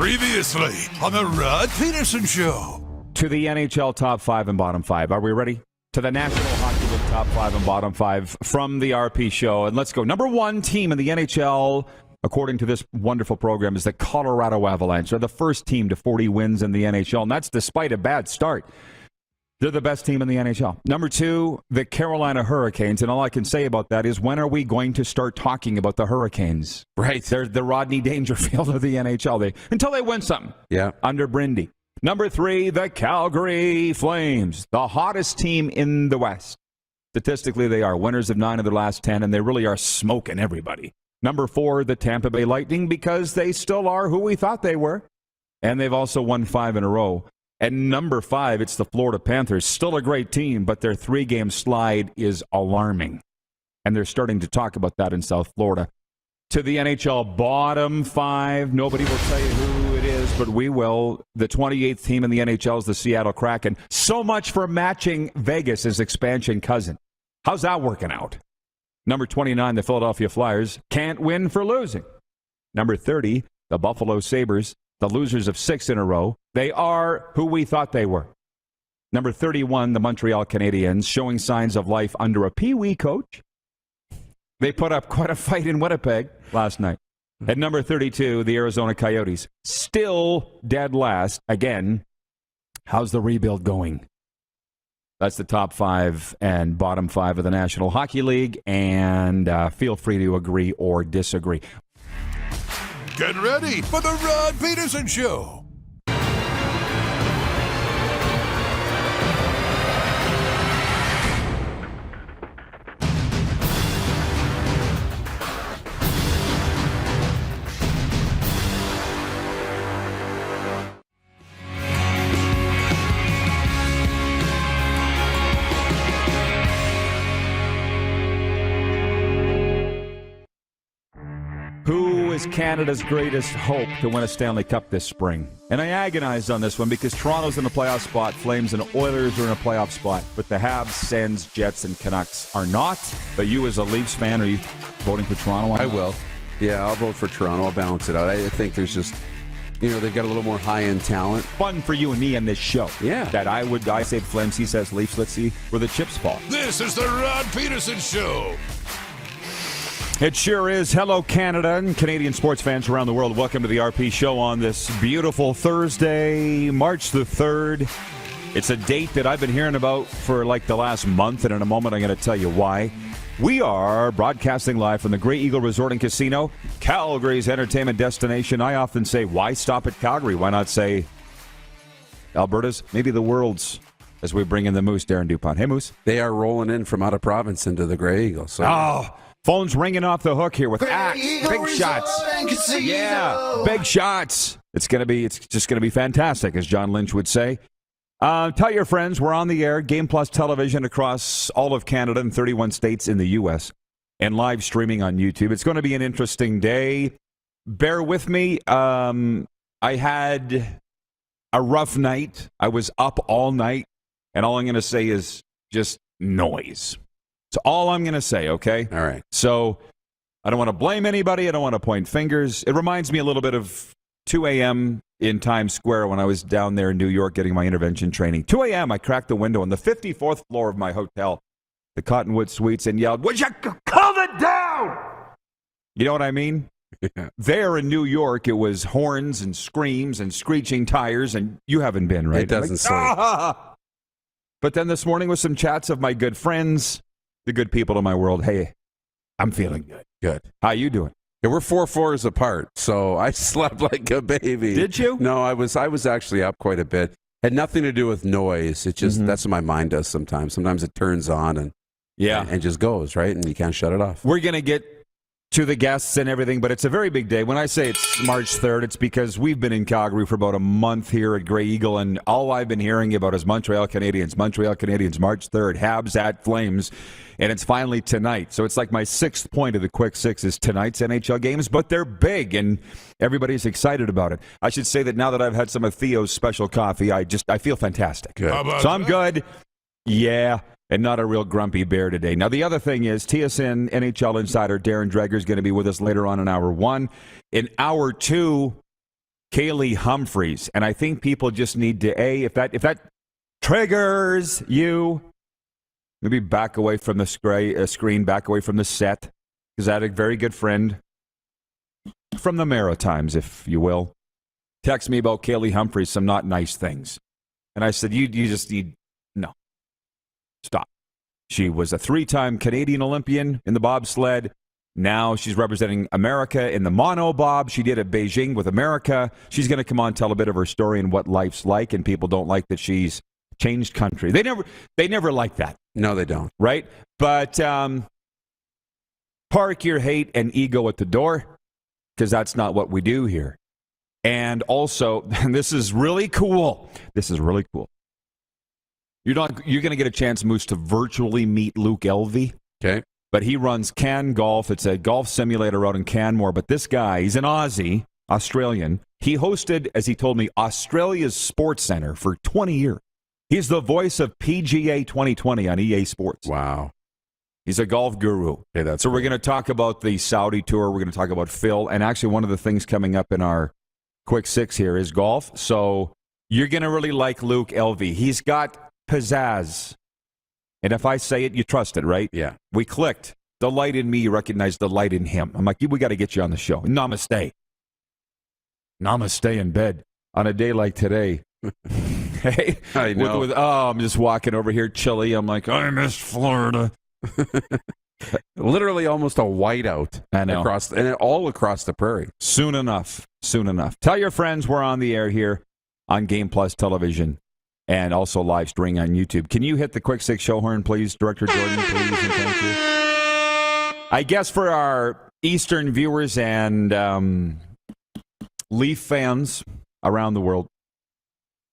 Previously on the Rod Pedersen Show. To the NHL top 5 and bottom 5. Are we ready? To the National Hockey League top 5 and bottom 5 from the RP Show. And let's go. Number 1 team in the NHL, according to this wonderful program, is the Colorado Avalanche. They're the first team to 40 wins in the NHL, and that's despite a bad start. They're the best team in the NHL. Number 2, the Carolina Hurricanes. And all I can say about that is, when are we going to start talking about the Hurricanes? Right. They're the Rodney Dangerfield of the NHL. Until they win something. Yeah. Under Brady. Number 3, the Calgary Flames, the hottest team in the West. Statistically, they are winners of 9 of their last 10, and they really are smoking everybody. Number 4, the Tampa Bay Lightning, because they still are who we thought they were, and they've also won 5 in a row. And number 5, it's the Florida Panthers, still a great team, but their 3-game slide is alarming, and they're starting to talk about that in South Florida. To the NHL bottom 5, nobody will tell you who it is, but we will. The 28th team in the NHL is the Seattle Kraken. So much for matching Vegas' expansion cousin. How's that working out? Number 29, the Philadelphia Flyers, can't win for losing. Number 30, the Buffalo Sabres, the losers of 6 in a row. They are who we thought they were. Number 31, the Montreal Canadiens, showing signs of life under a Pee-wee coach. They put up quite a fight in Winnipeg last night. At number 32, the Arizona Coyotes, still dead last. Again, how's the rebuild going? That's the top 5 and bottom 5 of the National Hockey League, and feel free to agree or disagree. Get ready for the Rod Pedersen Show. Who is Canada's greatest hope to win a Stanley Cup this spring? And I agonized on this one because Toronto's in a playoff spot, Flames and Oilers are in a playoff spot, but the Habs, Sens, Jets, and Canucks are not. But you as a Leafs fan, are you voting for Toronto? I will. Yeah, I'll vote for Toronto. I'll balance it out. I think there's just, they've got a little more high-end talent. Fun for you and me on this show. Yeah. That I say Flames, he says Leafs. Let's see where the chips fall. This is the Rod Pedersen Show. It sure is. Hello, Canada and Canadian sports fans around the world. Welcome to the RP Show on this beautiful Thursday, March the 3rd. It's a date that I've been hearing about for like the last month, and in a moment I'm going to tell you why. We are broadcasting live from the Grey Eagle Resort and Casino, Calgary's entertainment destination. I often say, why stop at Calgary? Why not say Alberta's, maybe the world's, as we bring in the Moose, Darren Dupont. Hey, Moose. They are rolling in from out of province into the Grey Eagle. So. Oh, phone's ringing off the hook here with big shots. Yeah, big shots. It's just gonna be fantastic, as John Lynch would say. Tell your friends we're on the air, Game Plus television across all of Canada and 31 states in the U.S. and live streaming on YouTube. It's going to be an interesting day. Bear with me. I had a rough night. I was up all night, and all I'm going to say is just noise. That's all I'm going to say, okay? All right. So I don't want to blame anybody. I don't want to point fingers. It reminds me a little bit of 2 a.m. in Times Square when I was down there in New York getting my intervention training. 2 a.m., I cracked the window on the 54th floor of my hotel, the Cottonwood Suites, and yelled, "Would you calm it down?" You know what I mean? There in New York, it was horns and screams and screeching tires, and you haven't been, right? It doesn't say. But then this morning with some chats of my good friends, the good people in my world. Hey, I'm feeling good. Good. How you doing? Yeah, we're 4 floors apart, so I slept like a baby. Did you? No, I was actually up quite a bit. Had nothing to do with noise. It just that's what my mind does sometimes. Sometimes it turns on and just goes, right? And you can't shut it off. We're going to get to the guests and everything, but it's a very big day. When I say it's March 3rd, it's because we've been in Calgary for about a month here at Grey Eagle, and all I've been hearing about is Montreal Canadiens, March 3rd, Habs at Flames, and it's finally tonight. So it's like my 6th point of the quick 6 is tonight's NHL games, but they're big, and everybody's excited about it. I should say that now that I've had some of Theo's special coffee, I feel fantastic. Good. So I'm good. Yeah. And not a real grumpy bear today. Now, the other thing is TSN NHL insider Darren Dreger is going to be with us later on in Hour 1. In Hour 2, Kaillie Humphries. And I think people just need to, if that triggers you, maybe back away from the screen, back away from the set, because I had a very good friend from the Maritimes, if you will, text me about Kaillie Humphries, some not nice things. And I said, you just need, no, stop. She was a 3-time Canadian Olympian in the bobsled. Now she's representing America in the monobob. She did at Beijing with America. She's going to come on, tell a bit of her story and what life's like, and people don't like that she's changed country. They never like that. No, they don't. Right? But park your hate and ego at the door, because that's not what we do here. And also, and this is really cool. This is really cool. You're going to get a chance, Moose, to virtually meet Luke Elvy. Okay. But he runs Can Golf. It's a golf simulator out in Canmore. But this guy, he's an Aussie, Australian. He hosted, as he told me, Australia's Sports Center for 20 years. He's the voice of PGA 2020 on EA Sports. Wow. He's a golf guru. Okay, so we're going to talk about the Saudi tour. We're going to talk about Phil. And actually, one of the things coming up in our Quick Six here is golf. So you're going to really like Luke Elvy. He's got pizzazz. And if I say it, you trust it, right? Yeah. We clicked. The light in me, you recognize the light in him. I'm like, we got to get you on the show. Namaste. Namaste in bed on a day like today. Hey, I know. I'm just walking over here chilly. I'm like, I miss Florida. Literally almost a whiteout. I know. All across the prairie. Soon enough. Tell your friends we're on the air here on Game Plus Television and also live streaming on YouTube. Can you hit the Quick Six show horn, please, Director Jordan, please, and thank you. I guess for our Eastern viewers and Leaf fans around the world,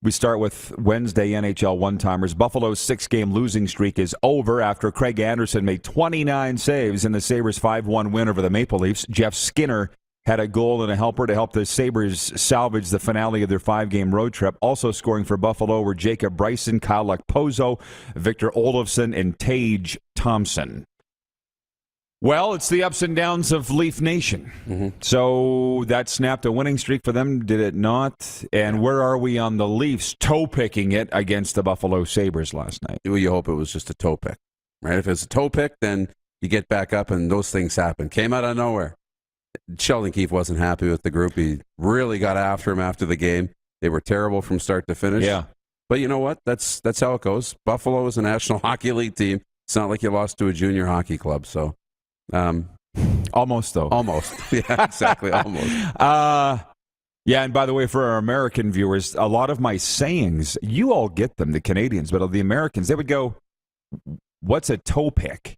we start with Wednesday NHL one-timers. Buffalo's 6-game losing streak is over after Craig Anderson made 29 saves in the Sabres' 5-1 win over the Maple Leafs. Jeff Skinner had a goal and a helper to help the Sabres salvage the finale of their 5-game road trip. Also scoring for Buffalo were Jacob Bryson, Kyle Okposo, Victor Olofsson, and Tage Thompson. Well, it's the ups and downs of Leaf Nation. Mm-hmm. So that snapped a winning streak for them, did it not? And where are we on the Leafs toe-picking it against the Buffalo Sabres last night? Well, you hope it was just a toe pick, right? If it's a toe pick, then you get back up and those things happen. Came out of nowhere. Sheldon Keefe wasn't happy with the group. He really got after him after the game. They were terrible from start to finish. Yeah. But you know what? That's how it goes. Buffalo is a National Hockey League team. It's not like you lost to a junior hockey club, so... almost, though. Almost. Yeah, exactly. Almost. Yeah, and by the way, for our American viewers, a lot of my sayings, you all get them, the Canadians, but the Americans, they would go, what's a toe pick?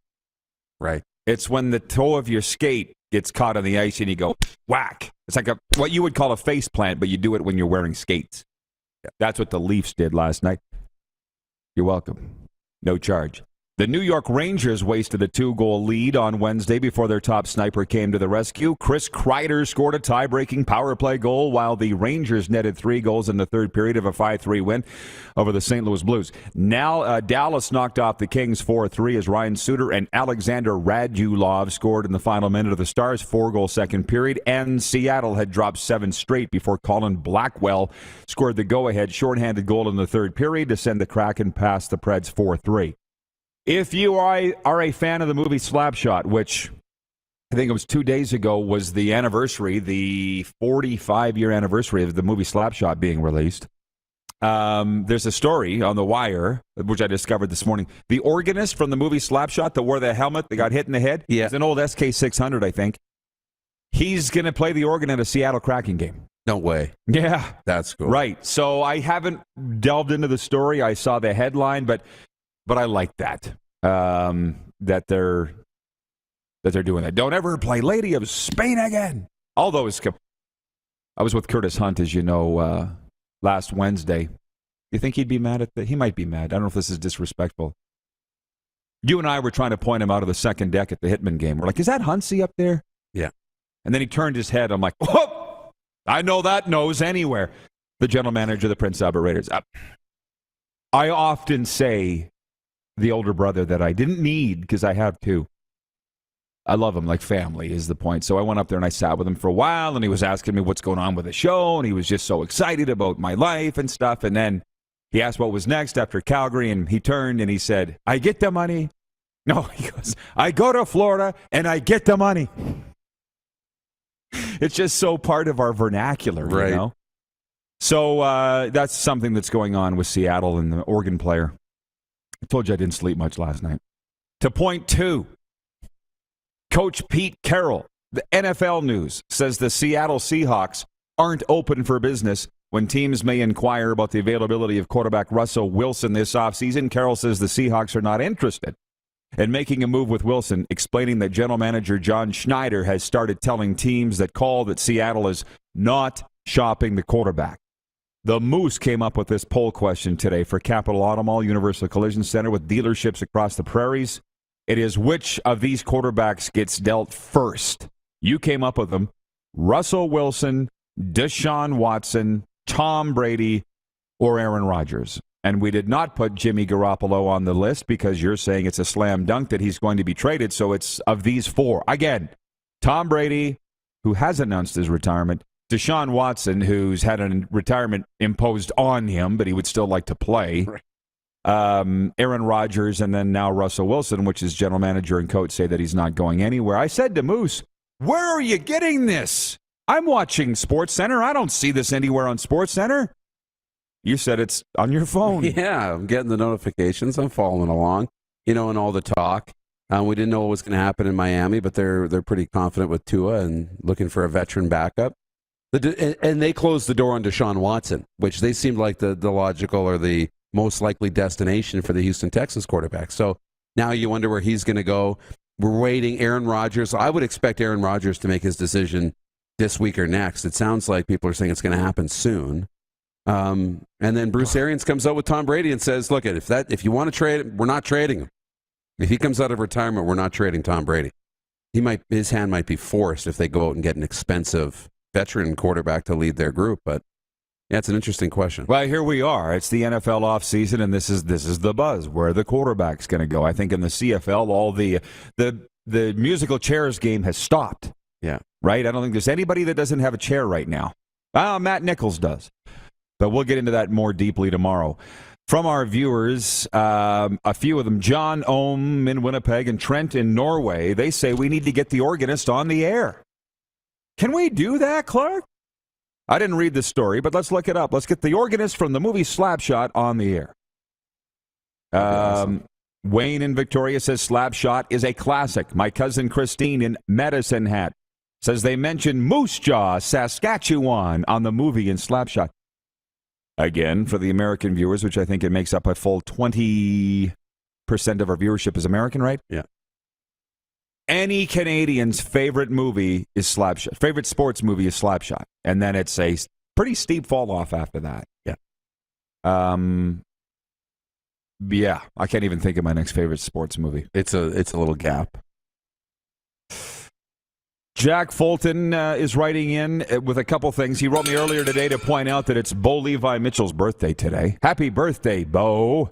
Right. It's when the toe of your skate gets caught on the ice and you go, whack. It's like what you would call a face plant, but you do it when you're wearing skates. Yeah. That's what the Leafs did last night. You're welcome. No charge. The New York Rangers wasted a 2-goal lead on Wednesday before their top sniper came to the rescue. Chris Kreider scored a tie-breaking power play goal while the Rangers netted 3 goals in the third period of a 5-3 win over the St. Louis Blues. Now Dallas knocked off the Kings 4-3 as Ryan Suter and Alexander Radulov scored in the final minute of the Stars' 4-goal second period, and Seattle had dropped 7 straight before Colin Blackwell scored the go-ahead shorthanded goal in the third period to send the Kraken past the Preds 4-3. If you are a fan of the movie Slapshot, which I think it was 2 days ago was the anniversary, the 45-year anniversary of the movie Slapshot being released, there's a story on The Wire, which I discovered this morning. The organist from the movie Slapshot that wore the helmet that got hit in the head, it's an old SK600, I think. He's going to play the organ at a Seattle Kraken game. No way. Yeah. That's cool. Right. So I haven't delved into the story. I saw the headline, but I like that, that they're doing that. Don't ever play Lady of Spain again. Although I was with Curtis Hunt, as you know, last Wednesday. You think he'd be mad at that? He might be mad. I don't know if this is disrespectful. You and I were trying to point him out of the second deck at the Hitman game. We're like, is that Huntsy up there? Yeah. And then he turned his head. I'm like, whoop! I know that nose anywhere. The general manager of the Prince Albert Raiders. I often say the older brother that I didn't need, because I have two. I love him like family is the point. So I went up there and I sat with him for a while, and he was asking me what's going on with the show, and he was just so excited about my life and stuff. And then he asked what was next after Calgary, and he turned and he said, I get the money. No, he goes, I go to Florida and I get the money. It's just so part of our vernacular, right. You know? So that's something that's going on with Seattle and the Oregon player. I told you I didn't sleep much last night. To point 2, Coach Pete Carroll, the NFL News, says the Seattle Seahawks aren't open for business when teams may inquire about the availability of quarterback Russell Wilson this offseason. Carroll says the Seahawks are not interested in making a move with Wilson, explaining that general manager John Schneider has started telling teams that call that Seattle is not shopping the quarterback. The Moose came up with this poll question today for Capital Auto Mall, Universal Collision Center with dealerships across the prairies. It is which of these quarterbacks gets dealt first. You came up with them. Russell Wilson, Deshawn Watson, Tom Brady, or Aaron Rodgers. And we did not put Jimmy Garoppolo on the list because you're saying it's a slam dunk that he's going to be traded. So it's of these 4. Again, Tom Brady, who has announced his retirement, Deshaun Watson, who's had a retirement imposed on him, but he would still like to play. Right. Aaron Rodgers, and then now Russell Wilson, which is general manager and coach, say that he's not going anywhere. I said to Moose, where are you getting this? I'm watching SportsCenter. I don't see this anywhere on SportsCenter. You said it's on your phone. Yeah, I'm getting the notifications. I'm following along, and all the talk. We didn't know what was going to happen in Miami, but they're pretty confident with Tua and looking for a veteran backup. And they closed the door on Deshaun Watson, which they seemed like the logical or the most likely destination for the Houston Texans quarterback. So now you wonder where he's going to go. We're waiting. Aaron Rodgers. I would expect Aaron Rodgers to make his decision this week or next. It sounds like people are saying it's going to happen soon. And then Bruce Arians comes out with Tom Brady and says, look, if you want to trade, we're not trading him. If he comes out of retirement, we're not trading Tom Brady. His hand might be forced if they go out and get an expensive veteran quarterback to lead their group. But yeah, it's an interesting question. Well, here we are. It's the NFL offseason, and this is the buzz. Where are the quarterback's going to go? I think in the CFL, all the musical chairs game has stopped. Yeah. Right? I don't think there's anybody that doesn't have a chair right now. Matt Nichols does. But we'll get into that more deeply tomorrow. From our viewers, a few of them, John Ohm in Winnipeg and Trent in Norway, they say we need to get the organist on the air. Can we do that, Clark? I didn't read the story, but let's look it up. Let's get the organist from the movie Slapshot on the air. Awesome. Wayne in Victoria says Slapshot is a classic. My cousin Christine in Medicine Hat says they mentioned Moose Jaw, Saskatchewan on the movie in Slapshot. Again, for the American viewers, which I think it makes up a full 20% of our viewership is American, right? Yeah. Any Canadian's favorite movie is Slapshot. Favorite sports movie is Slapshot. And then it's a pretty steep fall off after that. Yeah. Yeah, I can't even think of my next favorite sports movie. It's a little gap. Jack Fulton is writing in with a couple things. He wrote me earlier today to point out that it's Bo Levi Mitchell's birthday today. Happy birthday, Bo.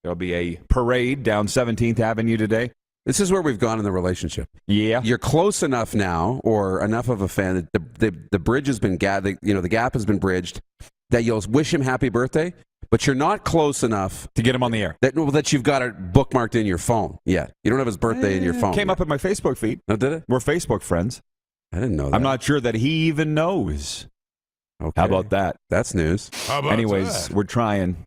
There'll be a parade down 17th Avenue today. This is where we've gone in the relationship. Yeah. You're close enough now, or enough of a fan, that the bridge has been the gap has been bridged, that you'll wish him happy birthday, but you're not close enough to get him on the air. That you've got it bookmarked in your phone yet. You don't have his birthday in your phone. Came up in my Facebook feed. Oh, did it? We're Facebook friends. I didn't know that. I'm not sure that he even knows. Okay. How about that? That's news. How about Anyways, that? we're trying.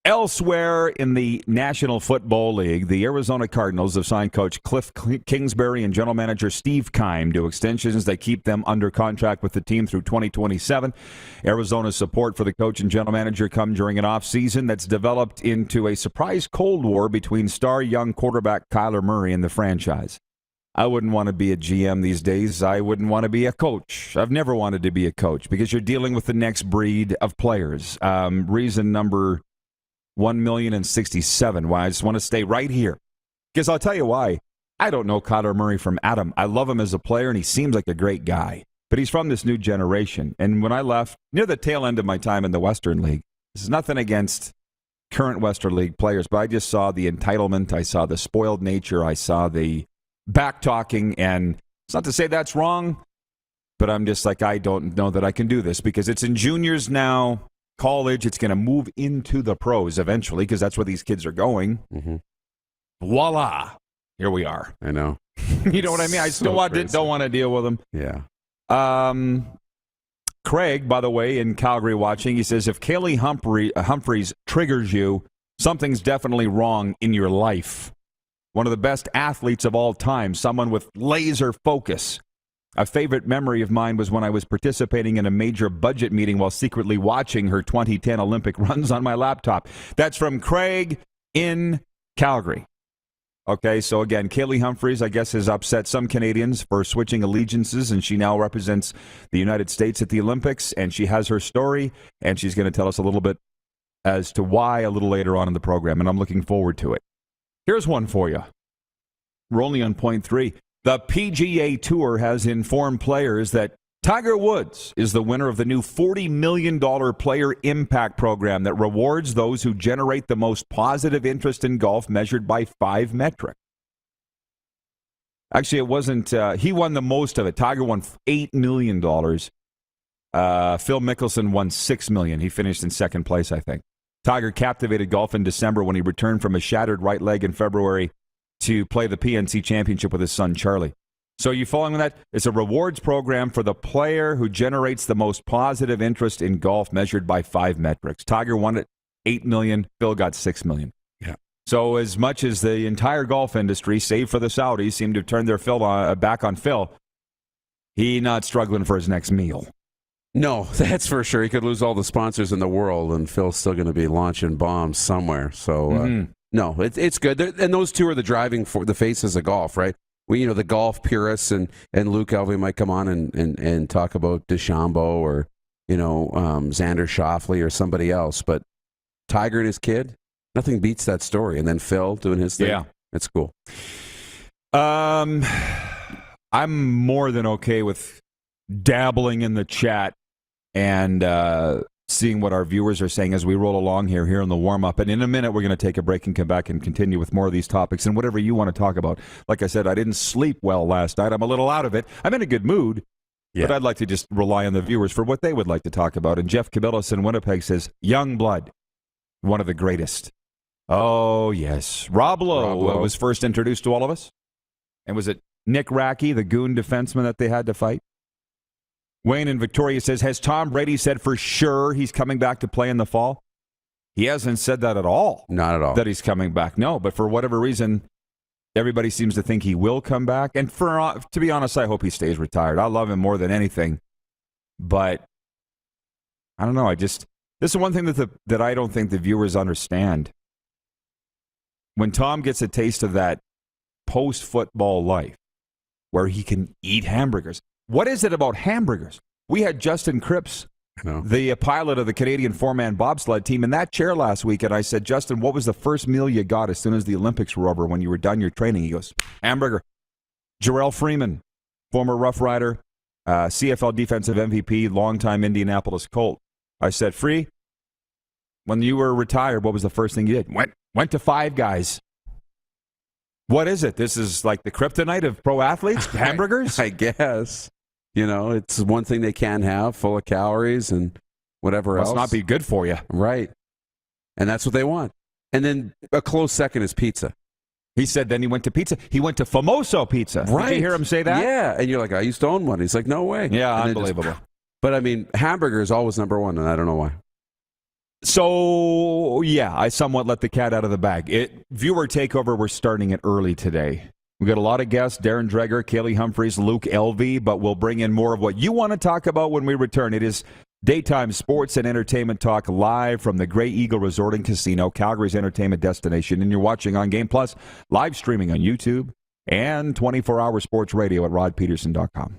Elsewhere in the National Football League, the Arizona Cardinals have signed coach Cliff Kingsbury and general manager Steve Keim to extensions that keep them under contract with the team through 2027. Arizona's support for the coach and general manager come during an offseason that's developed into a surprise Cold War between star young quarterback Kyler Murray and the franchise. I wouldn't want to be a GM these days. I wouldn't want to be a coach. I've never wanted to be a coach because you're dealing with the next breed of players. Reason number 1,067,000 why I just want to stay right here. Because I'll tell you why. I don't know Kyler Murray from Adam. I love him as a player, and he seems like a great guy. But he's from this new generation. And when I left, near the tail end of my time in the Western League, this is nothing against current Western League players, but I just saw the entitlement. I saw the spoiled nature. I saw the back-talking, and it's not to say that's wrong, but I'm just like, I don't know that I can do this because it's in juniors now, college, it's going to move into the pros eventually because that's where these kids are going. Mm-hmm. Voila. Here we are. I know. You know what I mean? I still don't want to deal with them. Yeah. Craig, by the way, in Calgary watching, he says, if Kaillie Humphries triggers you, something's definitely wrong in your life. One of the best athletes of all time, someone with laser focus. A favorite memory of mine was when I was participating in a major budget meeting while secretly watching her 2010 Olympic runs on my laptop. That's from Craig in Calgary. Okay, so again, Kaillie Humphries, I guess, has upset some Canadians for switching allegiances, and she now represents the United States at the Olympics, and she has her story, and she's going to tell us a little bit as to why a little later on in the program, and I'm looking forward to it. Here's one for you. We're only on point 3. The PGA Tour has informed players that Tiger Woods is the winner of the new $40 million player impact program that rewards those who generate the most positive interest in golf measured by 5 metrics. Actually, it wasn't, he won the most of it. Tiger won $8 million. Phil Mickelson won $6 million. He finished in second place, I think. Tiger captivated golf in December when he returned from a shattered right leg in February to play the PNC Championship with his son, Charlie. So you following that? It's a rewards program for the player who generates the most positive interest in golf measured by 5 metrics. Tiger won it $8 million. Phil got $6 million. Yeah. So as much as the entire golf industry, save for the Saudis, seem to have turned their back on Phil, he not struggling for his next meal. No, that's for sure. He could lose all the sponsors in the world, and Phil's still going to be launching bombs somewhere. So, no, it's good. And those two are the faces of golf, right? Well, the golf purists and Luke Elvy might come on and talk about DeChambeau or, Xander Schauffele or somebody else. But Tiger and his kid, nothing beats that story. And then Phil doing his thing. Yeah. It's cool. I'm more than okay with dabbling in the chat and seeing what our viewers are saying as we roll along here in the warm-up. And in a minute, we're going to take a break and come back and continue with more of these topics and whatever you want to talk about. Like I said, I didn't sleep well last night. I'm a little out of it. I'm in a good mood, but I'd like to just rely on the viewers for what they would like to talk about. And Jeff Cabillas in Winnipeg says, young blood, one of the greatest. Oh, yes. Rob Lowe was first introduced to all of us. And was it Nick Rackey, the goon defenseman that they had to fight? Wayne in Victoria says, has Tom Brady said for sure he's coming back to play in the fall? He hasn't said that at all. Not at all. That he's coming back. No, but for whatever reason, everybody seems to think he will come back. And to be honest, I hope he stays retired. I love him more than anything. But I don't know. This is one thing that I don't think the viewers understand. When Tom gets a taste of that post-football life where he can eat hamburgers. What is it about hamburgers? We had Justin Cripps, the pilot of the Canadian 4-man bobsled team, in that chair last week, and I said, Justin, what was the first meal you got as soon as the Olympics were over when you were done your training? He goes, hamburger. Jarrell Freeman, former Rough Rider, CFL defensive MVP, longtime Indianapolis Colt. I said, Free, when you were retired, what was the first thing you did? Went to Five Guys. What is it? This is like the kryptonite of pro athletes? Hamburgers? I guess. It's one thing they can have, full of calories and whatever else. Must not be good for you. Right. And that's what they want. And then a close second is pizza. He said then he went to pizza. He went to Famoso Pizza. Right. Did you hear him say that? Yeah. And you're like, I used to own one. He's like, no way. Yeah, unbelievable. But, hamburger is always number one, and I don't know why. So, yeah, I somewhat let the cat out of the bag. Viewer Takeover, we're starting it early today. We've got a lot of guests, Darren Dreger, Kaillie Humphries, Luke Elvy, but we'll bring in more of what you want to talk about when we return. It is daytime sports and entertainment talk live from the Grey Eagle Resort and Casino, Calgary's entertainment destination. And you're watching on Game Plus, live streaming on YouTube, and 24-hour sports radio at rodpedersen.com.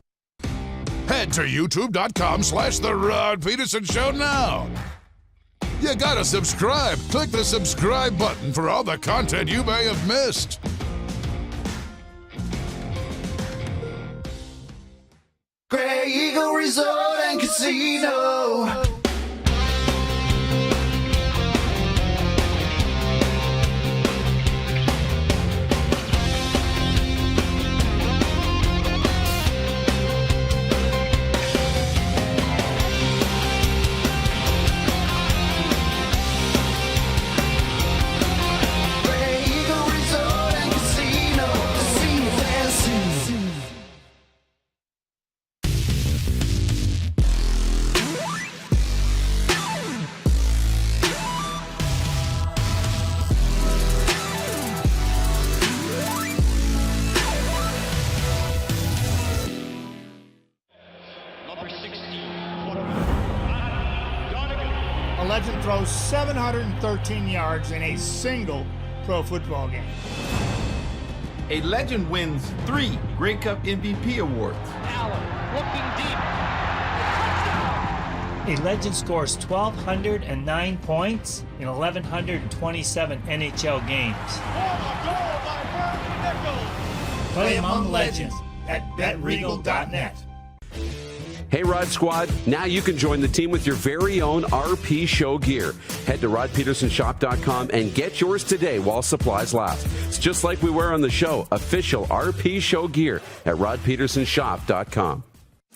Head to youtube.com/The Rod Pedersen Show now. You gotta subscribe. Click the subscribe button for all the content you may have missed. Grey Eagle Resort and Casino. legend throws 713 yards in a single pro football game. A legend wins 3 Grey Cup MVP awards. Allen looking deep. A legend scores 1,209 points in 1,127 NHL games. Play among legends at betregal.net. Hey, Rod Squad, now you can join the team with your very own RP Show gear. Head to rodpedersenshop.com and get yours today while supplies last. It's just like we wear on the show, official RP Show gear at rodpedersenshop.com.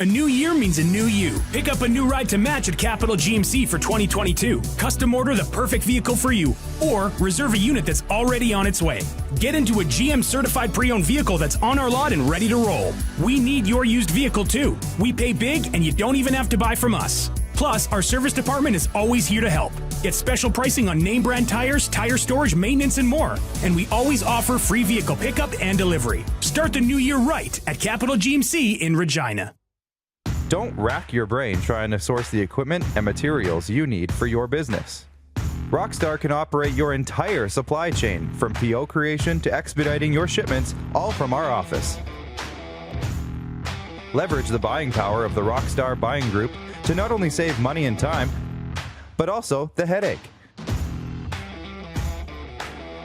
A new year means a new you. Pick up a new ride to match at Capital GMC for 2022. Custom order the perfect vehicle for you, or reserve a unit that's already on its way. Get into a GM certified pre-owned vehicle that's on our lot and ready to roll. We need your used vehicle too. We pay big and you don't even have to buy from us. Plus, our service department is always here to help. Get special pricing on name brand tires, tire storage, maintenance, and more. And we always offer free vehicle pickup and delivery. Start the new year right at Capital GMC in Regina. Don't rack your brain trying to source the equipment and materials you need for your business. Rockstar can operate your entire supply chain, from PO creation to expediting your shipments, all from our office. Leverage the buying power of the Rockstar buying group to not only save money and time, but also the headache.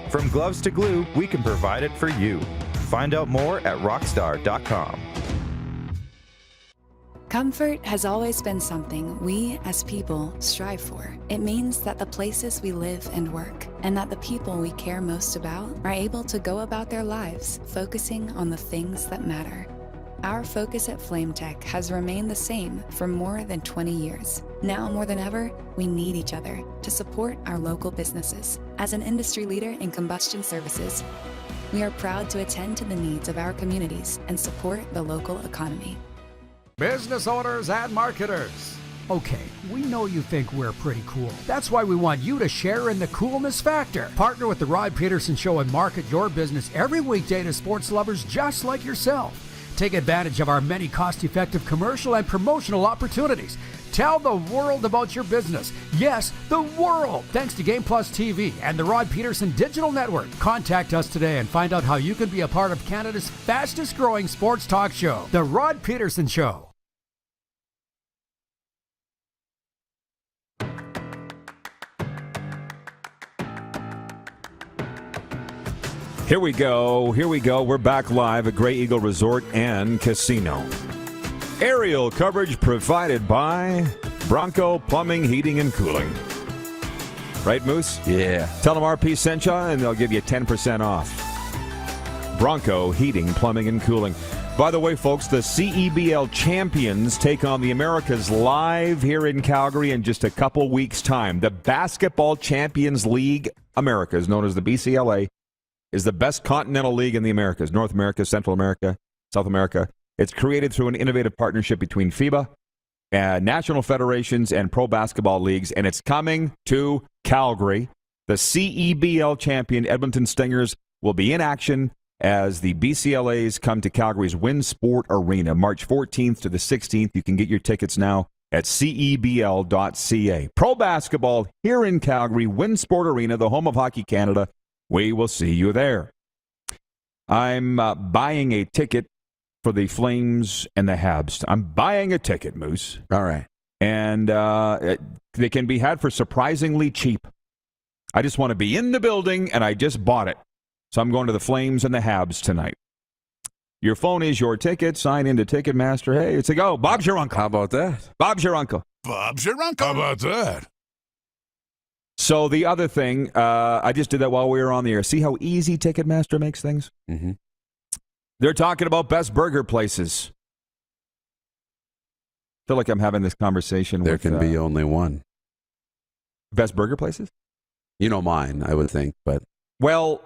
From gloves to glue, we can provide it for you. Find out more at rockstar.com. Comfort has always been something we, as people, strive for. It means that the places we live and work, and that the people we care most about, are able to go about their lives focusing on the things that matter. Our focus at FlameTech has remained the same for more than 20 years. Now more than ever, we need each other to support our local businesses. As an industry leader in combustion services, we are proud to attend to the needs of our communities and support the local economy. Business owners and marketers. Okay, we know you think we're pretty cool. That's why we want you to share in the coolness factor. Partner with the Rod Pedersen Show and market your business every weekday to sports lovers just like yourself. Take advantage of our many cost-effective commercial and promotional opportunities. Tell the world about your business. Yes, the world. Thanks to Game Plus TV and the Rod Pedersen Digital Network. Contact us today and find out how you can be a part of Canada's fastest growing sports talk show, The Rod Pedersen Show. Here we go. We're back live at Grey Eagle Resort and Casino. Aerial coverage provided by Bronco Plumbing, Heating, and Cooling. Right, Moose? Yeah. Tell them RP sent you, and they'll give you 10% off. Bronco Heating, Plumbing, and Cooling. By the way, folks, the CEBL champions take on the Americas live here in Calgary in just a couple weeks' time. The Basketball Champions League Americas, known as the BCLA, is the best continental league in the Americas, North America, Central America, South America. It's created through an innovative partnership between FIBA, national federations, and pro basketball leagues, and it's coming to Calgary. The CEBL champion Edmonton Stingers will be in action as the BCLAs come to Calgary's WinSport Arena, March 14th to the 16th. You can get your tickets now at cebl.ca. Pro basketball here in Calgary, WinSport Arena, the home of Hockey Canada. We will see you there. I'm buying a ticket for the Flames and the Habs. I'm buying a ticket, Moose. All right. And they can be had for surprisingly cheap. I just want to be in the building, and I just bought it. So I'm going to the Flames and the Habs tonight. Your phone is your ticket. Sign into Ticketmaster. Hey, it's a go. Bob's your uncle. How about that? Bob's your uncle. Bob's your uncle. How about that? So the other thing, I just did that while we were on the air. See how easy Ticketmaster makes things? Mm-hmm. They're talking about best burger places. I feel like I'm having this conversation There with... can be only one. Best burger places? You know mine, I would think, but... Well,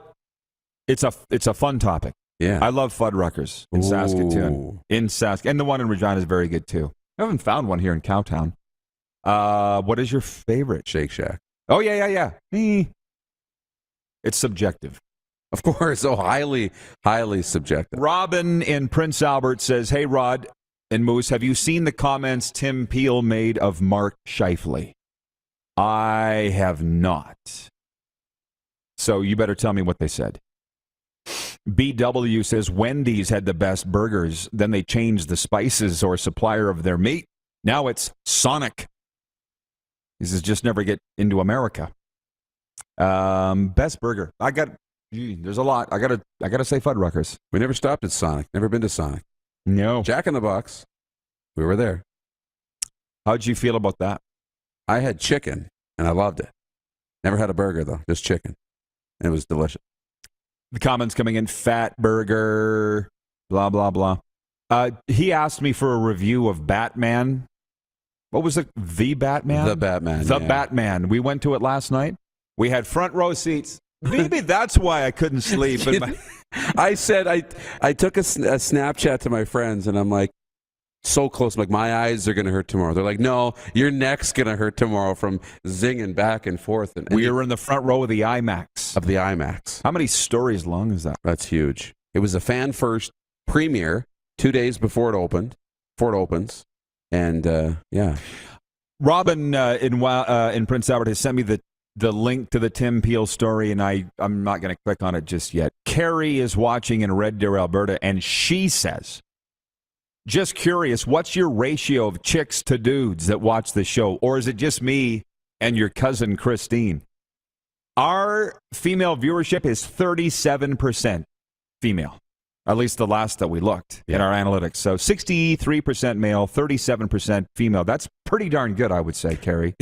it's a fun topic. Yeah. I love Fuddruckers in Saskatoon. And the one in Regina is very good, too. I haven't found one here in Cowtown. What is your favorite? Shake Shack. Oh, yeah. It's subjective. Of course. Oh, highly, highly subjective. Robin in Prince Albert says, hey, Rod and Moose, have you seen the comments Tim Peel made of Mark Scheifele? I have not. So you better tell me what they said. BW says Wendy's had the best burgers. Then they changed the spices or supplier of their meat. Now it's Sonic. This is just never get into America. Best burger. There's a lot. I gotta say Fuddruckers. We never stopped at Sonic. Never been to Sonic. No. Jack in the Box. We were there. How'd you feel about that? I had chicken, and I loved it. Never had a burger, though. Just chicken. It was delicious. The comments coming in, fat burger, blah, blah, blah. He asked me for a review of Batman. What was it? The Batman? The Batman, The yeah. Batman. We went to it last night. We had front row seats. Maybe that's why I couldn't sleep. I said, I took a Snapchat to my friends, and I'm like, so close. I'm like, my eyes are going to hurt tomorrow. They're like, no, your neck's going to hurt tomorrow from zinging back and forth. And we were in the front row of the IMAX. Of the IMAX. How many stories long is that? That's huge. It was a fan-first premiere 2 days before it opens. And, yeah. Robin in Prince Albert has sent me the link to the Tim Peel story, and I'm not going to click on it just yet. Carrie is watching in Red Deer, Alberta, and she says, just curious, what's your ratio of chicks to dudes that watch the show? Or is it just me and your cousin Christine? Our female viewership is 37% female, at least the last that we looked in our analytics. So 63% male, 37% female. That's pretty darn good, I would say, Carrie.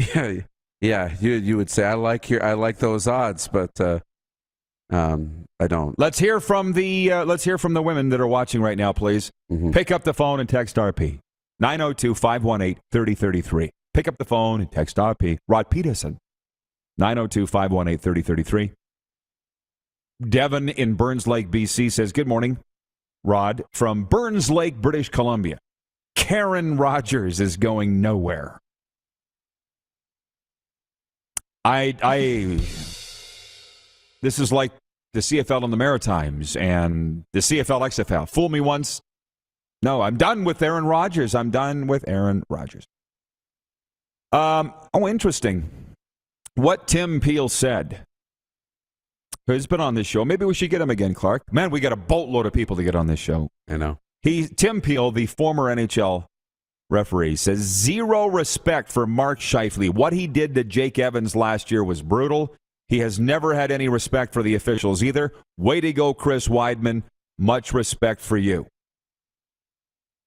Yeah. You would say I like those odds, but I don't. Let's hear from the women that are watching right now, please. Mm-hmm. Pick up the phone and text RP 902-518-3033. Pick up the phone and text RP. Rod Pedersen 902-518-3033. Devin in Burns Lake, BC says, good morning, Rod, from Burns Lake, British Columbia. Karen Rogers is going nowhere. This is like the CFL and the Maritimes and the CFL XFL. Fool me once. No, I'm done with Aaron Rodgers. Interesting. What Tim Peel said. Who's been on this show? Maybe we should get him again, Clark. Man, we got a boatload of people to get on this show. I know. Tim Peel, the former NHL referee, says zero respect for Mark Scheifele. What he did to Jake Evans last year was brutal. He has never had any respect for the officials either. Way to go, Chris Weidman. Much respect for you.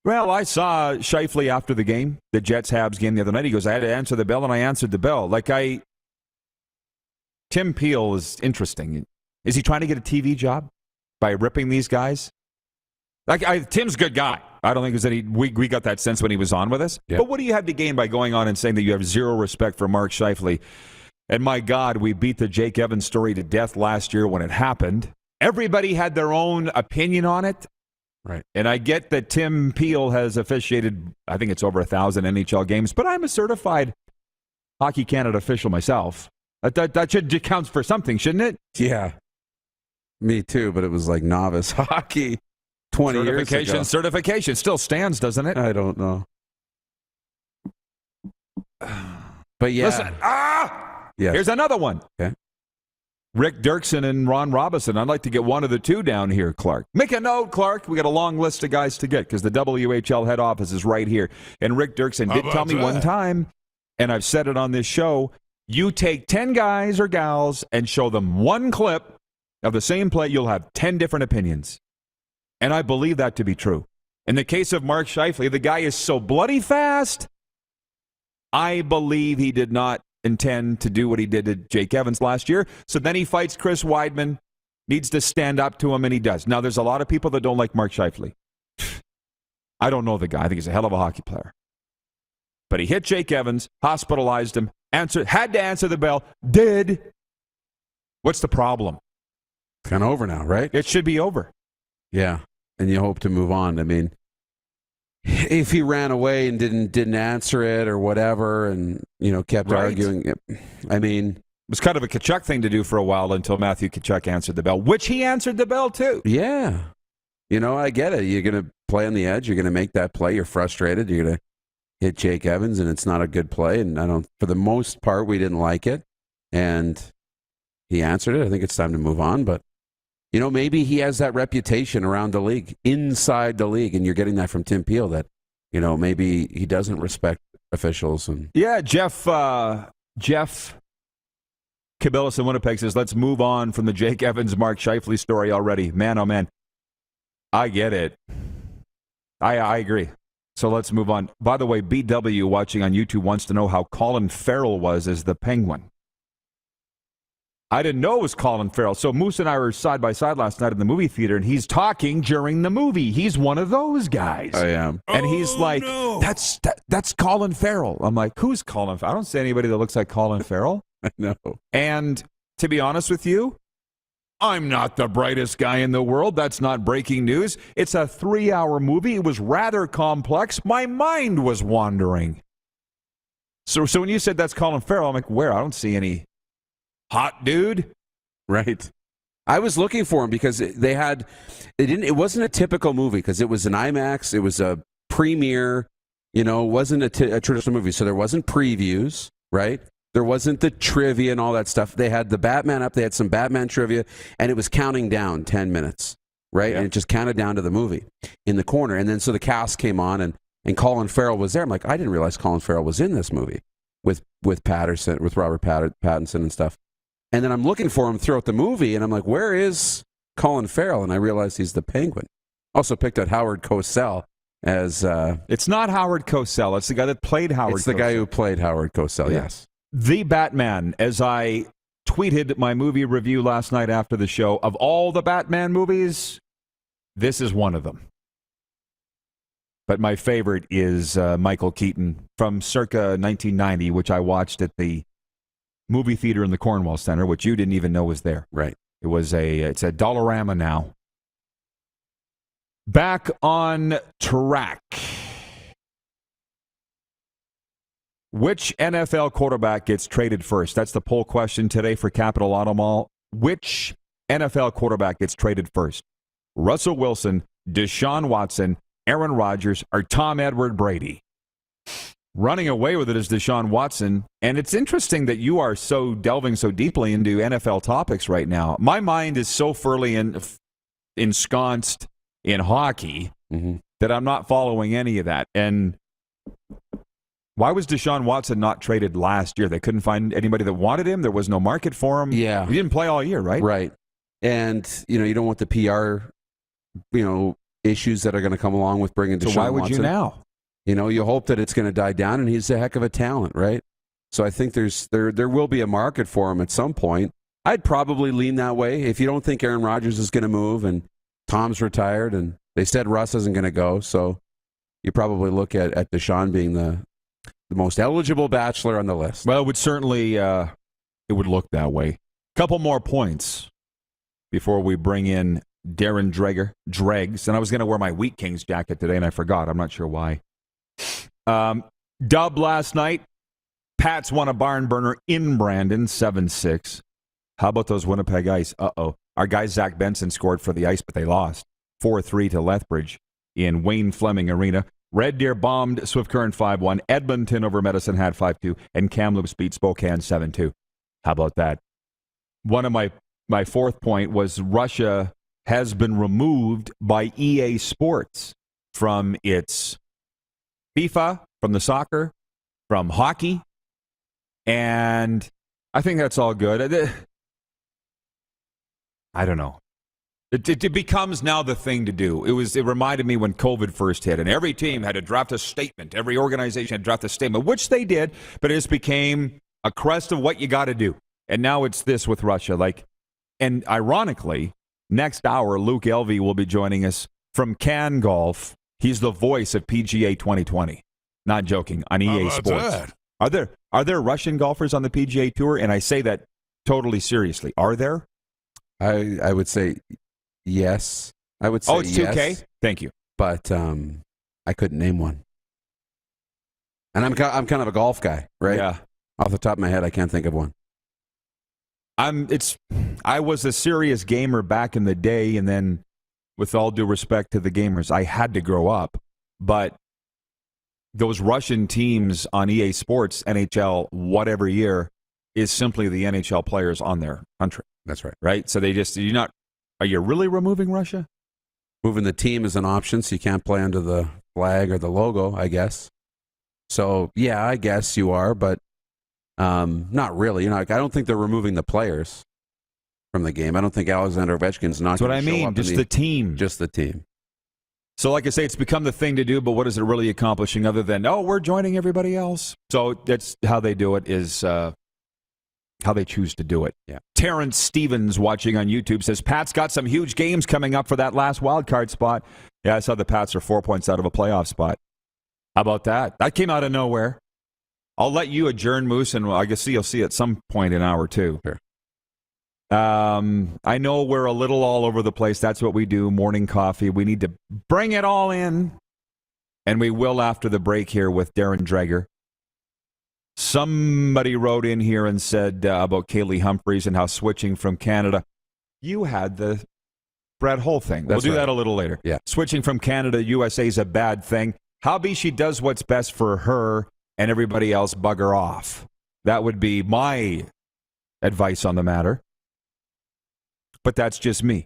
Well, I saw Scheifele after the game, the Jets-Habs game the other night. He goes, I had to answer the bell, and I answered the bell. Tim Peel is interesting. Is he trying to get a TV job by ripping these guys? Tim's a good guy. I don't think there's any. We got that sense when he was on with us. Yep. But what do you have to gain by going on and saying that you have zero respect for Mark Scheifele? And my God, we beat the Jake Evans story to death last year when it happened. Everybody had their own opinion on it. Right. And I get that Tim Peel has officiated, I think it's over 1,000 NHL games, but I'm a certified Hockey Canada official myself. That should count for something, shouldn't it? Yeah. Me too, but it was like novice hockey 20 years ago. Certification still stands, doesn't it? I don't know. But yeah. Listen, yes. Here's another one. Okay. Rick Dirksen and Ron Robison. I'd like to get one of the two down here, Clark. Make a note, Clark. We got a long list of guys to get because the WHL head office is right here. And Rick Dirksen did tell me one time, and I've said it on this show, you take 10 guys or gals and show them one clip of the same play, you'll have 10 different opinions. And I believe that to be true. In the case of Mark Scheifele, the guy is so bloody fast, I believe he did not intend to do what he did to Jake Evans last year. So then he fights Chris Weidman, needs to stand up to him, and he does. Now, there's a lot of people that don't like Mark Scheifele. I don't know the guy. I think he's a hell of a hockey player. But he hit Jake Evans, hospitalized him, had to answer the bell, did. What's the problem? It's kind of over now, right? It should be over. Yeah, and you hope to move on. I mean, if he ran away and didn't answer it or whatever and, kept arguing, I mean... It was kind of a Tkachuk thing to do for a while until Matthew Tkachuk answered the bell, which he answered the bell too. Yeah. I get it. You're going to play on the edge. You're going to make that play. You're frustrated. You're going to hit Jake Evans, and it's not a good play. And for the most part, we didn't like it. And he answered it. I think it's time to move on. But, maybe he has that reputation around the league, inside the league, and you're getting that from Tim Peel that, maybe he doesn't respect officials. And yeah, Jeff Kabilas in Winnipeg says, let's move on from the Jake Evans, Mark Scheifele story already. Man, oh man. I get it. I agree. So let's move on. By the way, BW watching on YouTube wants to know how Colin Farrell was as the Penguin. I didn't know it was Colin Farrell. So Moose and I were side by side last night in the movie theater, and he's talking during the movie. He's one of those guys. I am. And he's like, no. That's Colin Farrell. I'm like, who's Colin Farrell? I don't see anybody that looks like Colin Farrell. I know. And to be honest with you, I'm not the brightest guy in the world. That's not breaking news. It's a 3-hour movie. It was rather complex. My mind was wandering. So when you said that's Colin Farrell, I'm like, where? I don't see any hot dude. Right. I was looking for him because it wasn't a typical movie because it was an IMAX. It was a premiere, it wasn't a traditional movie. So there wasn't previews, right? There wasn't the trivia and all that stuff. They had the Batman up. They had some Batman trivia, and it was counting down 10 minutes, right? Yeah. And it just counted down to the movie in the corner. And then so the cast came on, and Colin Farrell was there. I'm like, I didn't realize Colin Farrell was in this movie with Patterson, with Robert Pattinson and stuff. And then I'm looking for him throughout the movie, and I'm like, where is Colin Farrell? And I realized he's the Penguin. Also picked out Howard Cosell as... it's not Howard Cosell. It's the guy that played Howard Cosell. It's the guy who played Howard Cosell, yes. The Batman, as I tweeted my movie review last night after the show, of all the Batman movies, this is one of them. But my favorite is Michael Keaton from circa 1990, which I watched at the movie theater in the Cornwall Center, which you didn't even know was there. Right. It's a Dollarama now. Back on track. Which NFL quarterback gets traded first? That's the poll question today for Capital Auto Mall. Which NFL quarterback gets traded first? Russell Wilson, Deshaun Watson, Aaron Rodgers, or Tom Edward Brady? Running away with it is Deshaun Watson. And it's interesting that you are delving so deeply into NFL topics right now. My mind is so firmly ensconced in hockey that I'm not following any of that. And why was Deshaun Watson not traded last year? They couldn't find anybody that wanted him. There was no market for him. Yeah. He didn't play all year, right? Right. And, you don't want the PR, issues that are going to come along with bringing Deshaun Watson. So why would you now? You hope that it's going to die down, and he's a heck of a talent, right? So I think there will be a market for him at some point. I'd probably lean that way. If you don't think Aaron Rodgers is going to move and Tom's retired and they said Russ isn't going to go, so you probably look at Deshaun being the most eligible bachelor on the list. Well, it would certainly it would look that way. Couple more points before we bring in Darren Dregs. And I was going to wear my Wheat Kings jacket today, and I forgot. I'm not sure why. Dub last night. Pats won a barn burner in Brandon, 7-6. How about those Winnipeg Ice? Uh-oh. Our guy Zach Benson scored for the Ice, but they lost 4-3 to Lethbridge in Wayne Fleming Arena. Red Deer bombed Swift Current 5-1. Edmonton over Medicine Hat 5-2. And Kamloops beat Spokane 7-2. How about that? One of my fourth point was Russia has been removed by EA Sports from its FIFA, from the soccer, from hockey. And I think that's all good. I don't know. It becomes now the thing to do. It reminded me when COVID first hit, and every team had to draft a statement. Every organization had to draft a statement, which they did, but it just became a crest of what you got to do. And now it's this with Russia. And ironically, next hour, Luke Elvy will be joining us from Can Golf. He's the voice of PGA 2020. Not joking, on EA Sports. That? Are there Russian golfers on the PGA Tour? And I say that totally seriously. Are there? I would say yes. I would say it's 2K? Yes, Thank you. but I couldn't name one. And I'm kind of a golf guy, right? Yeah. Off the top of my head, I can't think of one. I was a serious gamer back in the day, and then, with all due respect to the gamers, I had to grow up. But those Russian teams on EA Sports, NHL, whatever year, is simply the NHL players on their country. That's right. Right? So are you really removing Russia? Moving the team is an option, so you can't play under the flag or the logo, I guess. So, yeah, I guess you are, but not really. I don't think they're removing the players from the game. I don't think Alexander Ovechkin's not going to show up. Just the team. Just the team. So, like I say, it's become the thing to do, but what is it really accomplishing other than, we're joining everybody else? So that's how they do it, is how they choose to do it. Yeah. Terrence Stevens watching on YouTube says, Pat's got some huge games coming up for that last wild card spot. Yeah, I saw the Pats are 4 points out of a playoff spot. How about that? That came out of nowhere. I'll let you adjourn, Moose, and I guess you'll see at some point in hour 2. Sure. I know we're a little all over the place. That's what we do, morning coffee. We need to bring it all in, and we will after the break here with Darren Dreger. Somebody wrote in here and said about Kaillie Humphries and how switching from Canada. You had the Brad Hull thing. We'll do that a little later. Yeah. Switching from Canada to USA is a bad thing. Howbeit she does what's best for her and everybody else bugger off. That would be my advice on the matter. But that's just me.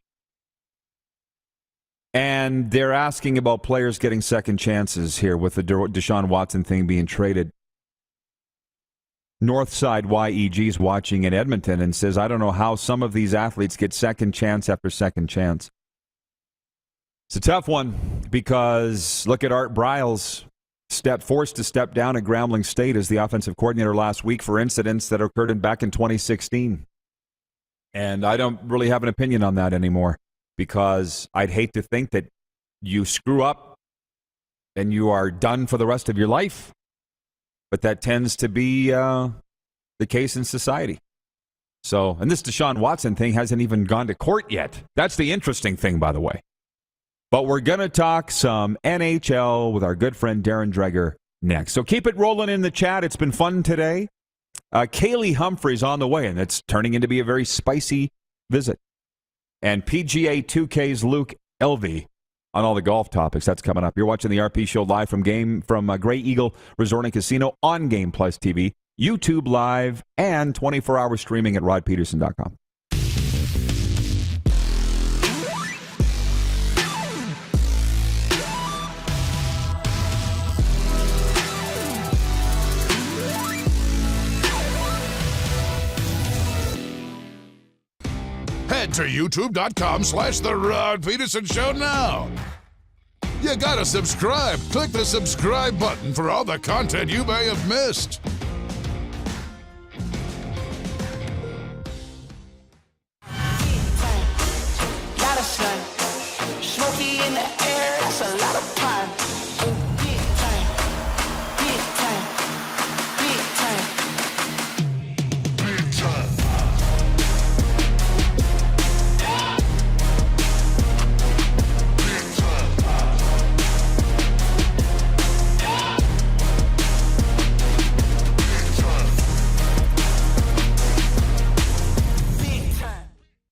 And they're asking about players getting second chances here with the Deshawn Watson thing being traded. Northside YEG is watching in Edmonton and says, I don't know how some of these athletes get second chance after second chance. It's a tough one because look at Art Briles, forced to step down at Grambling State as the offensive coordinator last week for incidents that occurred back in 2016. And I don't really have an opinion on that anymore because I'd hate to think that you screw up and you are done for the rest of your life. But that tends to be the case in society. So, and this Deshaun Watson thing hasn't even gone to court yet. That's the interesting thing, by the way. But we're going to talk some NHL with our good friend Darren Dreger next. So keep it rolling in the chat. It's been fun today. Kaillie Humphries on the way, and it's turning into be a very spicy visit. And PGA 2K's Luke Elvy on all the golf topics. That's coming up. You're watching the RP Show live from Grey Eagle Resort and Casino on Game Plus TV, YouTube Live, and 24-hour streaming at rodpedersen.com. Head to youtube.com/The Rod Pedersen Show now. You gotta subscribe. Click the subscribe button for all the content you may have missed. Got a sun, smoky in the air, that's a lot of fun. Big time, big time, big time, big time.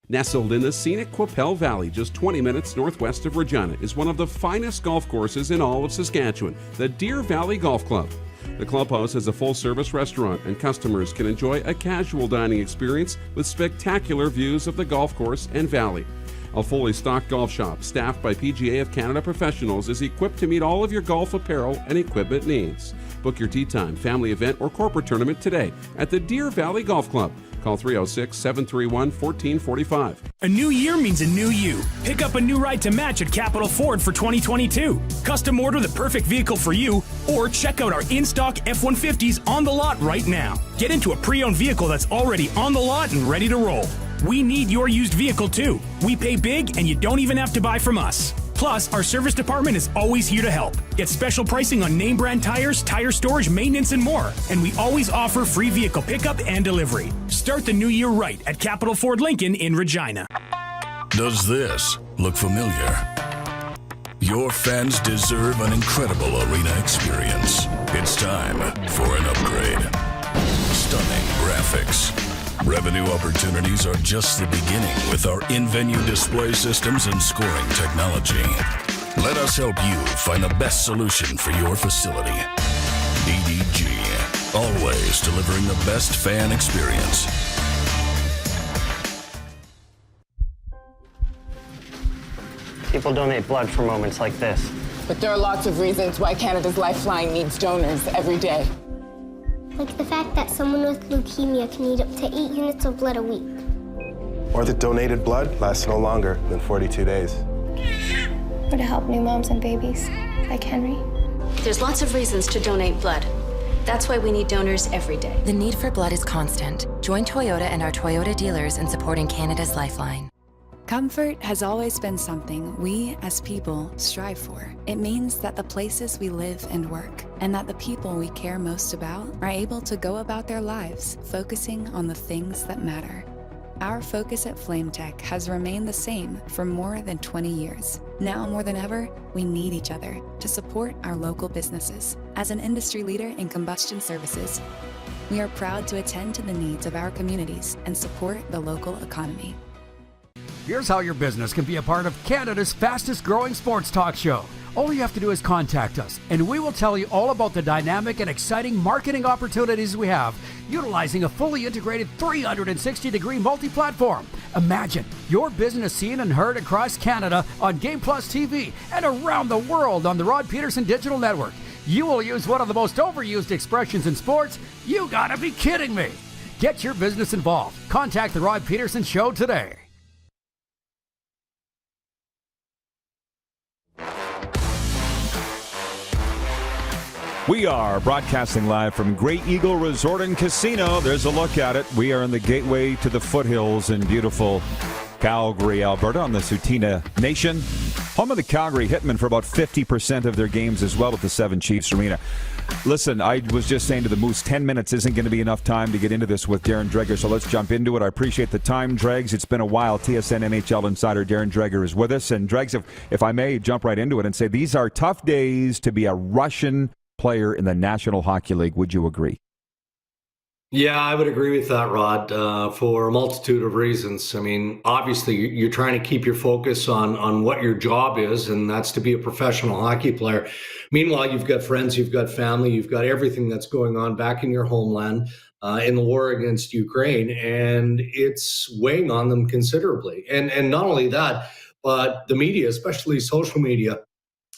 Nestled in the scenic Qu'Appelle Valley, just 20 minutes northwest of Regina, is one of the finest golf courses in all of Saskatchewan, the Deer Valley Golf Club. The clubhouse has a full-service restaurant, and customers can enjoy a casual dining experience with spectacular views of the golf course and valley. A fully stocked golf shop, staffed by PGA of Canada professionals, is equipped to meet all of your golf apparel and equipment needs. Book your tee time, family event, or corporate tournament today at the Deer Valley Golf Club. Call 306-731-1445. A new year means a new you. Pick up a new ride to match at Capital Ford for 2022. Custom order the perfect vehicle for you, or check out our in-stock F-150s on the lot right now. Get into a pre-owned vehicle that's already on the lot and ready to roll. We need your used vehicle too. We pay big and you don't even have to buy from us. Plus, our service department is always here to help. Get special pricing on name brand tires, tire storage, maintenance, and more. And we always offer free vehicle pickup and delivery. Start the new year right at Capital Ford Lincoln in Regina. Does this look familiar? Your fans deserve an incredible arena experience. It's time for an upgrade. Stunning graphics. Revenue opportunities are just the beginning with our in-venue display systems and scoring technology. Let us help you find the best solution for your facility. EDG, always delivering the best fan experience. People donate blood for moments like this. But there are lots of reasons why Canada's Lifeline needs donors every day. Like the fact that someone with leukemia can need up to 8 units of blood a week. Or that donated blood lasts no longer than 42 days. Or to help new moms and babies, like Henry. There's lots of reasons to donate blood. That's why we need donors every day. The need for blood is constant. Join Toyota and our Toyota dealers in supporting Canada's Lifeline. Comfort has always been something we, as people, strive for. It means that the places we live and work, and that the people we care most about, are able to go about their lives focusing on the things that matter. Our focus at FlameTech has remained the same for more than 20 years. Now more than ever, we need each other to support our local businesses. As an industry leader in combustion services, we are proud to attend to the needs of our communities and support the local economy. Here's how your business can be a part of Canada's fastest growing sports talk show. All you have to do is contact us, and we will tell you all about the dynamic and exciting marketing opportunities we have, utilizing a fully integrated 360-degree multi-platform. Imagine your business seen and heard across Canada on Game Plus TV and around the world on the Rod Pedersen Digital Network. You will use one of the most overused expressions in sports. You gotta be kidding me. Get your business involved. Contact the Rod Pedersen Show today. We are broadcasting live from Great Eagle Resort and Casino. There's a look at it. We are in the gateway to the foothills in beautiful Calgary, Alberta, on the Tsuut'ina Nation. Home of the Calgary Hitmen for about 50% of their games as well at the Seven Chiefs Arena. Listen, I was just saying to the Moose, 10 minutes isn't going to be enough time to get into this with Darren Dreger, so let's jump into it. I appreciate the time, Dregs. It's been a while. TSN NHL insider Darren Dreger is with us. And Dregs, if I may jump right into it and say these are tough days to be a Russian player in the National Hockey League. Would you agree? Yeah, I would agree with that, Rod, for a multitude of reasons. I mean, obviously, you're trying to keep your focus on what your job is, and that's to be a professional hockey player. Meanwhile, you've got friends, you've got family, you've got everything that's going on back in your homeland in the war against Ukraine, and it's weighing on them considerably. And not only that, but the media, especially social media,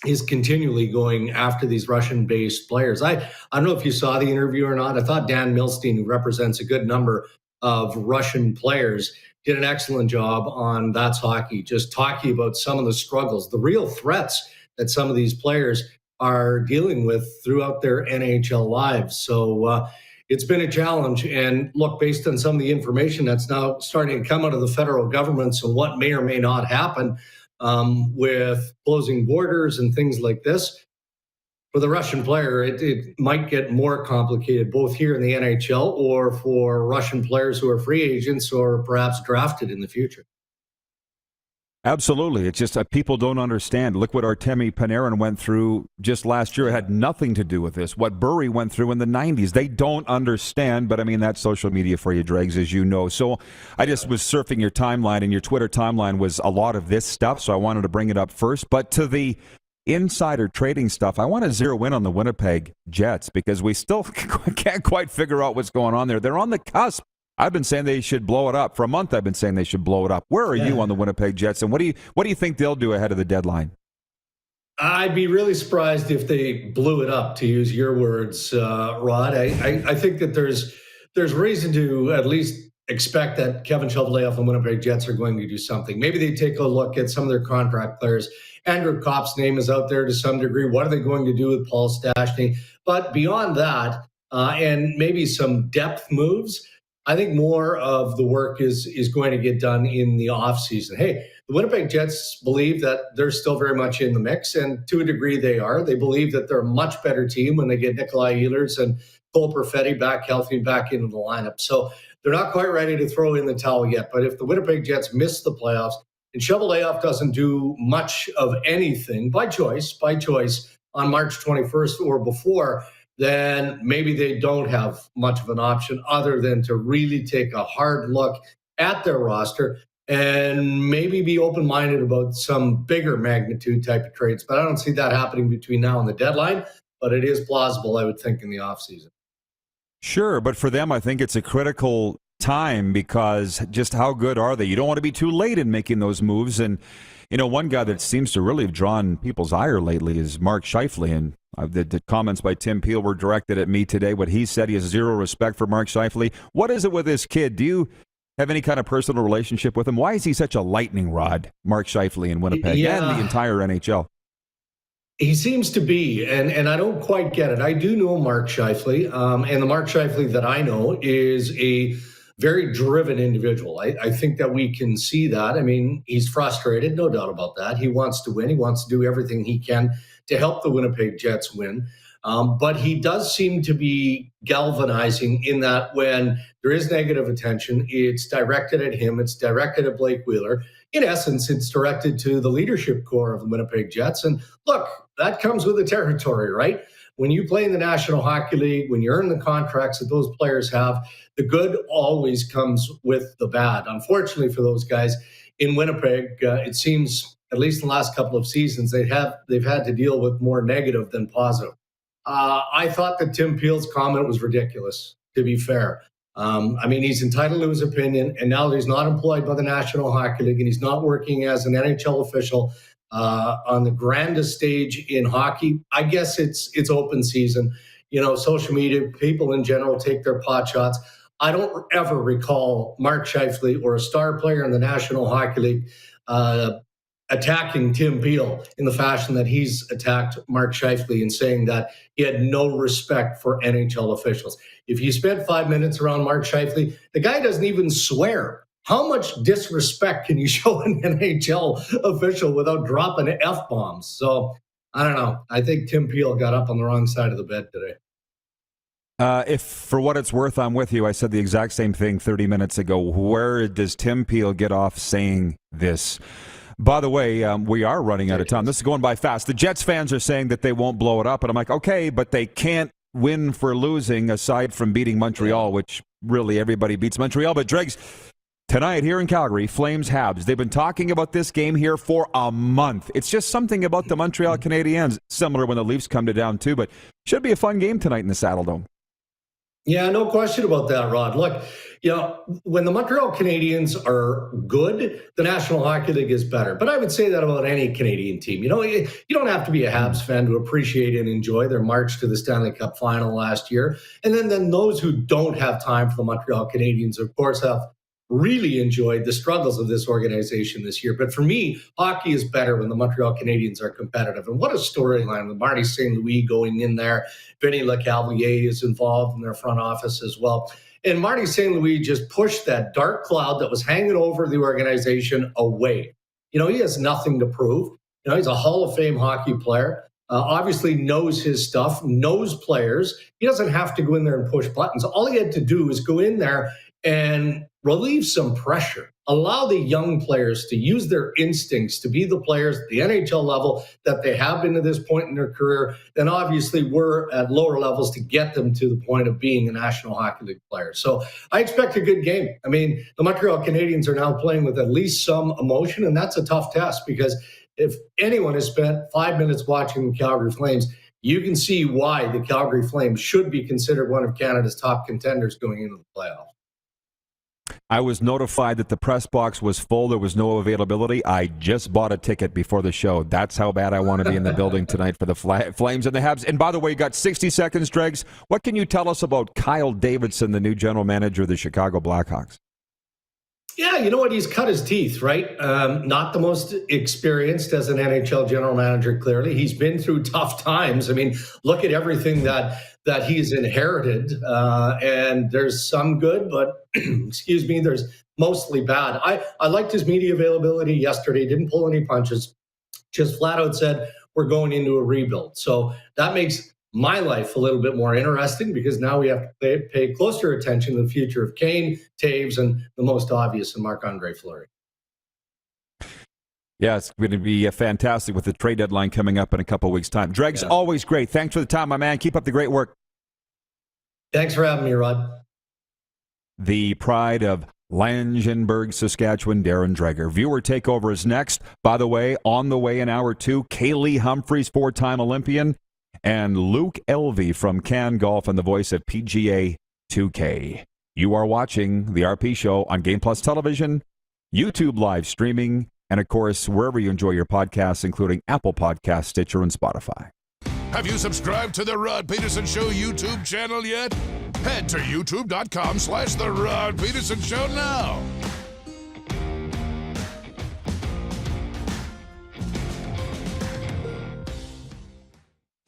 is continually going after these Russian-based players. I don't know if you saw the interview or not. I thought Dan Milstein, who represents a good number of Russian players, did an excellent job on That's Hockey, just talking about some of the struggles, the real threats that some of these players are dealing with throughout their NHL lives. So it's been a challenge. And look, based on some of the information that's now starting to come out of the federal government, so what may or may not happen, with closing borders and things like this, for the Russian player, it might get more complicated, both here in the NHL or for Russian players who are free agents or perhaps drafted in the future. Absolutely. It's just people don't understand. Look what Artemi Panarin went through just last year. It had nothing to do with this. What Burry went through in the 90s. They don't understand, but I mean, that's social media for you, Dregs, as you know. So I just was surfing your timeline, and your Twitter timeline was a lot of this stuff, so I wanted to bring it up first. But to the insider trading stuff, I want to zero in on the Winnipeg Jets because we still can't quite figure out what's going on there. They're on the cusp. I've been saying they should blow it up. For a month, I've been saying they should blow it up. Where are you on the Winnipeg Jets, and what do you think they'll do ahead of the deadline? I'd be really surprised if they blew it up, to use your words, Rod. I think that there's reason to at least expect that Kevin Cheveldayoff and Winnipeg Jets are going to do something. Maybe they take a look at some of their contract players. Andrew Kopp's name is out there to some degree. What are they going to do with Paul Stastny? But beyond that, and maybe some depth moves, I think more of the work is going to get done in the offseason. Hey, the Winnipeg Jets believe that they're still very much in the mix, and to a degree they are. They believe that they're a much better team when they get Nikolai Ehlers and Cole Perfetti back healthy and back into the lineup. So they're not quite ready to throw in the towel yet. But if the Winnipeg Jets miss the playoffs and Cheveldayoff doesn't do much of anything by choice on March 21st or before, then maybe they don't have much of an option other than to really take a hard look at their roster. and maybe be open-minded about some bigger magnitude type of trades. But I don't see that happening between now and the deadline, but it is plausible, I would think, in the offseason. Sure, but for them, I think it's a critical time because just how good are they? You don't want to be too late in making those moves. And, you know, one guy that seems to really have drawn people's ire lately is Mark Scheifele. And the comments by Tim Peel were directed at me today. What he said, he has zero respect for Mark Scheifele. What is it with this kid? Do you have any kind of personal relationship with him? Why is he such a lightning rod, Mark Scheifele in Winnipeg and the entire NHL? He seems to be, and I don't quite get it. I do know Mark Scheifele, and the Mark Scheifele that I know is a very driven individual. I think that we can see that. I mean, he's frustrated, no doubt about that. He wants to win. He wants to do everything he can to help the Winnipeg Jets win. But he does seem to be galvanizing in that when there is negative attention, it's directed at him, it's directed at Blake Wheeler. In essence, it's directed to the leadership core of the Winnipeg Jets. And look, that comes with the territory, right? When you play in the National Hockey League, when you earn the contracts that those players have, the good always comes with the bad. Unfortunately for those guys in Winnipeg, it seems, at least in the last couple of seasons, they've had to deal with more negative than positive. I thought that Tim Peel's comment was ridiculous, to be fair. I mean, he's entitled to his opinion, and now that he's not employed by the National Hockey League and he's not working as an NHL official on the grandest stage in hockey, I guess it's open season. You know, social media, people in general take their pot shots. I don't ever recall Mark Scheifele or a star player in the National Hockey League attacking Tim Peel in the fashion that he's attacked Mark Scheifele and saying that he had no respect for NHL officials. If you spent 5 minutes around Mark Scheifele, the guy doesn't even swear. How much disrespect can you show an NHL official without dropping F-bombs? So, I don't know. I think Tim Peel got up on the wrong side of the bed today. If, for what it's worth, I'm with you. I said the exact same thing 30 minutes ago. Where does Tim Peel get off saying this? By the way, we are running out of time. This is going by fast. The Jets fans are saying that they won't blow it up, and I'm like, okay, but they can't win for losing aside from beating Montreal, which really everybody beats Montreal. But Dregs, tonight here in Calgary, Flames Habs. They've been talking about this game here for a month. It's just something about the Montreal Canadiens, similar when the Leafs come to down too, but should be a fun game tonight in the Saddledome. Yeah, no question about that, Rod. Look, you know, when the Montreal Canadiens are good, the National Hockey League is better. But I would say that about any Canadian team. You know, you don't have to be a Habs fan to appreciate and enjoy their march to the Stanley Cup final last year. And then those who don't have time for the Montreal Canadiens, of course, have really enjoyed the struggles of this organization this year. But for me, hockey is better when the Montreal Canadiens are competitive. And what a storyline with Marty St. Louis going in there. Vinny Lecavalier is involved in their front office as well. And Marty St. Louis just pushed that dark cloud that was hanging over the organization away. You know, he has nothing to prove. You know, he's a Hall of Fame hockey player. Obviously knows his stuff, knows players. He doesn't have to go in there and push buttons. All he had to do is go in there and relieve some pressure. Allow the young players to use their instincts to be the players at the NHL level that they have been to this point in their career, then obviously we're at lower levels to get them to the point of being a National Hockey League player. So I expect a good game. I mean, the Montreal Canadiens are now playing with at least some emotion, and that's a tough test because if anyone has spent 5 minutes watching the Calgary Flames, you can see why the Calgary Flames should be considered one of Canada's top contenders going into the playoffs. I was notified that the press box was full. There was no availability. I just bought a ticket before the show. That's how bad I want to be in the building tonight for the Flames and the Habs. And by the way, you got 60 seconds, Dregs. What can you tell us about Kyle Davidson, the new general manager of the Chicago Blackhawks? Yeah, you know what? He's cut his teeth, right? Not the most experienced as an NHL general manager, clearly. He's been through tough times. I mean, look at everything that he's inherited. And there's some good, but, excuse me, there's mostly bad. I liked his media availability yesterday. Didn't pull any punches. Just flat out said, we're going into a rebuild. So that makes my life a little bit more interesting because now we have to pay closer attention to the future of Kane, Taves, and the most obvious, Marc-Andre Fleury. Yeah, it's going to be fantastic with the trade deadline coming up in a couple of weeks' time. Dregs, always great. Thanks for the time, my man. Keep up the great work. Thanks for having me, Rod. The pride of Langenburg, Saskatchewan, Darren Dreger. Viewer Takeover is next. By the way, on the way in hour 2, Kaillie Humphries, 4-time Olympian, and Luke Elvy from Can Golf and the voice of PGA 2K. You are watching the RP Show on Game Plus Television, YouTube live streaming, and of course, wherever you enjoy your podcasts, including Apple Podcasts, Stitcher, and Spotify. Have you subscribed to the Rod Pedersen Show YouTube channel yet? Head to youtube.com/The Rod Pedersen Show now.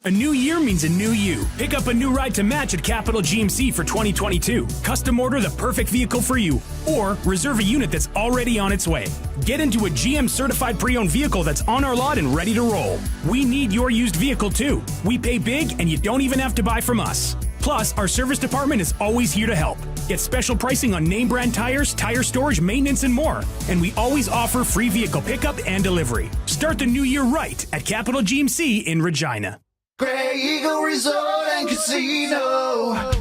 A new year means a new you. Pick up a new ride to match at Capital GMC for 2022. Custom order the perfect vehicle for you, or reserve a unit that's already on its way. Get into a GM certified pre-owned vehicle that's on our lot and ready to roll. We need your used vehicle too. We pay big and you don't even have to buy from us. Plus, our service department is always here to help. Get special pricing on name brand tires, tire storage, maintenance, and more. And we always offer free vehicle pickup and delivery. Start the new year right at Capital GMC in Regina. Grey Eagle Resort and Casino.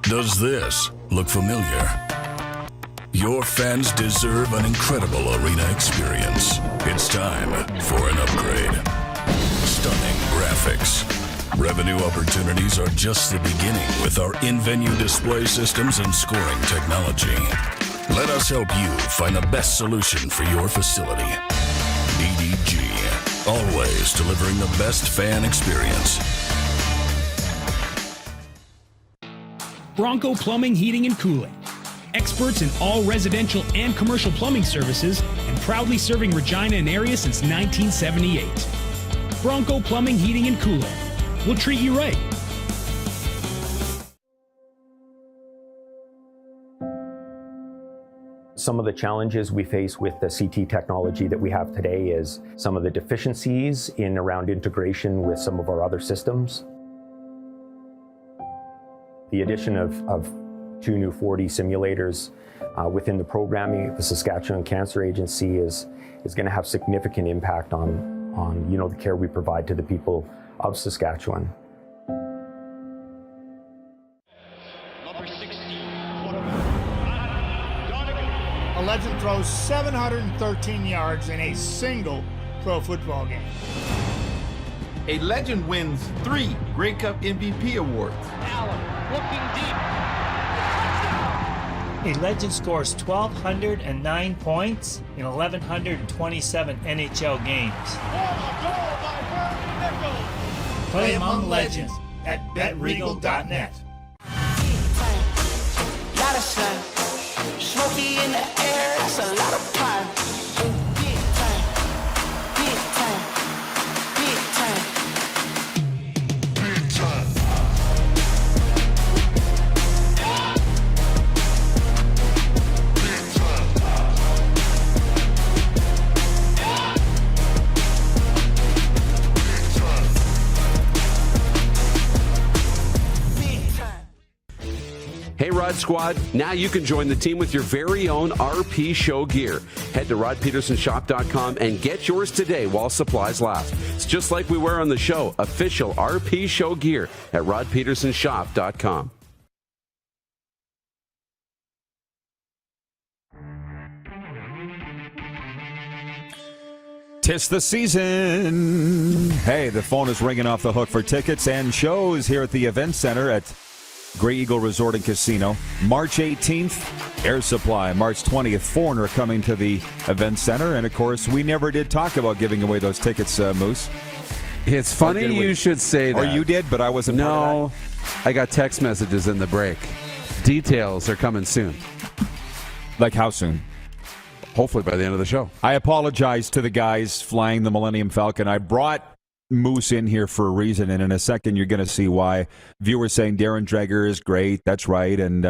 Does this look familiar? Your fans deserve an incredible arena experience. It's time for an upgrade. Stunning graphics. Revenue opportunities are just the beginning with our in-venue display systems and scoring technology. Let us help you find the best solution for your facility. EDG, always delivering the best fan experience. Bronco Plumbing, Heating, and Cooling. Experts in all residential and commercial plumbing services and proudly serving Regina and area since 1978. Bronco Plumbing, Heating, and Cooling. We'll treat you right. Some of the challenges we face with the CT technology that we have today is some of the deficiencies in around integration with some of our other systems. The addition of 2 new 4D simulators within the programming of the Saskatchewan Cancer Agency is going to have significant impact on the care we provide to the people of Saskatchewan. Number 60, a legend throws 713 yards in a single pro football game. A legend wins 3 Grey Cup MVP awards. Allen looking deep. A legend scores 1,209 points in 1,127 NHL games. Play among legends at betregal.net. Lot of sun, smoky in the air, that's a lot of pine. Big time, big time, big time, big time. Hey, Rod Squad, now you can join the team with your very own RP Show gear. Head to rodpedersenshop.com and get yours today while supplies last. It's just like we wear on the show, official RP Show gear at rodpedersenshop.com. Tis the season. Hey, the phone is ringing off the hook for tickets and shows here at the Event Center at Grey Eagle Resort and Casino. March 18th, Air Supply. March 20th, Foreigner coming to the Event Center. And, of course, we never did talk about giving away those tickets, Moose. It's funny you should say that. Or you did, but I wasn't part of that. I got text messages in the break. Details are coming soon. Like how soon? Hopefully by the end of the show. I apologize to the guys flying the Millennium Falcon. I brought Moose in here for a reason, and in a second you're going to see why. Viewers saying Darren Dreger is great. That's right. And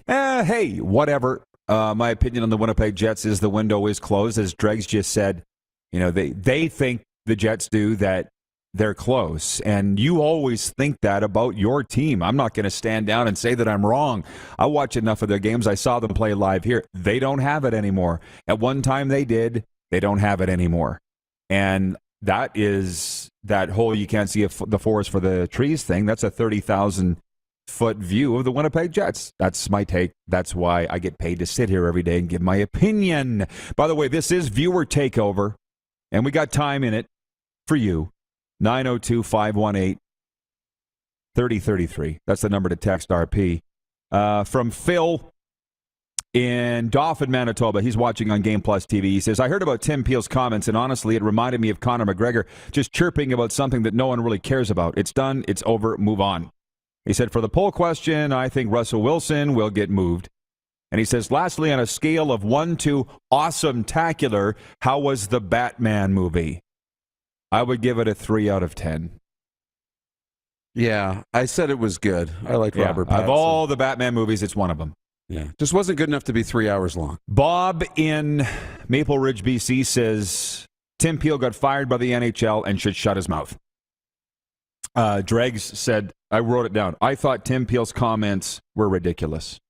hey, whatever. My opinion on the Winnipeg Jets is the window is closed. As Dregs just said, they think the Jets do that they're close. And you always think that about your team. I'm not going to stand down and say that I'm wrong. I watch enough of their games. I saw them play live here. They don't have it anymore. At one time they did. They don't have it anymore. And that is that whole you can't see the forest for the trees thing. That's a 30,000-foot view of the Winnipeg Jets. That's my take. That's why I get paid to sit here every day and give my opinion. By the way, this is Viewer Takeover, and we got time in it for you. 902-518-3033. That's the number to text RP. From Phil in Dauphin, Manitoba. He's watching on Game Plus TV. He says, I heard about Tim Peel's comments, and honestly, it reminded me of Conor McGregor just chirping about something that no one really cares about. It's done. It's over. Move on. He said, for the poll question, I think Russell Wilson will get moved. And he says, lastly, on a scale of 1 to awesome-tacular, how was the Batman movie? I would give it a 3 out of 10. Yeah, I said it was good. I like Robert Pattinson. Of all the Batman movies, it's one of them. Yeah, just wasn't good enough to be 3 hours long. Bob in Maple Ridge, BC says, Tim Peel got fired by the NHL and should shut his mouth. Dregs said, I wrote it down. I thought Tim Peel's comments were ridiculous.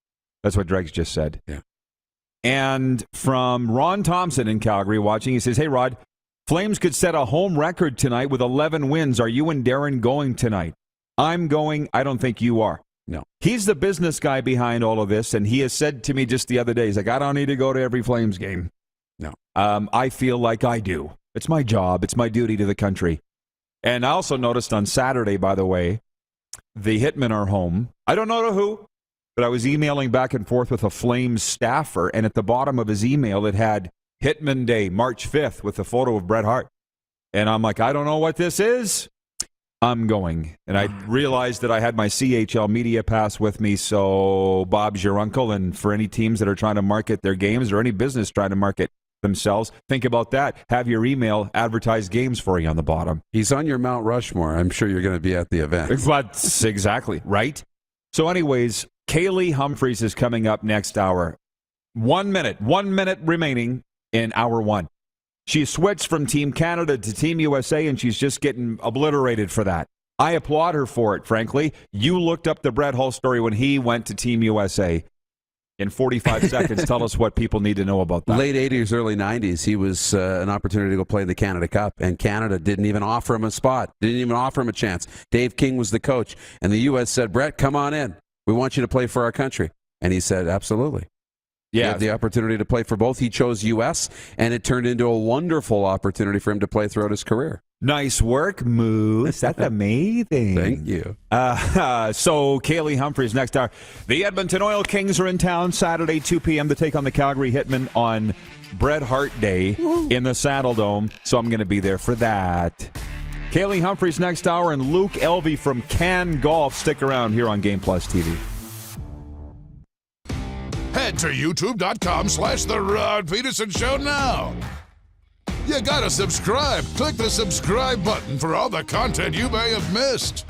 That's what Dregs just said. Yeah. And from Ron Thompson in Calgary watching, he says, hey, Rod, Flames could set a home record tonight with 11 wins. Are you and Darren going tonight? I'm going. I don't think you are. No. He's the business guy behind all of this, and he has said to me just the other day, he's like, I don't need to go to every Flames game. No. I feel like I do. It's my job. It's my duty to the country. And I also noticed on Saturday, by the way, the Hitmen are home. I don't know to who, but I was emailing back and forth with a Flames staffer, and at the bottom of his email, it had Hitman Day, March 5th, with a photo of Bret Hart. And I'm like, I don't know what this is. I'm going. And I realized that I had my CHL media pass with me, so Bob's your uncle. And for any teams that are trying to market their games or any business trying to market themselves, think about that. Have your email advertise games for you on the bottom. He's on your Mount Rushmore. I'm sure you're going to be at the event. That's exactly right. So anyways, Kaillie Humphries is coming up next hour. 1 minute remaining in hour one. She switched from Team Canada to Team USA, and she's just getting obliterated for that. I applaud her for it, frankly. You looked up the Brett Hull story when he went to Team USA. In 45 seconds, tell us what people need to know about that. Late 80s, early 90s, he was an opportunity to go play in the Canada Cup, and Canada didn't even offer him a spot, didn't even offer him a chance. Dave King was the coach, and the U.S. said, Brett, come on in. We want you to play for our country. And he said, absolutely. He had the opportunity to play for both. He chose U.S., and it turned into a wonderful opportunity for him to play throughout his career. Nice work, Moose. That's amazing. Thank you. So, Kaillie Humphries next hour. The Edmonton Oil Kings are in town Saturday, 2 p.m. to take on the Calgary Hitmen on Bret Hart Day in the Saddle Dome. So I'm going to be there for that. Kaillie Humphries next hour, and Luke Elvy from Can Golf. Stick around here on Game Plus TV. Head to youtube.com/The Rod Pedersen Show now. You gotta subscribe. Click the subscribe button for all the content you may have missed.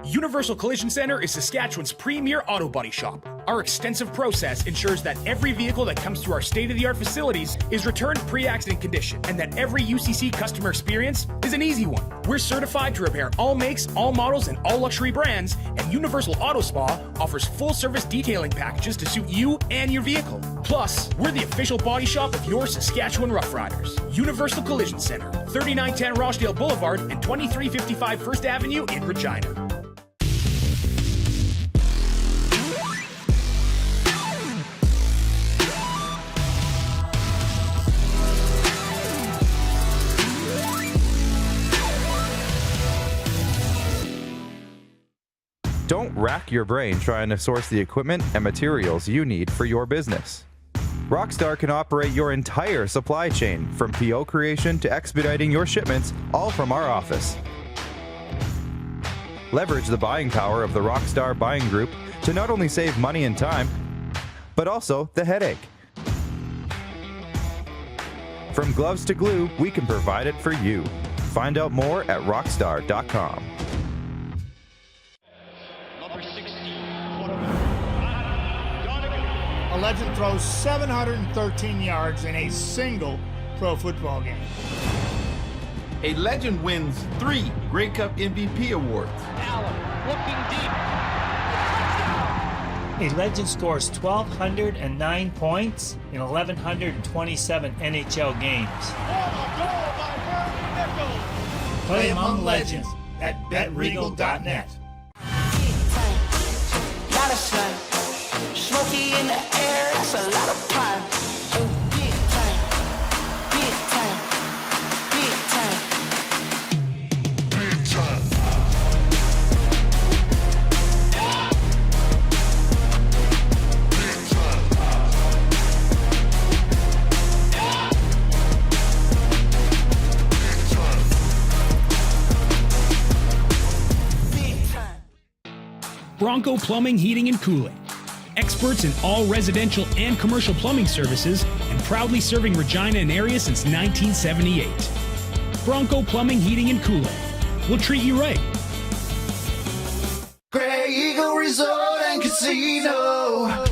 Universal Collision Center is Saskatchewan's premier auto body shop. Our extensive process ensures that every vehicle that comes through our state-of-the-art facilities is returned pre-accident condition, and that every UCC customer experience is an easy one. We're certified to repair all makes, all models, and all luxury brands, and Universal Auto Spa offers full-service detailing packages to suit you and your vehicle. Plus, we're the official body shop of your Saskatchewan Rough Riders. Universal Collision Center, 3910 Rochdale Boulevard and 2355 First Avenue in Regina. Don't rack your brain trying to source the equipment and materials you need for your business. Rockstar can operate your entire supply chain, from PO creation to expediting your shipments, all from our office. Leverage the buying power of the Rockstar Buying Group to not only save money and time, but also the headache. From gloves to glue, we can provide it for you. Find out more at rockstar.com. Number 6 a legend throws 713 yards in a single pro football game. A legend wins 3 Grey Cup MVP awards. Allen looking deep. A legend scores 1,209 points in 1,127 NHL games. Play among legends at betregal.net. Lot of sun, smoky in the air, that's a lot of pine. Big time, big time, big time, big time. Bronco Plumbing, Heating, and Cooling. Experts in all residential and commercial plumbing services and proudly serving Regina and area since 1978. Bronco Plumbing, Heating, and Cooling. We'll treat you right. Grey Eagle Resort and Casino.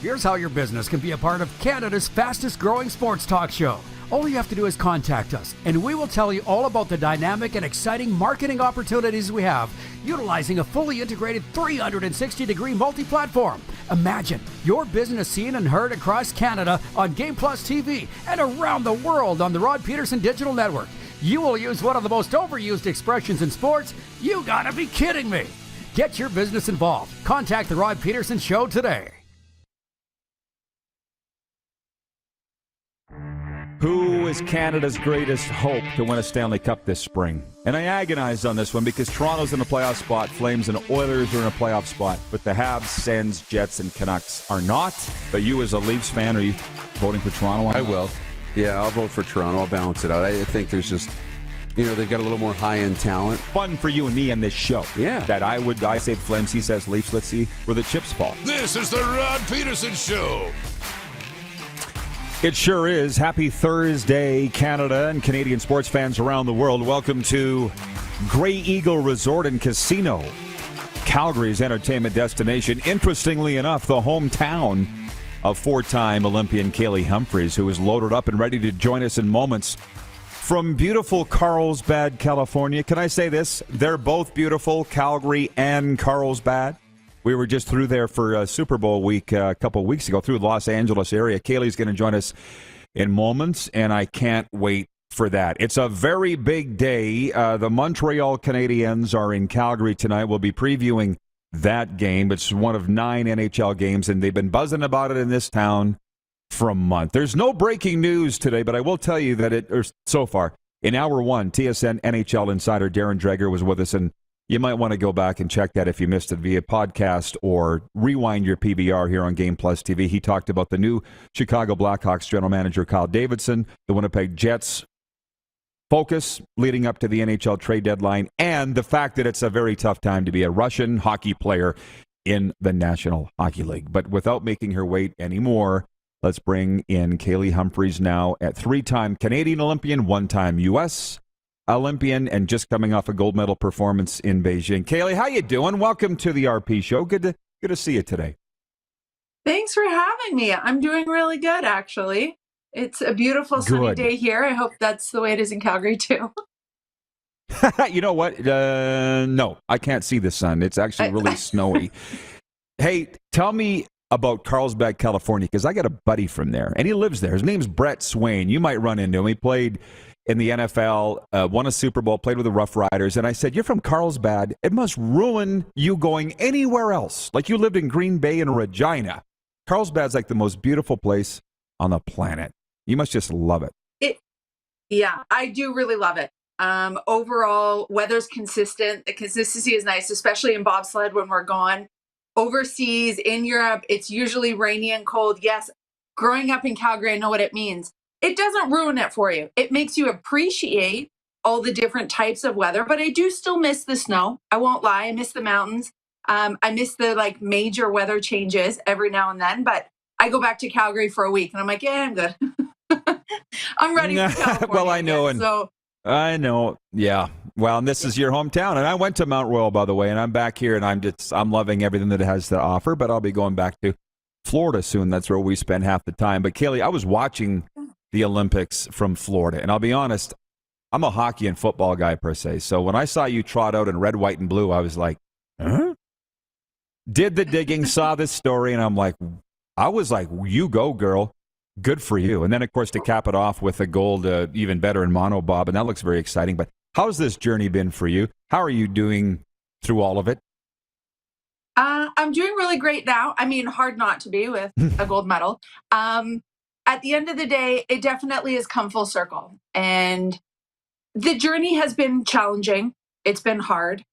Here's how your business can be a part of Canada's fastest growing sports talk show. All you have to do is contact us, and we will tell you all about the dynamic and exciting marketing opportunities we have, utilizing a fully integrated 360-degree multi-platform. Imagine your business seen and heard across Canada on Game Plus TV and around the world on the Rod Pedersen Digital Network. You will use one of the most overused expressions in sports. You gotta be kidding me. Get your business involved. Contact the Rod Pedersen Show today. Who is Canada's greatest hope to win a Stanley Cup this spring? And I agonized on this one because Toronto's in a playoff spot, Flames and Oilers are in a playoff spot, but the Habs, Sens, Jets, and Canucks are not. But you as a Leafs fan, are you voting for Toronto? I will. Yeah, I'll vote for Toronto. I'll balance it out. I think there's just, they've got a little more high-end talent. Fun for you and me on this show. Yeah. That I say Flames, he says Leafs. Let's see where the chips fall. This is the Rod Pedersen Show. It sure is. Happy Thursday, Canada and Canadian sports fans around the world. Welcome to Grey Eagle Resort and Casino, Calgary's entertainment destination. Interestingly enough, the hometown of four-time Olympian Kaillie Humphries, who is loaded up and ready to join us in moments from beautiful Carlsbad, California. Can I say this? They're both beautiful, Calgary and Carlsbad. We were just through there for Super Bowl week a couple of weeks ago, through the Los Angeles area. Kaillie's going to join us in moments, and I can't wait for that. It's a very big day. The Montreal Canadiens are in Calgary tonight. We'll be previewing that game. It's one of 9 NHL games, and they've been buzzing about it in this town for a month. There's no breaking news today, but I will tell you that so far, in hour one, TSN NHL insider Darren Dreger was with us, and you might want to go back and check that if you missed it via podcast or rewind your PVR here on Game Plus TV. He talked about the new Chicago Blackhawks general manager, Kyle Davidson, the Winnipeg Jets focus leading up to the NHL trade deadline, and the fact that it's a very tough time to be a Russian hockey player in the National Hockey League. But without making her wait anymore, let's bring in Kaillie Humphries now, at 3-time Canadian Olympian, 1-time U.S. Olympian, and just coming off a gold medal performance in Beijing. Kaillie, how you doing? Welcome to the RP Show. Good to see you today. Thanks for having me. I'm doing really good, actually. It's a beautiful sunny day here. I hope that's the way it is in Calgary, too. You know what? No, I can't see the sun. It's actually really snowy. Hey, tell me about Carlsbad, California, because I got a buddy from there, and he lives there. His name's Brett Swain. You might run into him. He played in the NFL, won a Super Bowl, played with the Rough Riders, and I said, you're from Carlsbad. It must ruin you going anywhere else. Like you lived in Green Bay and Regina. Carlsbad's like the most beautiful place on the planet. You must just love it. Yeah, I do really love it. Overall, weather's consistent. The consistency is nice, especially in bobsled when we're gone. Overseas, in Europe, it's usually rainy and cold. Yes, growing up in Calgary, I know what it means. it doesn't ruin it for you. It makes you appreciate all the different types of weather, but I do still miss the snow. I won't lie. I miss the mountains. I miss the like major weather changes every now and then, but I go back to Calgary for a week and I'm like, yeah, I'm good. I'm ready for California. Well, I know. Again, so I know. Yeah. Well, and this is your hometown. And I went to Mount Royal, by the way, and I'm back here and I'm loving everything that it has to offer, but I'll be going back to Florida soon. That's where we spend half the time. But Kaillie, I was watching the Olympics from Florida, and I'll be honest, I'm a hockey and football guy per se. So when I saw you trot out in red, white, and blue, I was like, huh? Did the digging, saw this story, and I was like, you go, girl. Good for you. And then, of course, to cap it off with the gold, even better in monobob, and that looks very exciting. But how's this journey been for you? How are you doing through all of it? I'm doing really great now. I mean, hard not to be with a gold medal. At the end of the day, it definitely has come full circle. And the journey has been challenging. It's been hard.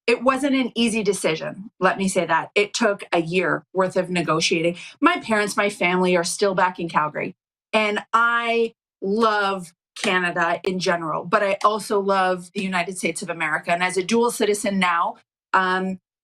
It wasn't an easy decision. Let me say that. It took a year worth of negotiating. My parents, my family are still back in Calgary. And I love Canada in general, but I also love the United States of America. And as a dual citizen now,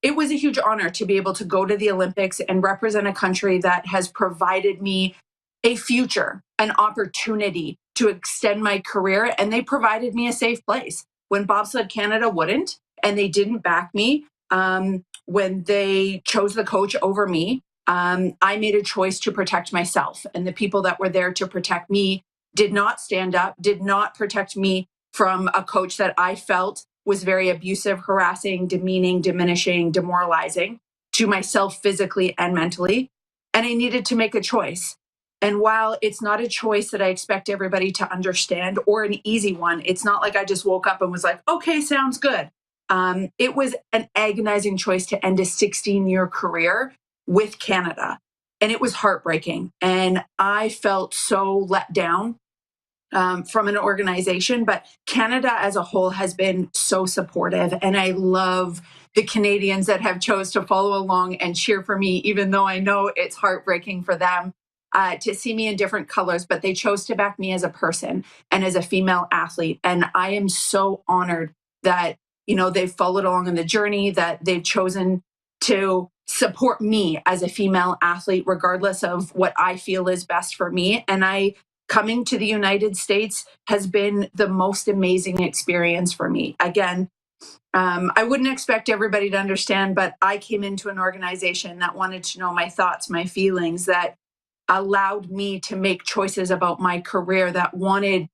it was a huge honor to be able to go to the Olympics and represent a country that has provided me a future, an opportunity to extend my career. And they provided me a safe place when Bobsled Canada wouldn't, and they didn't back me. When they chose the coach over me, I made a choice to protect myself. And the people that were there to protect me did not stand up, did not protect me from a coach that I felt was very abusive, harassing, demeaning, diminishing, demoralizing to myself physically and mentally. And I needed to make a choice. And while it's not a choice that I expect everybody to understand or an easy one, it's not like I just woke up and was like, okay, sounds good. It was an agonizing choice to end a 16-year career with Canada. And it was heartbreaking. And I felt so let down from an organization. But Canada as a whole has been so supportive. And I love the Canadians that have chose to follow along and cheer for me, even though I know it's heartbreaking for them to see me in different colors. But they chose to back me as a person and as a female athlete. And I am so honored that, you know, they've followed along in the journey, that they've chosen to support me as a female athlete, regardless of what I feel is best for me. And coming to the United States has been the most amazing experience for me. Again, I wouldn't expect everybody to understand, but I came into an organization that wanted to know my thoughts, my feelings, that allowed me to make choices about my career, that wanted,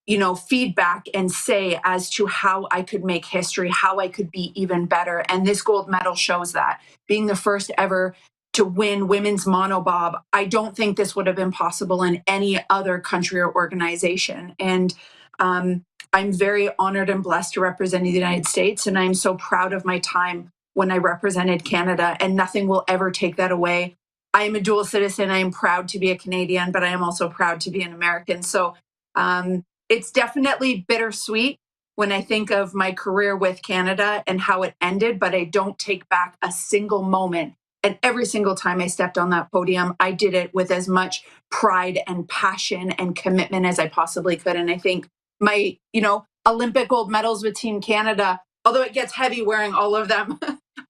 you know, feedback and say as to how I could make history, how I could be even better. And this gold medal shows that. Being the first ever to win women's monobob, I don't think this would have been possible in any other country or organization. And I'm very honored and blessed to represent the United States. And I'm so proud of my time when I represented Canada, and nothing will ever take that away. I am a dual citizen. I am proud to be a Canadian, but I am also proud to be an American. So it's definitely bittersweet when I think of my career with Canada and how it ended, but I don't take back a single moment. And every single time I stepped on that podium, I did it with as much pride and passion and commitment as I possibly could. And I think my, you know, Olympic gold medals with Team Canada, although it gets heavy wearing all of them,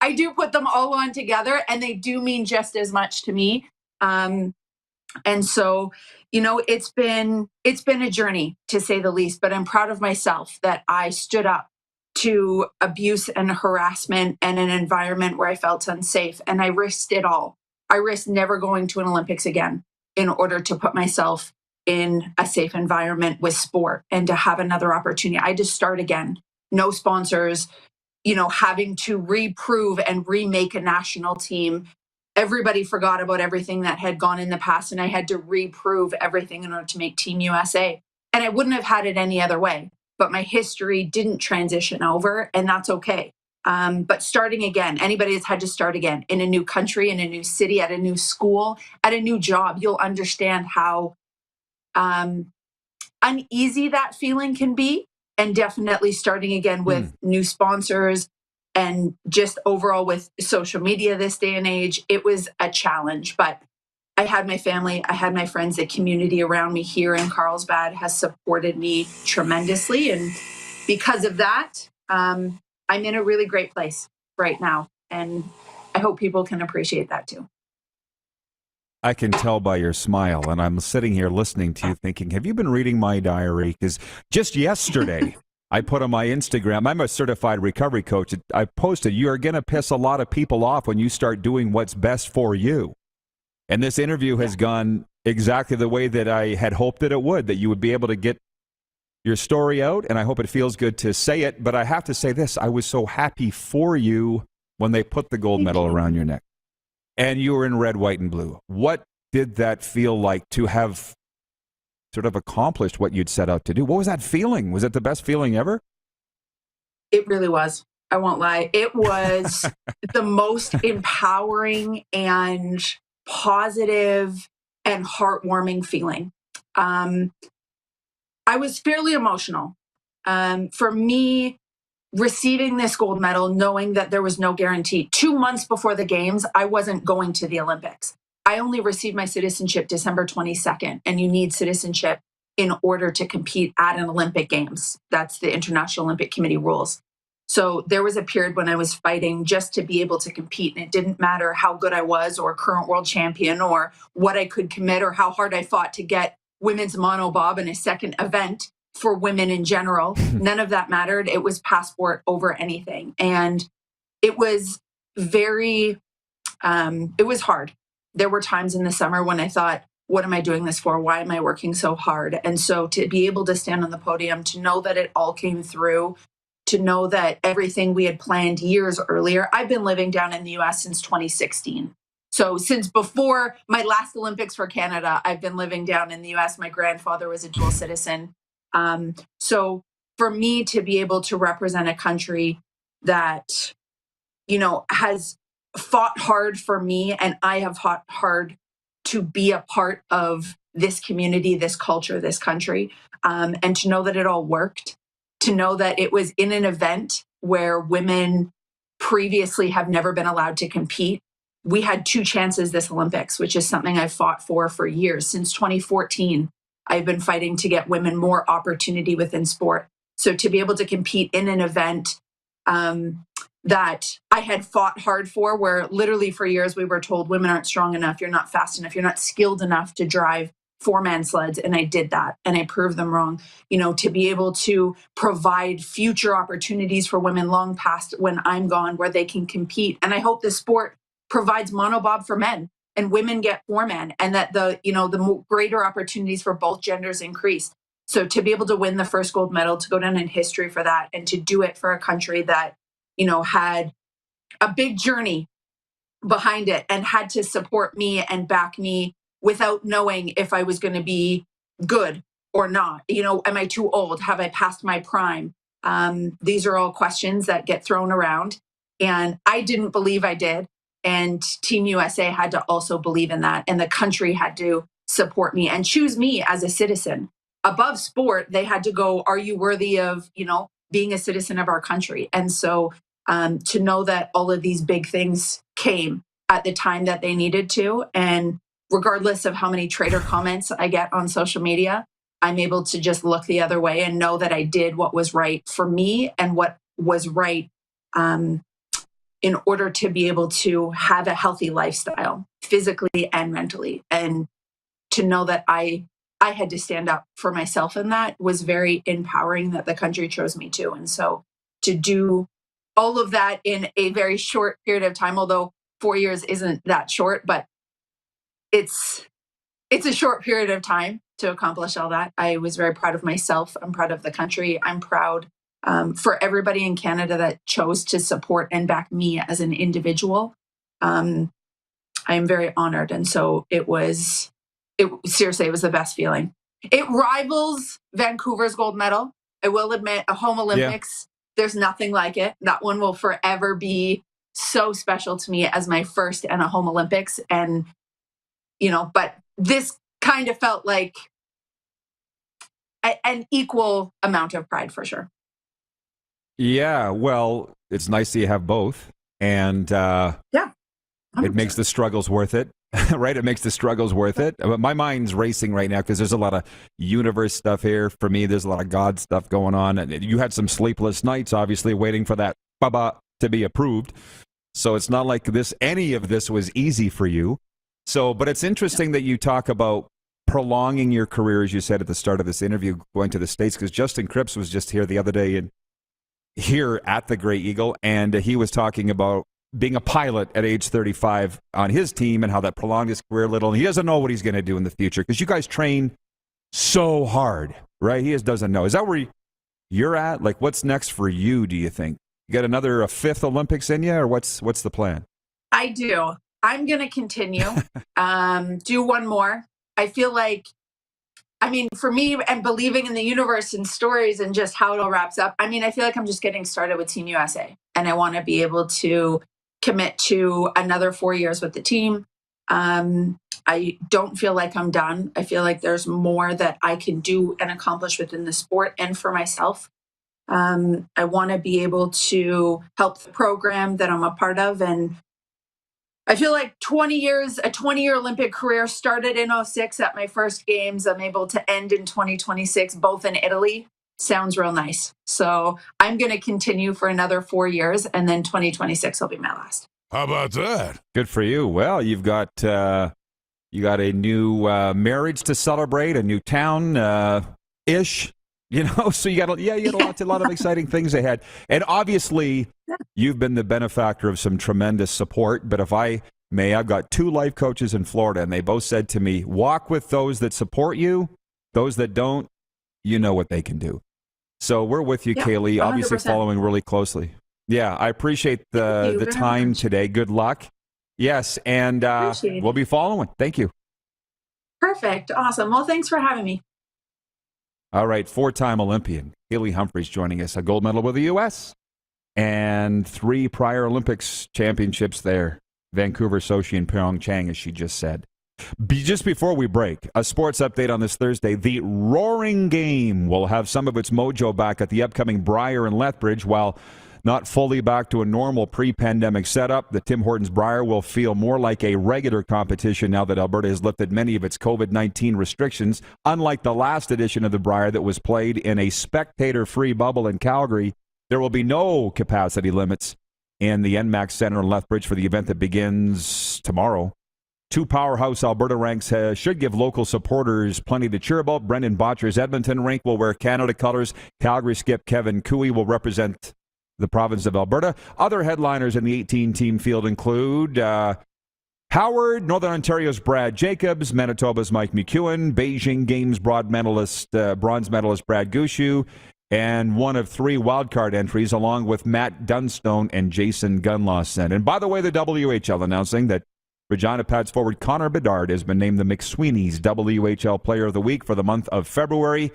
I do put them all on together and they do mean just as much to me. And so, you know, it's been a journey, to say the least, but I'm proud of myself that I stood up to abuse and harassment and an environment where I felt unsafe. And I risked it all. I risked never going to an Olympics again in order to put myself in a safe environment with sport and to have another opportunity. I just start again. No sponsors, you know, having to reprove and remake a national team. Everybody forgot about everything that had gone in the past, and I had to reprove everything in order to make Team USA. And I wouldn't have had it any other way. But my history didn't transition over, and that's okay. But starting again, anybody that's had to start again in a new country, in a new city, at a new school, at a new job, you'll understand how uneasy that feeling can be. And definitely starting again with new sponsors and just overall with social media this day and age, it was a challenge. But I had my family, I had my friends, the community around me here in Carlsbad has supported me tremendously. And because of that, I'm in a really great place right now. And I hope people can appreciate that too. I can tell by your smile, and I'm sitting here listening to you thinking, have you been reading my diary? Because just yesterday, I put on my Instagram, I'm a certified recovery coach. I posted, you're going to piss a lot of people off when you start doing what's best for you. And this interview has gone exactly the way that I had hoped that it would, that you would be able to get your story out, and I hope it feels good to say it. But I have to say this, I was so happy for you when they put the gold medal around your neck. And you were in red, white, and blue. What did that feel like to have sort of accomplished what you'd set out to do? What was that feeling? Was it the best feeling ever? It really was. I won't lie. It was the most empowering and positive and heartwarming feeling. I was fairly emotional. For me, receiving this gold medal, knowing that there was no guarantee. 2 months before the games, I wasn't going to the Olympics. I only received my citizenship December 22nd, and you need citizenship in order to compete at an Olympic Games. That's the International Olympic Committee rules. So there was a period when I was fighting just to be able to compete, and it didn't matter how good I was or current world champion or what I could commit or how hard I fought to get women's monobob in a second event for women in general. None of that mattered. It was passport over anything. And it was very, it was hard. There were times in the summer when I thought, what am I doing this for? Why am I working so hard? And so to be able to stand on the podium, to know that it all came through, to know that everything we had planned years earlier. I've been living down in the US since 2016. So since before my last Olympics for Canada, I've been living down in the US. My grandfather was a dual citizen. So for me to be able to represent a country that, you know, has fought hard for me, and I have fought hard to be a part of this community, this culture, this country, and to know that it all worked, to know that it was in an event where women previously have never been allowed to compete. We had 2 chances this Olympics, which is something I've fought for years. Since 2014, I've been fighting to get women more opportunity within sport. So to be able to compete in an event that I had fought hard for, where literally for years we were told women aren't strong enough, you're not fast enough, you're not skilled enough to drive 4-man sleds. And I did that, and I proved them wrong. You know, to be able to provide future opportunities for women long past when I'm gone, where they can compete. And I hope the sport provides monobob for men and women get 4-man, and that the greater opportunities for both genders increase. So to be able to win the first gold medal, to go down in history for that, and to do it for a country that, you know, had a big journey behind it and had to support me and back me without knowing if I was going to be good or not. You know, am I too old? Have I passed my prime? These are all questions that get thrown around. And I didn't believe I did. And Team USA had to also believe in that. And the country had to support me and choose me as a citizen. Above sport, they had to go, are you worthy of, you know, being a citizen of our country? And so to know that all of these big things came at the time that they needed to, and regardless of how many traitor comments I get on social media, I'm able to just look the other way and know that I did what was right for me and what was right in order to be able to have a healthy lifestyle, physically and mentally. And to know that I had to stand up for myself, and that was very empowering that the country chose me to. And so to do all of that in a very short period of time, although 4 years isn't that short, but it's a short period of time to accomplish all that. I was very proud of myself. I'm proud of the country. I'm proud for everybody in Canada that chose to support and back me as an individual. I am very honored. And so seriously, it was the best feeling. It rivals Vancouver's gold medal. I will admit, a home Olympics, there's nothing like it. That one will forever be so special to me as my first and a home Olympics. And, you know, but this kind of felt like an equal amount of pride for sure. Yeah, well, it's nice that you have both. And It makes the struggles worth it, right? It makes the struggles worth it. But my mind's racing right now because there's a lot of universe stuff here. For me, there's a lot of God stuff going on. And you had some sleepless nights, obviously, waiting for that baba to be approved. So it's not like any of this was easy for you. So, but it's interesting that you talk about prolonging your career, as you said at the start of this interview, going to the States, because Justin Cripps was just here the other day here at the Grey Eagle, and he was talking about being a pilot at age 35 on his team and how that prolonged his career a little. And he doesn't know what he's going to do in the future because you guys train so hard, right? He just doesn't know. Is that where you're at? Like, what's next for you, do you think? You got another fifth Olympics in you, or what's the plan? I do. I'm going to continue, do one more. I feel like, for me and believing in the universe and stories and just how it all wraps up, I feel like I'm just getting started with Team USA, and I want to be able to commit to another 4 years with the team. I don't feel like I'm done. I feel like there's more that I can do and accomplish within the sport and for myself. I want to be able to help the program that I'm a part of. And I feel like 20 years, a 20-year Olympic career started in 2006 at my first games. I'm able to end in 2026, both in Italy. Sounds real nice. So I'm going to continue for another 4 years, and then 2026 will be my last. How about that? Good for you. Well, you've got a new marriage to celebrate, a new town ish. So you got a lot of exciting things ahead. And obviously, you've been the benefactor of some tremendous support. But if I may, I've got 2 life coaches in Florida, and they both said to me, walk with those that support you. Those that don't, you know what they can do. So we're with you, Kaillie, 100%. Obviously following really closely. Yeah, I appreciate the time today. Good luck. Yes, and we'll be following. Thank you. Perfect. Awesome. Well, thanks for having me. All right, 4-time Olympian Kaillie Humphries joining us, a gold medal with the U.S. and 3 prior Olympics championships there, Vancouver, Sochi, and Pyeongchang, as she just said. Just before we break, a sports update on this Thursday. The Roaring Game will have some of its mojo back at the upcoming Briar in Lethbridge. While not fully back to a normal pre-pandemic setup, the Tim Hortons Briar will feel more like a regular competition now that Alberta has lifted many of its COVID-19 restrictions. Unlike the last edition of the Briar that was played in a spectator-free bubble in Calgary, there will be no capacity limits in the NMAX Centre in Lethbridge for the event that begins tomorrow. 2 powerhouse Alberta ranks should give local supporters plenty to cheer about. Brendan Botcher's Edmonton rink will wear Canada colours. Calgary skip Kevin Cooey will represent the province of Alberta. Other headliners in the 18-team field include Howard, Northern Ontario's Brad Jacobs, Manitoba's Mike McEwen, Beijing Games bronze medalist Brad Gushu, and one of 3 wildcard entries, along with Matt Dunstone and Jason Gunlawson. And by the way, the WHL announcing that Regina Pats forward Connor Bedard has been named the McSweeney's WHL Player of the Week for the month of February.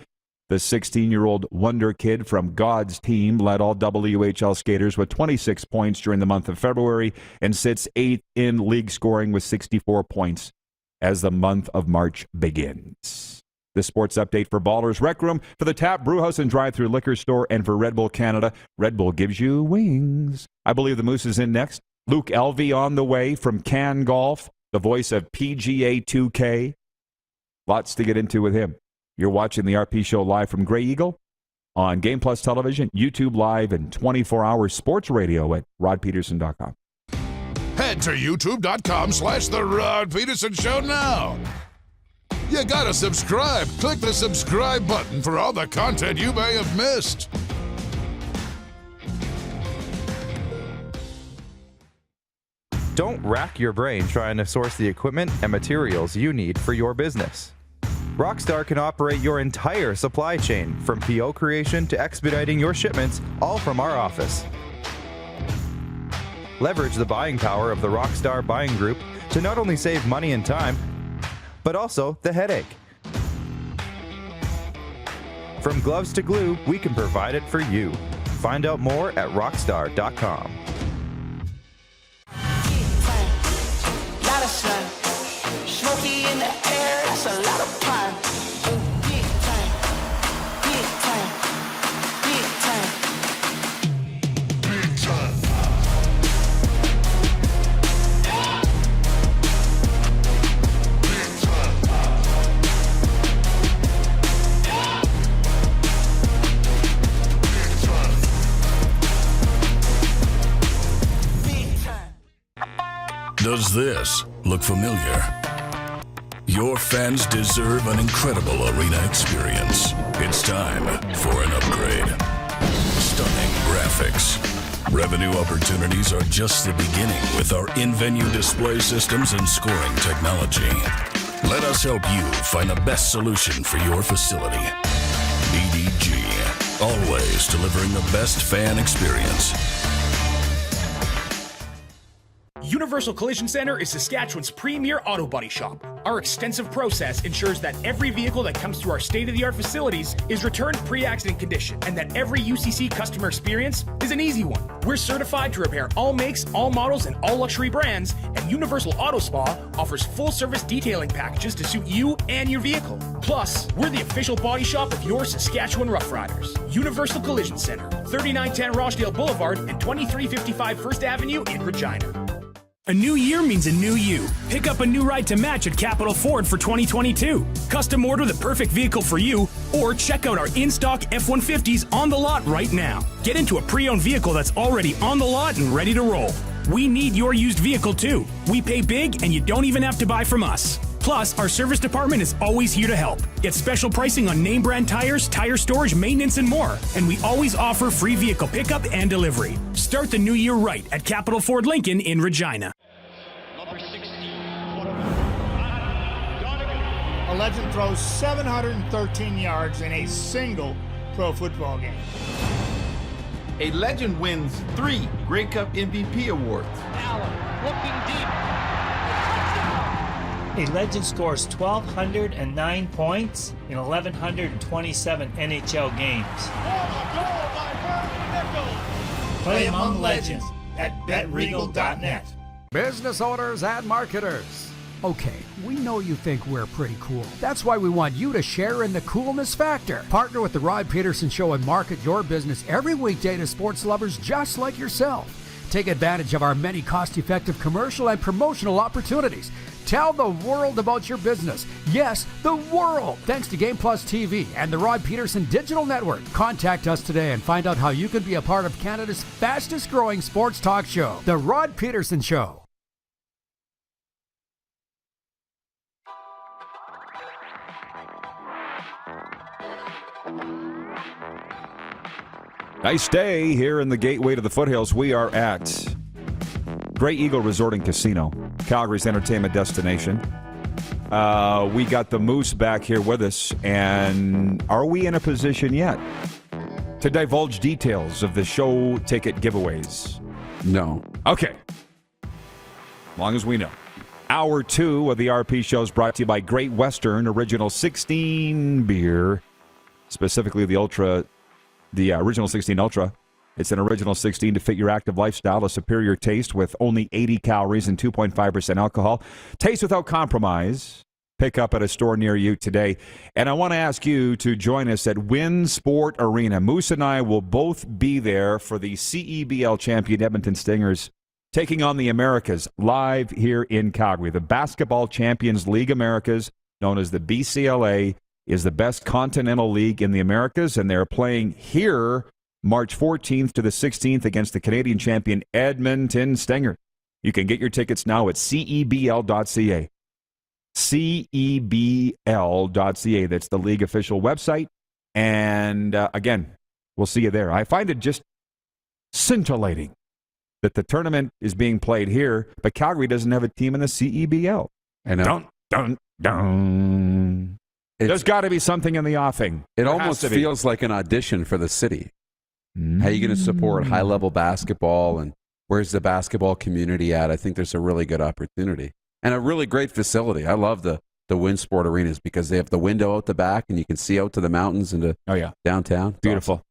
The 16-year-old wonder kid from God's team led all WHL skaters with 26 points during the month of February and sits 8th in league scoring with 64 points as the month of March begins. The sports update for Ballers Rec Room, for the Tap Brewhouse and Drive-Thru Liquor Store, and for Red Bull Canada. Red Bull gives you wings. I believe the Moose is in next. Luke Elvy on the way from Can Golf, the voice of PGA 2K. Lots to get into with him. You're watching the RP Show live from Grey Eagle on Game Plus Television, YouTube Live, and 24-hour sports radio at rodpedersen.com. Head to youtube.com/The Rod Pedersen Show now. You gotta subscribe. Click the subscribe button for all the content you may have missed. Don't rack your brain trying to source the equipment and materials you need for your business. Rockstar can operate your entire supply chain, from PO creation to expediting your shipments, all from our office. Leverage the buying power of the Rockstar buying group to not only save money and time, but also the headache. From gloves to glue, we can provide it for you. Find out more at rockstar.com. Lot of sun, smoky in the air, that's a lot of pine. Big time, big time, big time, big time. Does this look familiar? Your fans deserve an incredible arena experience. It's time for an upgrade. Stunning graphics. Revenue opportunities are just the beginning with our in-venue display systems and scoring technology. Let us help you find the best solution for your facility. EDG, always delivering the best fan experience. Universal Collision Center is Saskatchewan's premier auto body shop. Our extensive process ensures that every vehicle that comes through our state-of-the-art facilities is returned pre-accident condition, and that every UCC customer experience is an easy one. We're certified to repair all makes, all models, and all luxury brands, and Universal Auto Spa offers full-service detailing packages to suit you and your vehicle. Plus, we're the official body shop of your Saskatchewan Rough Riders. Universal Collision Center, 3910 Rochdale Boulevard and 2355 First Avenue in Regina. A new year means a new you. Pick up a new ride to match at Capital Ford for 2022. Custom order the perfect vehicle for you, or check out our in-stock F-150s on the lot right now. Get into a pre-owned vehicle that's already on the lot and ready to roll. We need your used vehicle too. We pay big and you don't even have to buy from us. Plus, our service department is always here to help. Get special pricing on name brand tires, tire storage, maintenance, and more. And we always offer free vehicle pickup and delivery. Start the new year right at Capital Ford Lincoln in Regina. Number 16, a legend throws 713 yards in a single pro football game. A legend wins 3 Grey Cup MVP awards. Allen looking deep. A legend scores 1,209 points in 1,127 NHL games. Play among legends at betregal.net. Business owners and marketers. Okay, we know you think we're pretty cool. That's why we want you to share in the coolness factor. Partner with the Rod Pedersen Show and market your business every weekday to sports lovers just like yourself. Take advantage of our many cost-effective commercial and promotional opportunities. Tell the world about your business. Yes, the world. Thanks to Game Plus TV and the Rod Pedersen Digital Network. Contact us today and find out how you can be a part of Canada's fastest growing sports talk show, The Rod Pedersen Show. Nice day here in the gateway to the foothills. We are at Grey Eagle Resort and Casino, Calgary's entertainment destination. We got the Moose back here with us, and are we in a position yet to divulge details of the show ticket giveaways? No. Okay. As long as we know. Hour 2 of the RP show is brought to you by Great Western Original 16 beer, specifically the Original 16 Ultra. It's an Original 16 to fit your active lifestyle, a superior taste with only 80 calories and 2.5% alcohol. Taste without compromise. Pick up at a store near you today. And I want to ask you to join us at Wynn Sport Arena. Moose and I will both be there for the CEBL champion Edmonton Stingers taking on the Americas live here in Calgary. The Basketball Champions League Americas, known as the BCLA, is the best continental league in the Americas, and they're playing here March 14th to the 16th against the Canadian champion Edmonton Stingers. You can get your tickets now at cebl.ca. cebl.ca. That's the league official website. And again, we'll see you there. I find it just scintillating that the tournament is being played here, but Calgary doesn't have a team in the CEBL. I know. Dun, dun, dun. There's got to be something in the offing. It almost feels like an audition for the city. How are you going to support high-level basketball, and where's the basketball community at? I think there's a really good opportunity and a really great facility. I love the Wynn Sport Arenas because they have the window out the back, and you can see out to the mountains and to downtown. Beautiful.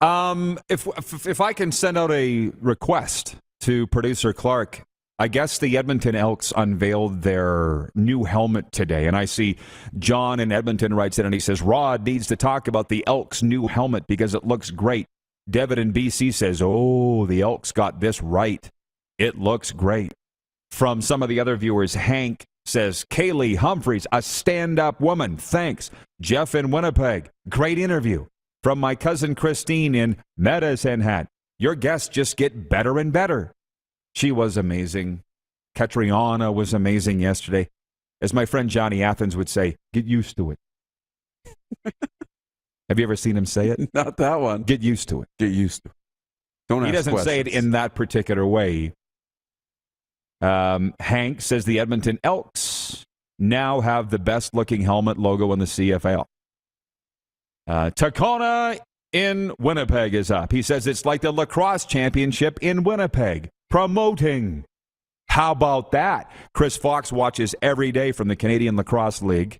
Awesome. If I can send out a request to producer Clark, I guess the Edmonton Elks unveiled their new helmet today, and I see John in Edmonton writes in and he says, Rod needs to talk about the Elks' new helmet because it looks great. Devin in BC says, oh, the Elks got this right. It looks great. From some of the other viewers, Hank says, Kaillie Humphries, a stand-up woman. Thanks. Jeff in Winnipeg, great interview. From my cousin Christine in Medicine Hat, your guests just get better and better. She was amazing. Catriona was amazing yesterday. As my friend Johnny Athens would say, get used to it. Have you ever seen him say it? Not that one. Get used to it. Get used to it. Don't ask He doesn't questions. say it in that particular way. Hank says the Edmonton Elks now have the best-looking helmet logo in the CFL. Tacona in Winnipeg is up. He says it's like the lacrosse championship in Winnipeg. Promoting. How about that? Chris Fox watches every day from the Canadian Lacrosse League,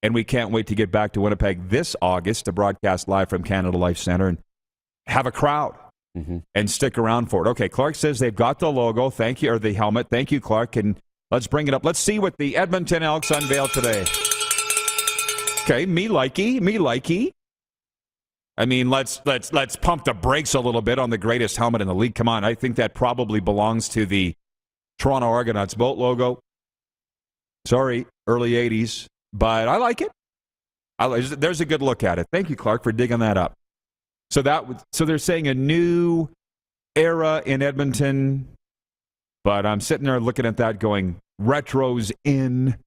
and we can't wait to get back to Winnipeg this August to broadcast live from Canada Life Center and have a crowd and stick around for it. Okay, Clark says they've got the logo. Thank you, or the helmet. Thank you, Clark. And let's bring it up. Let's see what the Edmonton Elks unveil today. Okay, me likey. I mean, let's pump the brakes a little bit on the greatest helmet in the league. Come on, I think that probably belongs to the Toronto Argonauts boat logo. Sorry, early 80s, but I like it. There's a good look at it. Thank you, Clark, for digging that up. So they're saying a new era in Edmonton, but I'm sitting there looking at that going, retro's in.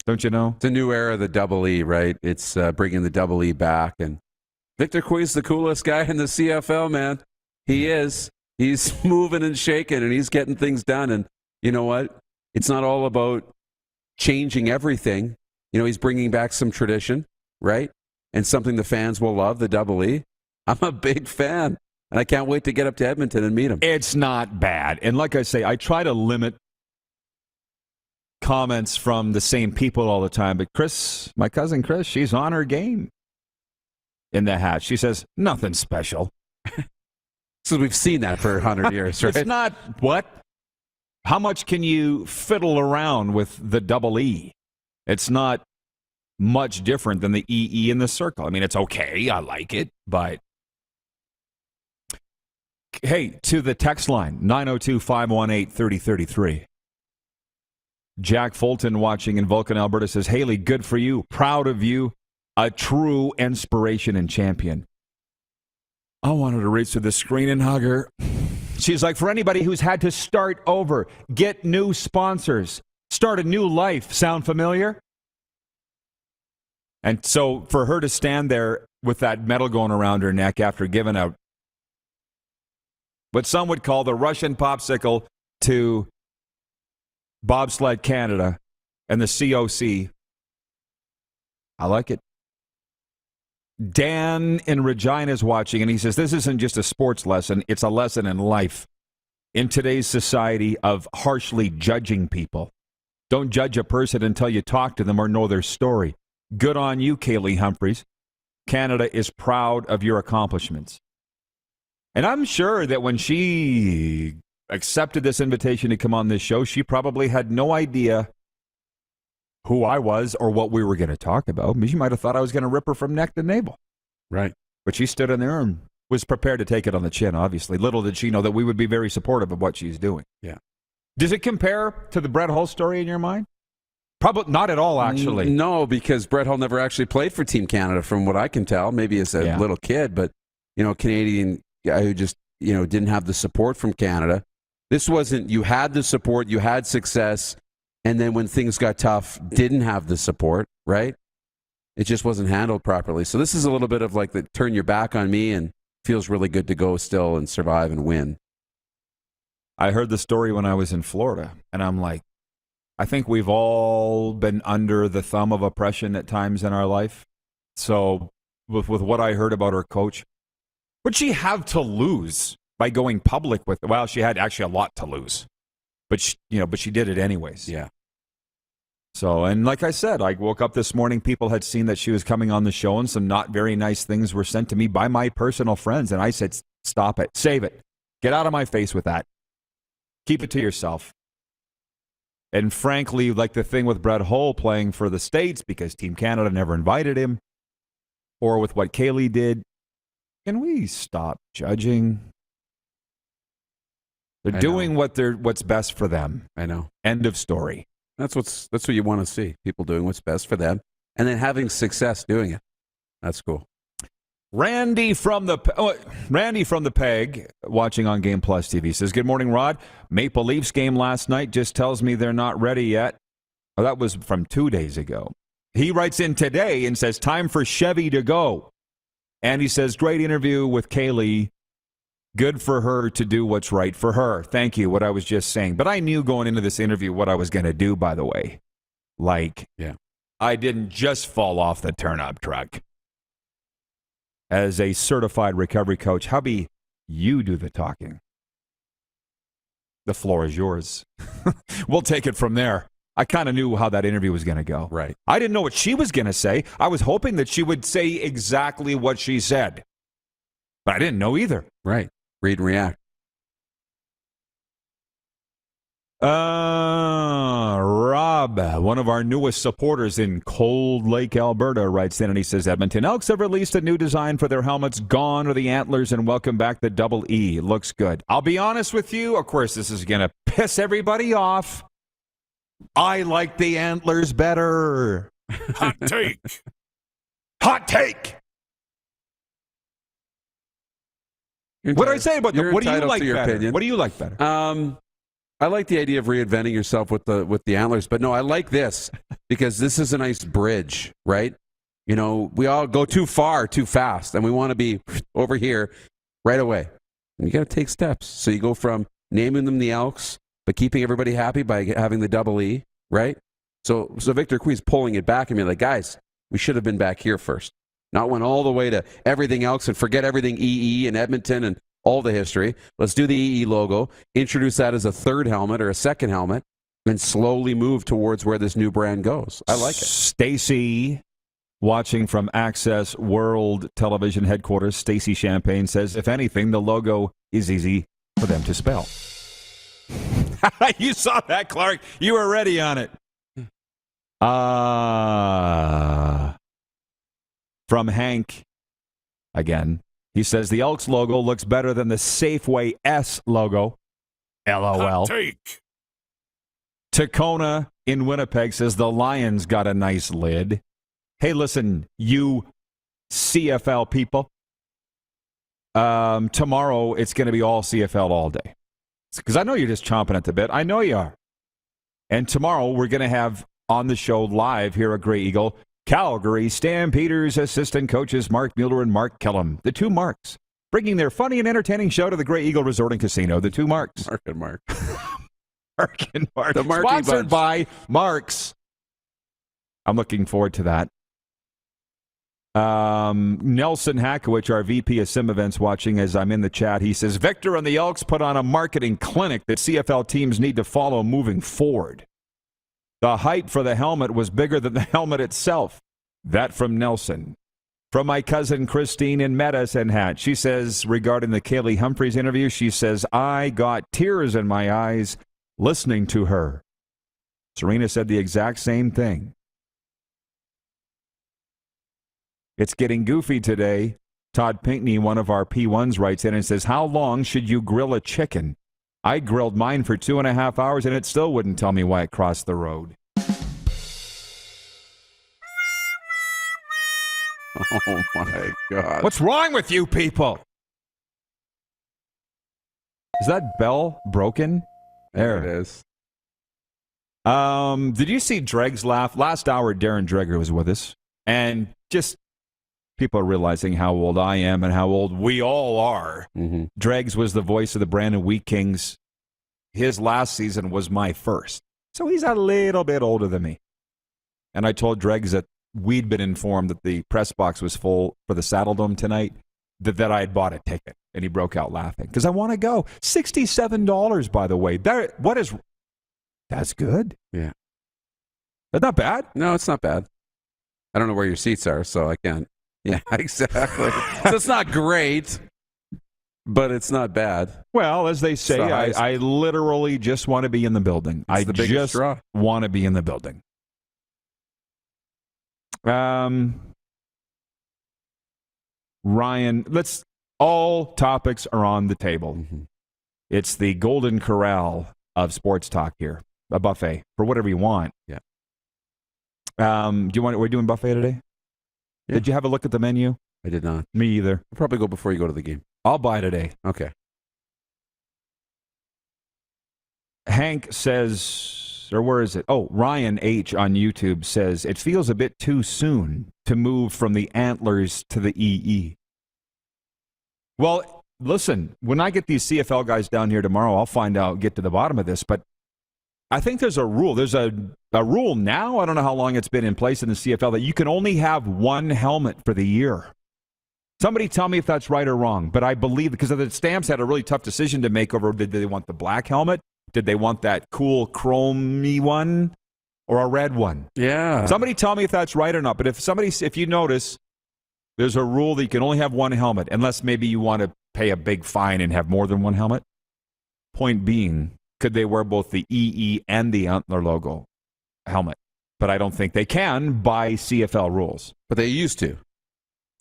Don't you know? It's a new era of the Double E, right? It's bringing the Double E back, and Victor Cui's the coolest guy in the CFL, man. He is. He's moving and shaking, and he's getting things done. And you know what? It's not all about changing everything. You know, he's bringing back some tradition, right? And something the fans will love, the Double E. I'm a big fan, and I can't wait to get up to Edmonton and meet him. It's not bad. And like I say, I try to limit comments from the same people all the time. But Chris, my cousin Chris, she's on her game in the hat. She says, nothing special. So we've seen that for 100 years, right? It's not what? How much can you fiddle around with the Double E? It's not much different than the EE in the circle. I mean, it's okay. I like it. But, hey, to the text line, 902-518-3033. Jack Fulton watching in Vulcan, Alberta says, Haley, good for you. Proud of you. A true inspiration and champion. I wanted to reach to the screen and hug her. She's like, for anybody who's had to start over, get new sponsors, start a new life. Sound familiar? And so for her to stand there with that medal going around her neck after giving out what some would call the Russian popsicle to Bobsled Canada and the COC, I like it. Dan in Regina is watching, and he says, this isn't just a sports lesson, it's a lesson in life. In today's society of harshly judging people. Don't judge a person until you talk to them or know their story. Good on you, Kaillie Humphries. Canada is proud of your accomplishments. And I'm sure that when she accepted this invitation to come on this show, she probably had no idea who I was or what we were going to talk about. She might have thought I was going to rip her from neck to navel. Right. But she stood in there and was prepared to take it on the chin, obviously. Little did she know that we would be very supportive of what she's doing. Yeah. Does it compare to the Brett Hull story in your mind? Probably not at all, actually. No, because Brett Hull never actually played for Team Canada, from what I can tell. Maybe as a little kid, but, you know, Canadian guy who just, you know, didn't have the support from Canada. This wasn't, you had the support, you had success, and then when things got tough, didn't have the support, right? It just wasn't handled properly. So this is a little bit of like the turn your back on me and feels really good to go still and survive and win. I heard the story when I was in Florida, and I'm like, I think we've all been under the thumb of oppression at times in our life. So with what I heard about her coach, what'd she have to lose by going public with? Well, she had actually a lot to lose. But she did it anyways. Yeah. So, and like I said, I woke up this morning, people had seen that she was coming on the show, and some not very nice things were sent to me by my personal friends. And I said, stop it, save it. Get out of my face with that. Keep it to yourself. And frankly, like the thing with Brett Hull playing for the States because Team Canada never invited him, or with what Kaillie did, can we stop judging? They're doing what's best for them. I know. End of story. That's what you want to see. People doing what's best for them and then having success doing it. That's cool. Randy from the Peg, watching on Game Plus TV, says, good morning, Rod. Maple Leafs game last night just tells me they're not ready yet. Oh, that was from 2 days ago. He writes in today and says, time for Chevy to go. And he says, great interview with Kaillie. Good for her to do what's right for her. Thank you, what I was just saying. But I knew going into this interview what I was going to do, by the way. I didn't just fall off the turnip truck. As a certified recovery coach, hubby, you do the talking. The floor is yours. We'll take it from there. I kind of knew how that interview was going to go. Right. I didn't know what she was going to say. I was hoping that she would say exactly what she said. But I didn't know either. Right. Read and react. Rob, one of our newest supporters in Cold Lake, Alberta, writes in and he says, Edmonton Elks have released a new design for their helmets. Gone are the antlers and welcome back the double E. Looks good. I'll be honest with you. Of course, this is going to piss everybody off. I like the antlers better. Hot take. Hot take. What did I say about that? What do you like better? Opinion. What do you like better? I like the idea of reinventing yourself with the antlers, but no, I like this because this is a nice bridge, right? You know, we all go too far, too fast, and we want to be over here right away. And you got to take steps. So you go from naming them the Elks, but keeping everybody happy by having the double E, right? So Victor Quee's pulling it back and being like, guys, we should have been back here first. Not went all the way to everything else and forget everything EE and Edmonton and all the history. Let's do the EE logo, introduce that as a third helmet or a second helmet, and slowly move towards where this new brand goes. I like it. Stacy, watching from Access World Television headquarters, Stacy Champagne says, if anything, the logo is easy for them to spell. You saw that, Clark. You were ready on it. From Hank, again. He says the Elks logo looks better than the Safeway S logo. LOL. Hot take. Tacona in Winnipeg says the Lions got a nice lid. Hey, listen, you CFL people. Tomorrow it's going to be all CFL all day. Because I know you're just chomping at the bit. I know you are. And tomorrow we're going to have on the show live here at Grey Eagle, Calgary Stampeders assistant coaches Mark Mueller and Mark Kellum, the two Marks, bringing their funny and entertaining show to the Grey Eagle Resort and Casino, the two Marks. Mark and Mark. Mark and Mark. The Marky Sponsored bunch. by Marks. I'm looking forward to that. Nelson Hackowich, our VP of Sim Events, watching as I'm in the chat. He says, Victor and the Elks put on a marketing clinic that CFL teams need to follow moving forward. The height for the helmet was bigger than the helmet itself. That from Nelson. From my cousin Christine in Medicine Hat. She says, regarding the Kaillie Humphries interview, she says, I got tears in my eyes listening to her. Serena said the exact same thing. It's getting goofy today. Todd Pinkney, one of our P1s, writes in and says, how long should you grill a chicken? I grilled mine for 2.5 hours and it still wouldn't tell me why it crossed the road. Oh my God. What's wrong with you people? Is that bell broken? There it is. Did you see Dreg's laugh? Last hour, Darren Dreger was with us. And just people are realizing how old I am and how old we all are. Mm-hmm. Dregs was the voice of the Brandon Wheat Kings. His last season was my first. So he's a little bit older than me. And I told Dregs that we'd been informed that the press box was full for the Saddle Dome tonight, that I had bought a ticket. And he broke out laughing. Because I want to go. $67, by the way. That's good. Yeah. That's not bad. No, it's not bad. I don't know where your seats are, so I can't. Yeah, exactly. So it's not great, but it's not bad. Well, as they say, I literally just want to be in the building. I just want to be in the building. Ryan, all topics are on the table. Mm-hmm. It's the Golden Corral of sports talk here. A buffet for whatever you want. Yeah. We're doing buffet today? Yeah. Did you have a look at the menu? I did not. Me either. I'll probably go before you go to the game. I'll buy today. Okay. Hank says, or where is it? Oh, Ryan H. on YouTube says, it feels a bit too soon to move from the Antlers to the EE. Well, listen, when I get these CFL guys down here tomorrow, I'll find out, get to the bottom of this. But I think there's a rule. There's a rule now, I don't know how long it's been in place in the CFL, that you can only have one helmet for the year. Somebody tell me if that's right or wrong. But I believe, because the Stamps had a really tough decision to make over, did they want the black helmet? Did they want that cool chromey one or a red one? Yeah. Somebody tell me if that's right or not. But if you notice, there's a rule that you can only have one helmet, unless maybe you want to pay a big fine and have more than one helmet. Point being, could they wear both the EE and the Antler logo helmet? But I don't think they can by CFL rules. But they used to.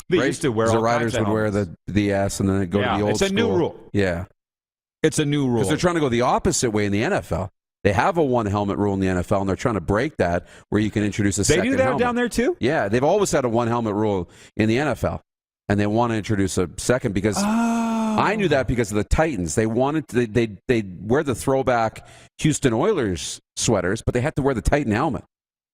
They used to wear all the riders would wear the S and then go to the old it's a school. new rule. Yeah. It's a new rule. Because they're trying to go the opposite way in the NFL. They have a one helmet rule in the NFL, and they're trying to break that where you can introduce a second helmet. They do that down there too? Yeah, they've always had a one helmet rule in the NFL, and they want to introduce a second because I knew that because of the Titans. They wanted they wear the throwback Houston Oilers sweaters, but they had to wear the Titan helmet.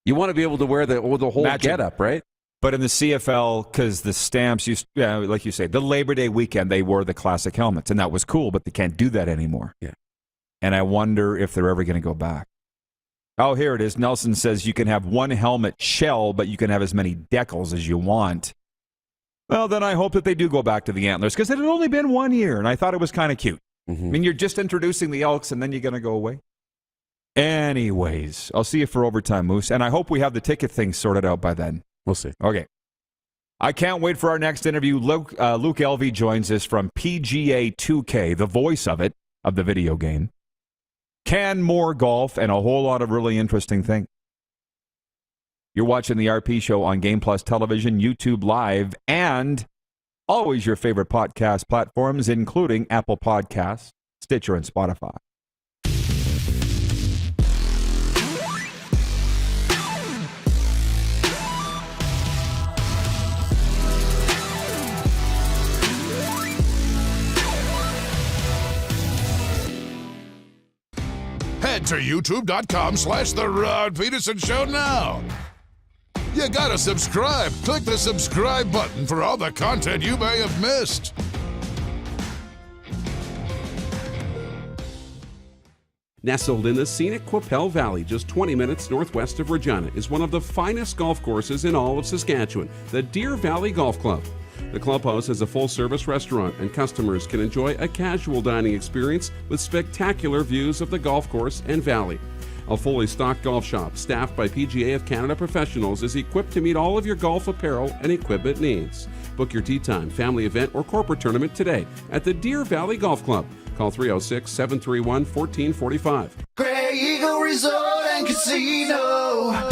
You want to be able to wear the whole getup, right? But in the CFL, because the Stamps used, like you say, the Labor Day weekend, they wore the classic helmets, and that was cool, but they can't do that anymore. Yeah. And I wonder if they're ever going to go back. Oh, here it is. Nelson says you can have one helmet shell, but you can have as many decals as you want. Well, then I hope that they do go back to the Antlers, because it had only been 1 year, and I thought it was kind of cute. Mm-hmm. I mean, you're just introducing the Elks, and then you're going to go away. Anyways, I'll see you for overtime, Moose, and I hope we have the ticket thing sorted out by then. We'll see. Okay. I can't wait for our next interview. Luke Elvy joins us from PGA 2K, the voice of it, of the video game. Canmore golf, and a whole lot of really interesting things. You're watching the RP Show on Game Plus Television, YouTube Live, and always your favorite podcast platforms, including Apple Podcasts, Stitcher, and Spotify. Head to youtube.com/The Rod Pedersen Show now. You gotta subscribe. Click the subscribe button for all the content you may have missed. Nestled in the scenic Qu'Appelle Valley, just 20 minutes northwest of Regina, is one of the finest golf courses in all of Saskatchewan, the Deer Valley Golf Club. The clubhouse has a full-service restaurant, and customers can enjoy a casual dining experience with spectacular views of the golf course and valley. A fully stocked golf shop, staffed by PGA of Canada professionals, is equipped to meet all of your golf apparel and equipment needs. Book your tee time, family event, or corporate tournament today at the Deer Valley Golf Club. Call 306-731-1445. Grey Eagle Resort and Casino.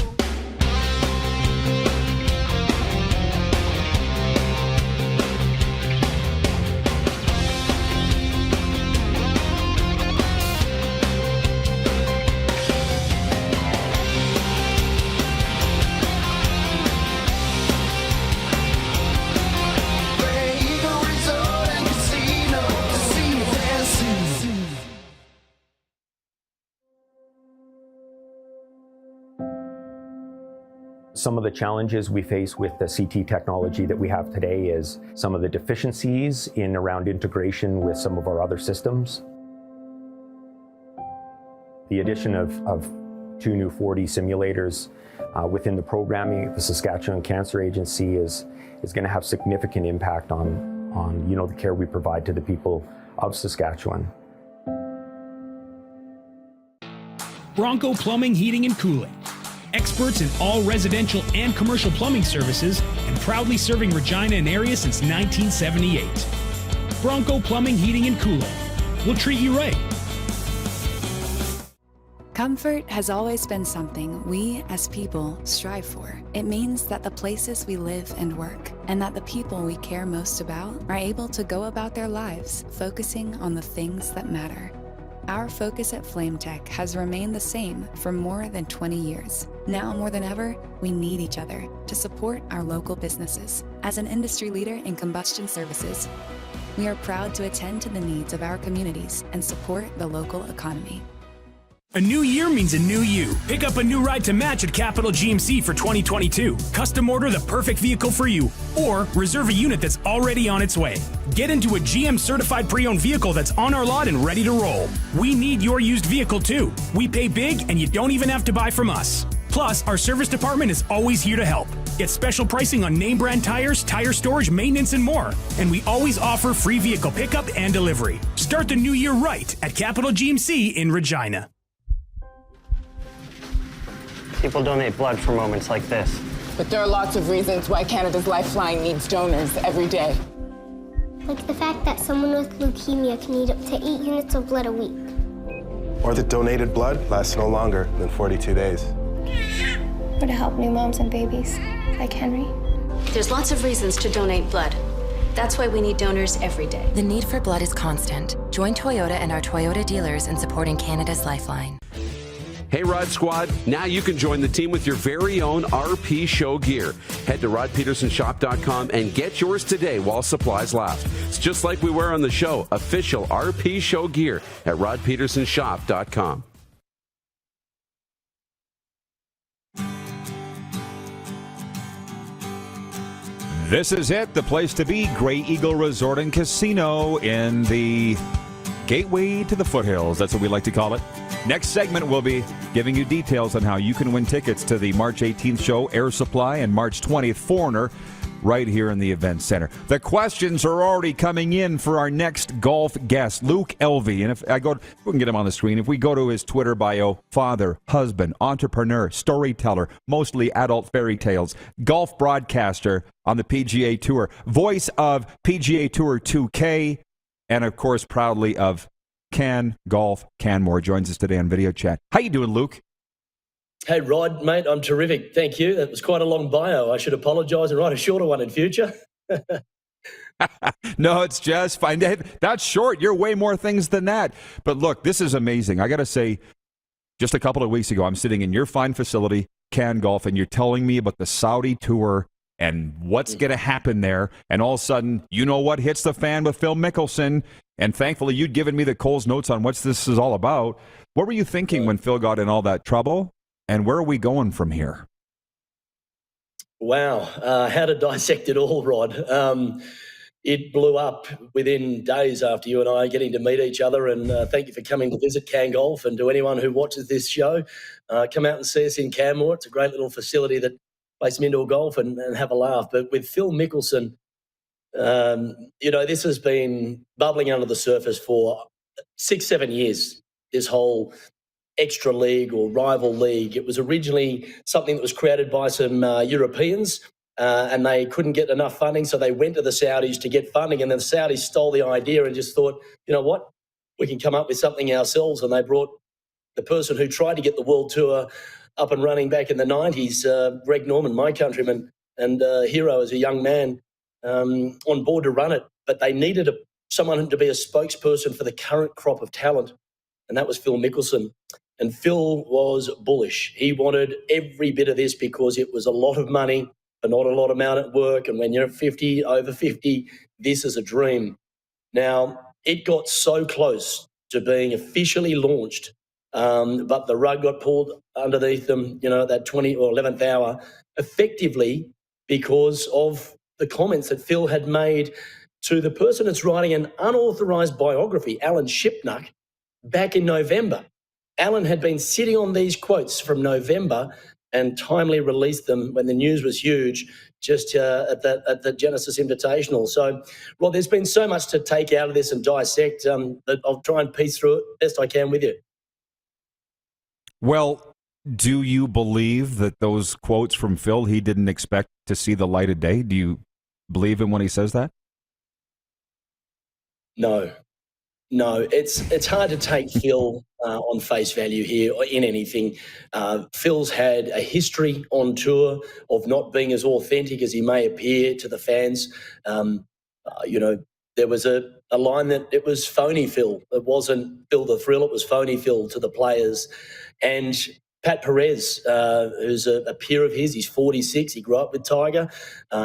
Some of the challenges we face with the CT technology that we have today is some of the deficiencies in around integration with some of our other systems. The addition of 2 new 4D simulators within the programming of the Saskatchewan Cancer Agency is going to have significant impact on the care we provide to the people of Saskatchewan. Bronco Plumbing, Heating and Cooling. Experts in all residential and commercial plumbing services, and proudly serving Regina and area since 1978. Bronco Plumbing, Heating and Cooling. We'll treat you right. Comfort has always been something we, as people, strive for. It means that the places we live and work, and that the people we care most about, are able to go about their lives focusing on the things that matter. Our focus at Flame Tech has remained the same for more than 20 years. Now more than ever, we need each other to support our local businesses. As an industry leader in combustion services, we are proud to attend to the needs of our communities and support the local economy. A new year means a new you. Pick up a new ride to match at Capital GMC for 2022. Custom order the perfect vehicle for you, or reserve a unit that's already on its way. Get into a GM certified pre-owned vehicle that's on our lot and ready to roll. We need your used vehicle too. We pay big and you don't even have to buy from us. Plus, our service department is always here to help. Get special pricing on name brand tires, tire storage, maintenance, and more. And we always offer free vehicle pickup and delivery. Start the new year right at Capital GMC in Regina. People donate blood for moments like this. But there are lots of reasons why Canada's Lifeline needs donors every day. Like the fact that someone with leukemia can need up to 8 units of blood a week. Or that donated blood lasts no longer than 42 days. Or to help new moms and babies, like Henry. There's lots of reasons to donate blood. That's why we need donors every day. The need for blood is constant. Join Toyota and our Toyota dealers in supporting Canada's Lifeline. Hey, Rod Squad, now you can join the team with your very own RP Show gear. Head to rodpedersenshop.com and get yours today while supplies last. It's just like we wear on the show, official RP Show gear at rodpedersenshop.com. This is it, the place to be, Grey Eagle Resort and Casino in the gateway to the foothills. That's what we like to call it. Next segment, we'll be giving you details on how you can win tickets to the March 18th show, Air Supply, and March 20th, Foreigner, right here in the Event Center. The questions are already coming in for our next golf guest, Luke Elvy. And if we can get him on the screen. If we go to his Twitter bio, father, husband, entrepreneur, storyteller, mostly adult fairy tales, golf broadcaster on the PGA Tour, voice of PGA Tour 2K, and of course, proudly of Canmore, joins us today on video chat. How you doing, Luke? Hey, Rod, mate, I'm terrific. Thank you. That was quite a long bio. I should apologise and write a shorter one in future. No, it's just fine. That's short. You're way more things than that. But look, this is amazing. I got to say, just a couple of weeks ago, I'm sitting in your fine facility, Can Golf, and you're telling me about the Saudi tour and what's going to happen there. And all of a sudden, you know what hits the fan with Phil Mickelson. And thankfully, you'd given me the Coles notes on what this is all about. What were you thinking when Phil got in all that trouble? And where are we going from here? Wow. How to dissect it all, Rod. It blew up within days after you and I getting to meet each other. And thank you for coming to visit Can Golf. And to anyone who watches this show, come out and see us in Canmore. It's a great little facility that plays some indoor golf and have a laugh. But with Phil Mickelson, this has been bubbling under the surface for 6-7 years, this whole extra league or rival league. It was originally something that was created by some Europeans and they couldn't get enough funding, so they went to the Saudis to get funding, and then the Saudis stole the idea and just thought, you know what, we can come up with something ourselves. And they brought the person who tried to get the world tour up and running back in the 90s, Greg Norman, my countryman and hero as a young man, on board to run it. But they needed someone to be a spokesperson for the current crop of talent, and that was Phil Mickelson. And Phil was bullish. He wanted every bit of this because it was a lot of money, but not a lot of amount of work. And when you're 50, over 50, this is a dream. Now, it got so close to being officially launched, but the rug got pulled underneath them, at that 20 or 11th hour, effectively because of the comments that Phil had made to the person that's writing an unauthorised biography, Alan Shipnuck, back in November. Alan had been sitting on these quotes from November and timely released them when the news was huge, just at the Genesis Invitational. So, Rod, there's been so much to take out of this and dissect that I'll try and piece through it best I can with you. Well, do you believe that those quotes from Phil, he didn't expect to see the light of day? Do you believe him when he says that? No, it's hard to take Phil on face value here or in anything. Phil's had a history on tour of not being as authentic as he may appear to the fans. There was a a line that it was phony Phil. It wasn't Phil the Thrill, it was phony Phil to the players. And Pat Perez, who's a peer of his, he's 46, he grew up with Tiger.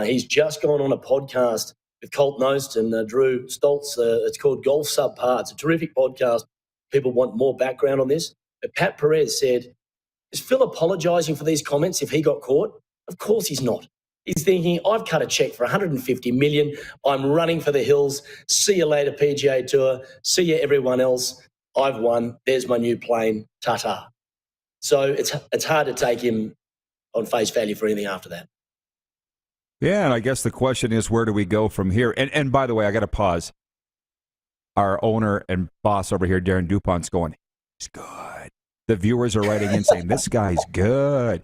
He's just gone on a podcast with Colt Knost and Drew Stoltz. It's called Golf Subpar. It's a terrific podcast. People want more background on this. But Pat Perez said, is Phil apologising for these comments if he got caught? Of course he's not. He's thinking, I've cut a cheque for $150 million. I'm running for the hills. See you later, PGA Tour. See you, everyone else. I've won. There's my new plane. Ta-ta. So it's hard to take him on face value for anything after that. Yeah, and I guess the question is, where do we go from here? And by the way, I got to pause. Our owner and boss over here, Darren DuPont's going, he's good. The viewers are writing in saying, this guy's good.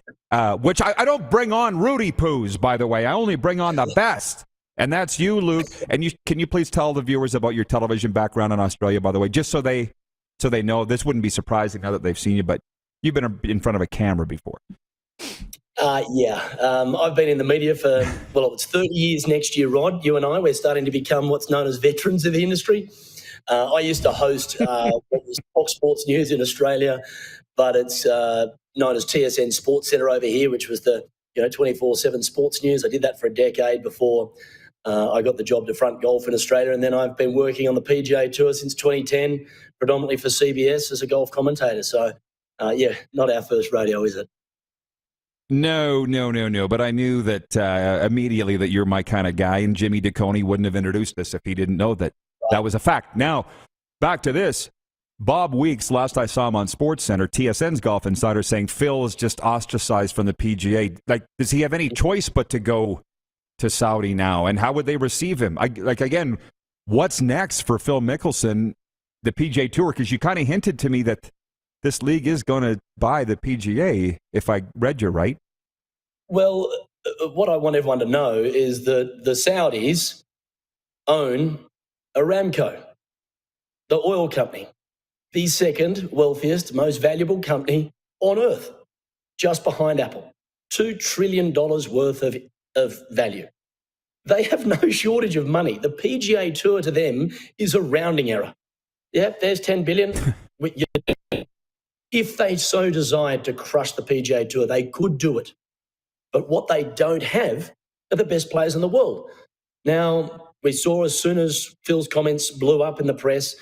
Which I don't bring on Rudy Poos, by the way. I only bring on the best. And that's you, Luke. And can you please tell the viewers about your television background in Australia, by the way, just so they know. This wouldn't be surprising now that they've seen you, but you've been in front of a camera before. I've been in the media for, it's 30 years next year, Rod. You and I, we're starting to become what's known as veterans of the industry. I used to host what was Fox Sports News in Australia, but it's known as TSN Sports Centre over here, which was the 24/7 sports news. I did that for a decade before I got the job to front golf in Australia, and then I've been working on the PGA Tour since 2010, predominantly for CBS as a golf commentator. So, not our first rodeo, is it? No. But I knew that immediately that you're my kind of guy, and Jimmy DeConey wouldn't have introduced us if he didn't know that that was a fact. Now, back to this. Bob Weeks, last I saw him on SportsCenter, TSN's Golf Insider, saying Phil is just ostracized from the PGA. Like, does he have any choice but to go to Saudi now? And how would they receive him? Again, what's next for Phil Mickelson, the PGA Tour? Because you kind of hinted to me that this league is going to buy the PGA, if I read you right. Well, What I want everyone to know is that the Saudis own Aramco, the oil company, the second wealthiest, most valuable company on earth, just behind Apple. $2 trillion worth of value. They have no shortage of money. The PGA Tour to them is a rounding error. Yeah, there's $10 billion. If they so desired to crush the PGA Tour, they could do it. But what they don't have are the best players in the world. Now, we saw as soon as Phil's comments blew up in the press,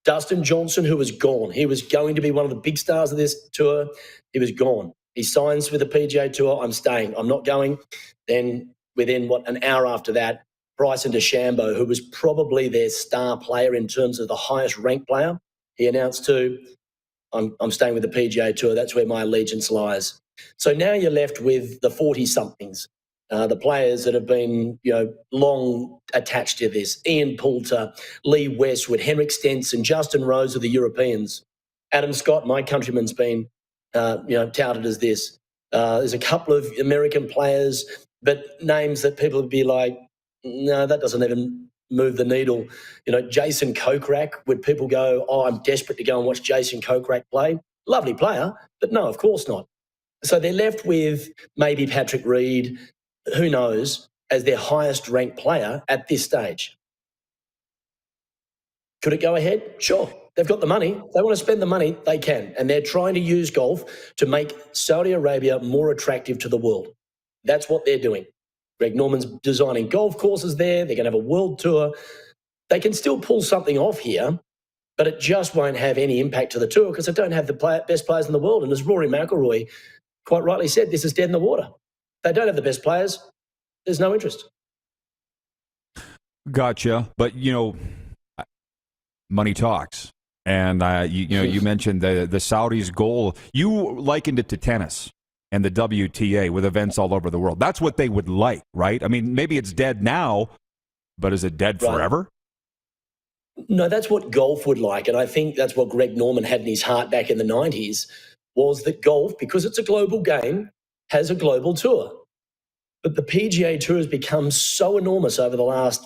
Dustin Johnson, who was gone. He was going to be one of the big stars of this tour. He was gone. He signs with the PGA Tour. I'm staying. I'm not going. Then within, an hour after that, Bryson DeChambeau, who was probably their star player in terms of the highest ranked player, he announced too, I'm staying with the PGA Tour. That's where my allegiance lies. So now you're left with the 40-somethings, the players that have been, long attached to this. Ian Poulter, Lee Westwood, Henrik Stenson, Justin Rose of the Europeans. Adam Scott, my countryman's been, touted as this. There's a couple of American players, but names that people would be like, no, that doesn't even move the needle. Jason Kokrak, would people go, I'm desperate to go and watch Jason Kokrak play? Lovely player, but no, of course not. So they're left with maybe Patrick Reed, who knows, as their highest ranked player at this stage. Could it go ahead? Sure. They've got the money. If they want to spend the money, they can. And they're trying to use golf to make Saudi Arabia more attractive to the world. That's what they're doing. Greg Norman's designing golf courses there. They're going to have a world tour. They can still pull something off here, but it just won't have any impact to the tour because they don't have the best players in the world. And as Rory McIlroy quite rightly said, this is dead in the water. They don't have the best players. There's no interest. Gotcha. But, money talks. And, you mentioned the Saudis' goal. You likened it to tennis and the WTA with events all over the world. That's what they would like, right? I mean, maybe it's dead now, but is it dead forever? No, that's what golf would like. And I think that's what Greg Norman had in his heart back in the 90s, was that golf, because it's a global game, has a global tour. But the PGA Tour has become so enormous over the last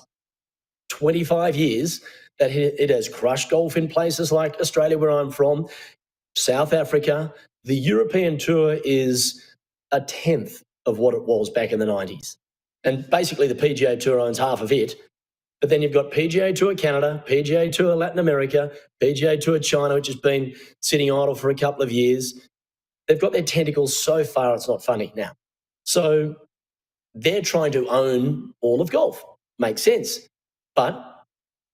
25 years that it has crushed golf in places like Australia, where I'm from, South Africa. The European Tour is a tenth of what it was back in the 90s. And basically the PGA Tour owns half of it. But then you've got PGA Tour Canada, PGA Tour Latin America, PGA Tour China, which has been sitting idle for a couple of years. They've got their tentacles so far, it's not funny now. So they're trying to own all of golf. Makes sense. But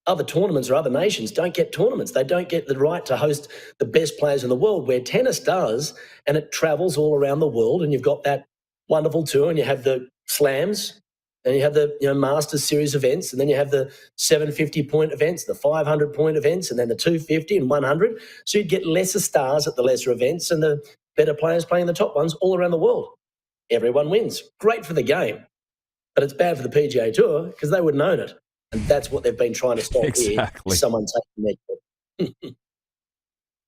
other tournaments or other nations don't get tournaments. They don't get the right to host the best players in the world, where tennis does, and it travels all around the world. And you've got that wonderful tour, and you have the slams, and you have the Masters Series events, and then you have the 750-point events, the 500-point events, and then the 250 and 100. So you'd get lesser stars at the lesser events and the better players playing the top ones all around the world. Everyone wins. Great for the game, but it's bad for the PGA Tour because they wouldn't own it. And that's what they've been trying to stop here. Someone taking their job.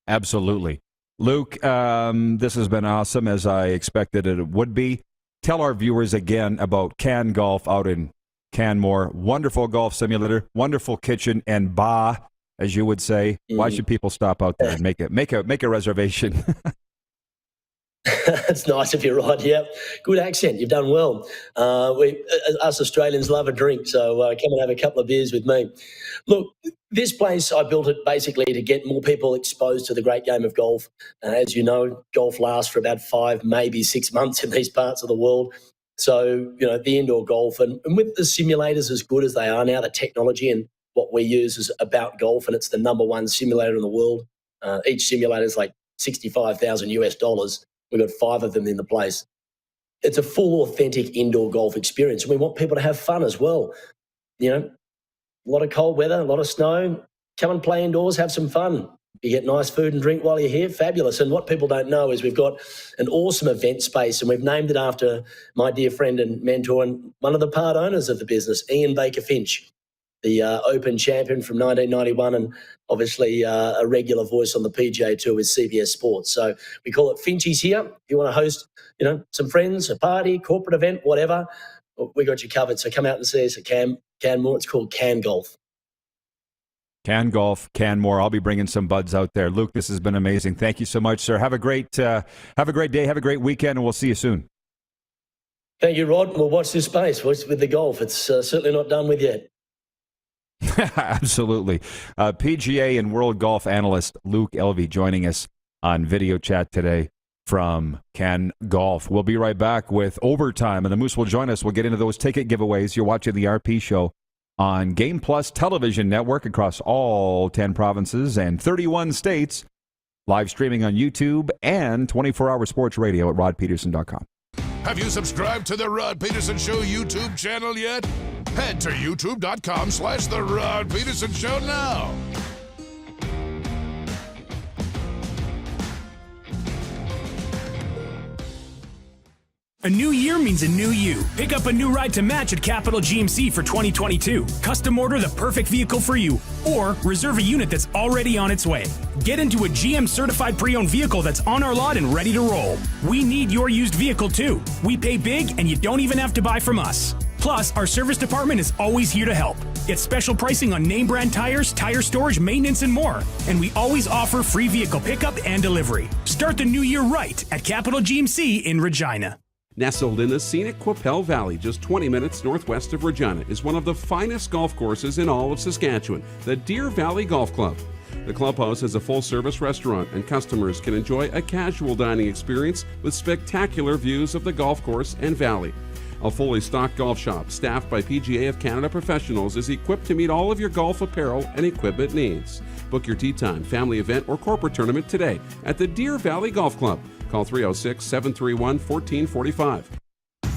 Absolutely. Luke, this has been awesome, as I expected it would be. Tell our viewers again about Can Golf out in Canmore. Wonderful golf simulator, wonderful kitchen and bar, as you would say. Why should people stop out there and make a reservation? That's nice of you, Rod. Yeah, good accent. You've done well. Us Australians love a drink, so come and have a couple of beers with me. Look, this place, I built it basically to get more people exposed to the great game of golf. As you know, golf lasts for about 5, maybe 6 months in these parts of the world. So, the indoor golf, and with the simulators as good as they are now, the technology and what we use is about golf, and it's the number one simulator in the world. Each simulator is like $65,000. We've got 5 of them in the place. It's a full, authentic indoor golf experience. And we want people to have fun as well. A lot of cold weather, a lot of snow. Come and play indoors, have some fun. You get nice food and drink while you're here. Fabulous. And what people don't know is we've got an awesome event space, and we've named it after my dear friend and mentor and one of the part owners of the business, Ian Baker Finch, the Open champion from 1991, and obviously a regular voice on the PGA Tour with CBS Sports. So we call it Finchie's here. If you want to host, some friends, a party, corporate event, whatever, we got you covered. So come out and see us at Canmore. It's called Can Golf. Can Golf, Canmore. I'll be bringing some buds out there. Luke, this has been amazing. Thank you so much, sir. Have a great day. Have a great weekend, and we'll see you soon. Thank you, Rod. We'll watch this space with the golf. It's certainly not done with yet. Absolutely. PGA and World Golf analyst Luke Elvy joining us on video chat today from Can Golf. We'll be right back with Overtime, and the Moose will join us. We'll get into those ticket giveaways. You're watching the RP Show on Game Plus Television Network across all 10 provinces and 31 states. Live streaming on YouTube and 24-hour sports radio at rodpedersen.com. Have you subscribed to the Rod Pedersen Show YouTube channel yet? Head to youtube.com/The Rod Pedersen Show now. A new year means a new you. Pick up a new ride to match at Capital GMC for 2022. Custom order the perfect vehicle for you, or reserve a unit that's already on its way. Get into a GM certified pre-owned vehicle that's on our lot and ready to roll. We need your used vehicle too. We pay big, and you don't even have to buy from us. Plus, our service department is always here to help. Get special pricing on name brand tires, tire storage, maintenance, and more. And we always offer free vehicle pickup and delivery. Start the new year right at Capital GMC in Regina. Nestled in the scenic Qu'Appelle Valley, just 20 minutes northwest of Regina, is one of the finest golf courses in all of Saskatchewan, the Deer Valley Golf Club. The clubhouse has a full-service restaurant, and customers can enjoy a casual dining experience with spectacular views of the golf course and valley. A fully stocked golf shop, staffed by PGA of Canada professionals, is equipped to meet all of your golf apparel and equipment needs. Book your tee time, family event, or corporate tournament today at the Deer Valley Golf Club. Call 306-731-1445.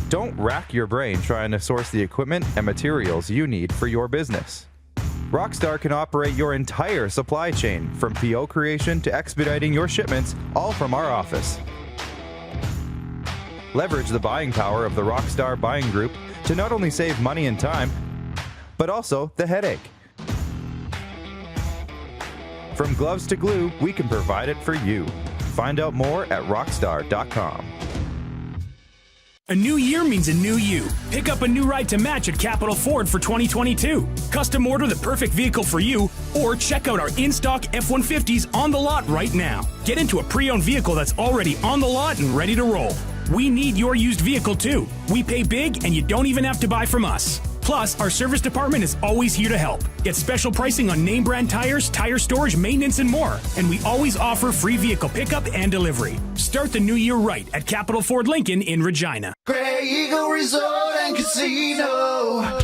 Don't rack your brain trying to source the equipment and materials you need for your business. Rockstar can operate your entire supply chain, from PO creation to expediting your shipments, all from our office. Leverage the buying power of the Rockstar Buying Group to not only save money and time, but also the headache. From gloves to glue, we can provide it for you. Find out more at rockstar.com. A new year means a new you. Pick up a new ride to match at Capital Ford for 2022. Custom order the perfect vehicle for you, or check out our in-stock F-150s on the lot right now. Get into a pre-owned vehicle that's already on the lot and ready to roll. We need your used vehicle too. We pay big, and you don't even have to buy from us. Plus, our service department is always here to help. Get special pricing on name brand tires, tire storage, maintenance, and more. And we always offer free vehicle pickup and delivery. Start the new year right at Capital Ford Lincoln in Regina. Grey Eagle Resort and Casino.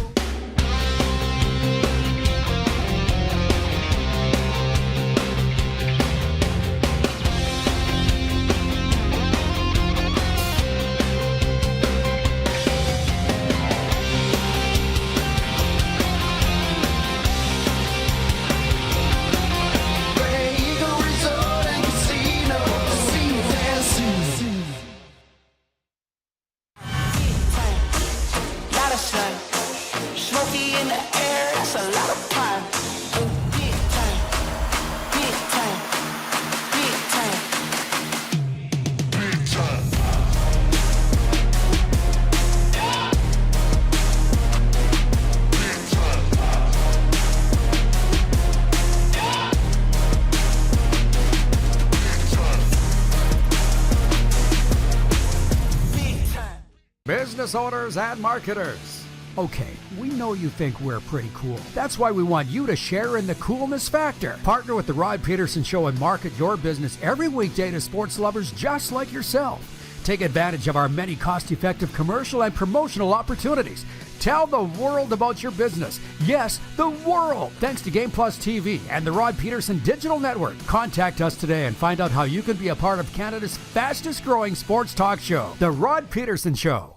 Business owners and marketers. Okay, we know you think we're pretty cool. That's why we want you to share in the coolness factor. Partner with the Rod Pedersen Show and market your business every weekday to sports lovers just like yourself. Take advantage of our many cost-effective commercial and promotional opportunities. Tell the world about your business. Yes, the world. Thanks to Game Plus TV and the Rod Pedersen Digital Network. Contact us today and find out how you can be a part of Canada's fastest growing sports talk show, The Rod Pedersen Show.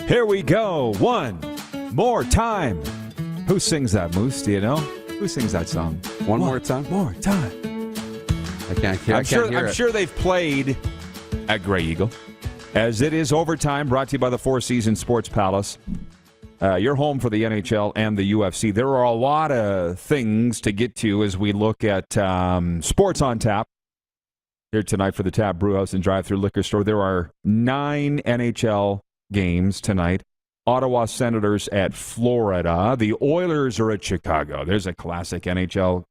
Here we go. One more time. Who sings that, Moose? Do you know? Who sings that song? One more time? More time. I can't hear it. I'm sure they've played at Grey Eagle. As it is overtime, brought to you by the Four Seasons Sports Palace. Your home for the NHL and the UFC. There are a lot of things to get to as we look at Sports on Tap here tonight for the Tap Brewhouse and Drive-Thru Liquor Store. There are 9 NHL games tonight. Ottawa Senators at Florida. The Oilers are at Chicago. There's a classic NHL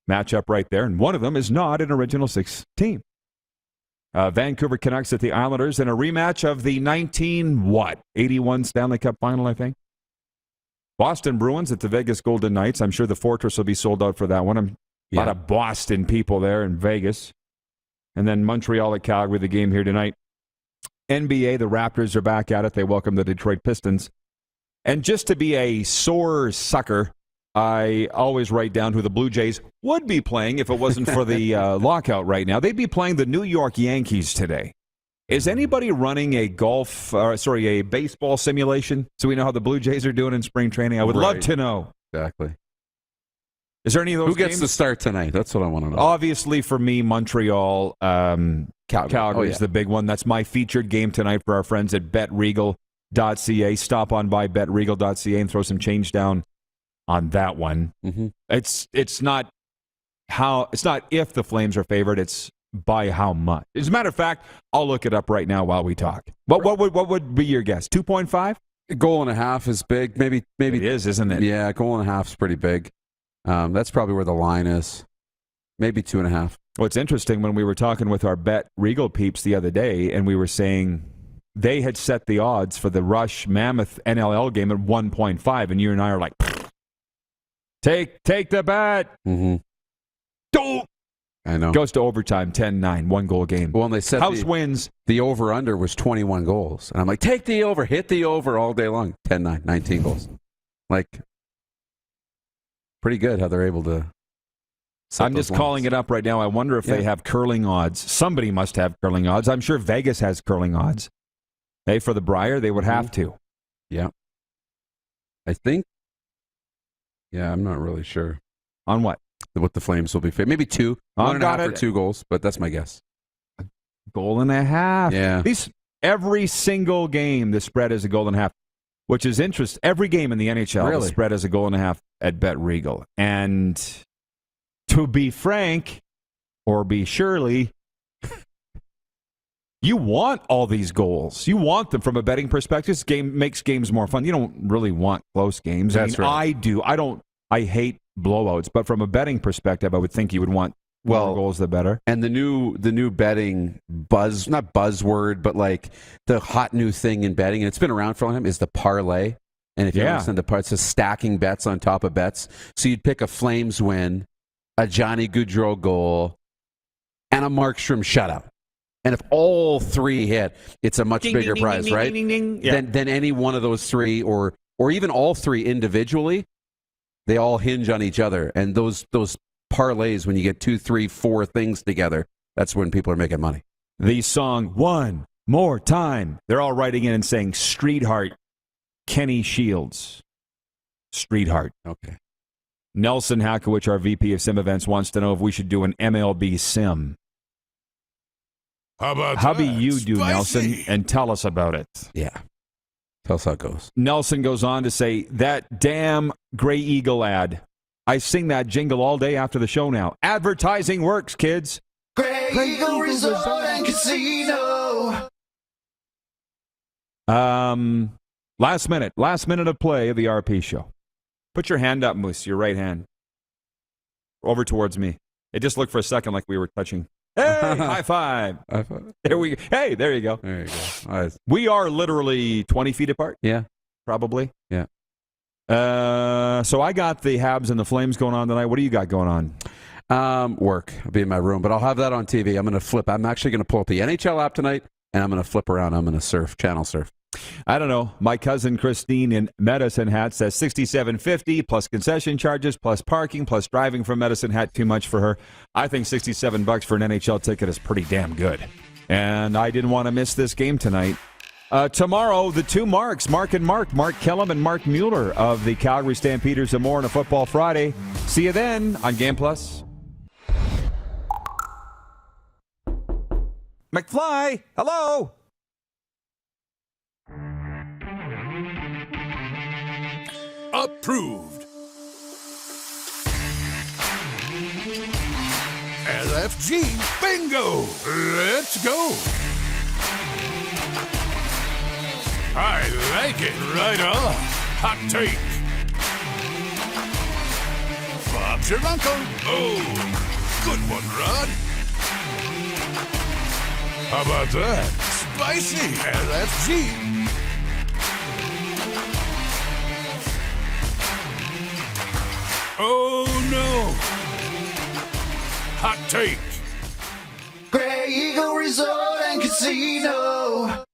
matchup right there, and one of them is not an Original Six team. Vancouver Canucks at the Islanders in a rematch of the 81 Stanley Cup Final, I think. Boston Bruins at the Vegas Golden Knights. I'm sure the Fortress will be sold out for that one. A lot of Boston people there in Vegas. And then Montreal at Calgary, the game here tonight. NBA, the Raptors are back at it. They welcome the Detroit Pistons. And just to be a sore sucker, I always write down who the Blue Jays would be playing if it wasn't for the lockout right now. They'd be playing the New York Yankees today. Is anybody running a baseball simulation so we know how the Blue Jays are doing in spring training? I would love to know. Exactly. Is there any of those Who gets games? the start tonight? That's what I want to know. Obviously, for me, Montreal, Calgary is the big one. That's my featured game tonight for our friends at betregal.ca. Stop on by betregal.ca and throw some change down on that one. Mm-hmm. It's not if the Flames are favored, it's by how much. As a matter of fact, I'll look it up right now while we talk. What would be your guess? 2.5? A goal and a half is big. Maybe it is, isn't it? Yeah, a goal and a half is pretty big. That's probably where the line is. Maybe 2.5. Well, it's interesting when we were talking with our Bet Regal peeps the other day, and we were saying they had set the odds for the Rush Mammoth NLL game at 1.5, and you and I are like, take the bet. Mm-hmm. Don't. I know. Goes to overtime, 10-9, one-goal game. Well, and they said House wins. The over-under was 21 goals. And I'm like, take the over, hit the over all day long. 10-9, 19 goals. Like, pretty good how they're able to set I'm those just calling it up right now. I wonder if they have curling odds. Somebody must have curling odds. I'm sure Vegas has curling odds. Hey, for the Briar, they would have to. Yeah. I think. Yeah, I'm not really sure. On what? What the Flames will be. Maybe 2. 1.5 or 2 goals, but that's my guess. A goal and a half. Yeah. Every single game, the spread is a goal and a half, which is interesting. Every game in the NHL, the spread is a goal and a half at Bet Regal. And to be frank, or be surely, you want all these goals. You want them from a betting perspective. This game makes games more fun. You don't really want close games. That's right. I do. I hate blowouts, but from a betting perspective, I would think you would want More goals, the better. And the new betting not buzzword, but like the hot new thing in betting, and it's been around for a long time, is the parlay. And if you listen to parts of stacking bets on top of bets, so you'd pick a Flames win, a Johnny Gaudreau goal, and a Markstrom shutout. And if all three hit, it's a much bigger prize, right? Than any one of those three, or even all three individually. They all hinge on each other, and those parlays, when you get 2, 3, 4 things together, that's when people are making money. The song "One More Time." They're all writing in and saying "Street Heart." Kenny Shields, Street Heart. Okay. Nelson Hakowich, our VP of Sim Events, wants to know if we should do an MLB sim. How about How that? do you do, Spicy. Nelson? And tell us about it. Yeah. Tell us how it goes. Nelson goes on to say, that damn Gray Eagle ad. I sing that jingle all day after the show now. Advertising works, kids. Gray Eagle Resort and Casino. Last minute of play of the RP show. Put your hand up, Moose, your right hand. Over towards me. It just looked for a second like we were touching. Hey, high five. High five. Hey, there you go. There you go. Nice. We are literally 20 feet apart. Yeah. Probably. Yeah. So I got the Habs and the Flames going on tonight. What do you got going on? Work. I'll be in my room, but I'll have that on TV. I'm going to flip. I'm actually going to pull up the NHL app tonight, and I'm going to flip around. I'm going to channel surf. I don't know. My cousin Christine in Medicine Hat says $67.50 plus concession charges plus parking plus driving from Medicine Hat, too much for her. I think $67 for an NHL ticket is pretty damn good. And I didn't want to miss this game tonight. Tomorrow, the two Marks, Mark Kellum and Mark Mueller of the Calgary Stampeders and more on a Football Friday. See you then on Game Plus. McFly, hello. Approved. LFG bingo. Let's go. I like it right on. Hot take. Bob's your uncle. Oh, good one, Rod. How about that? Spicy LFG. Oh, no. Hot take. Gray Eagle Resort and Casino.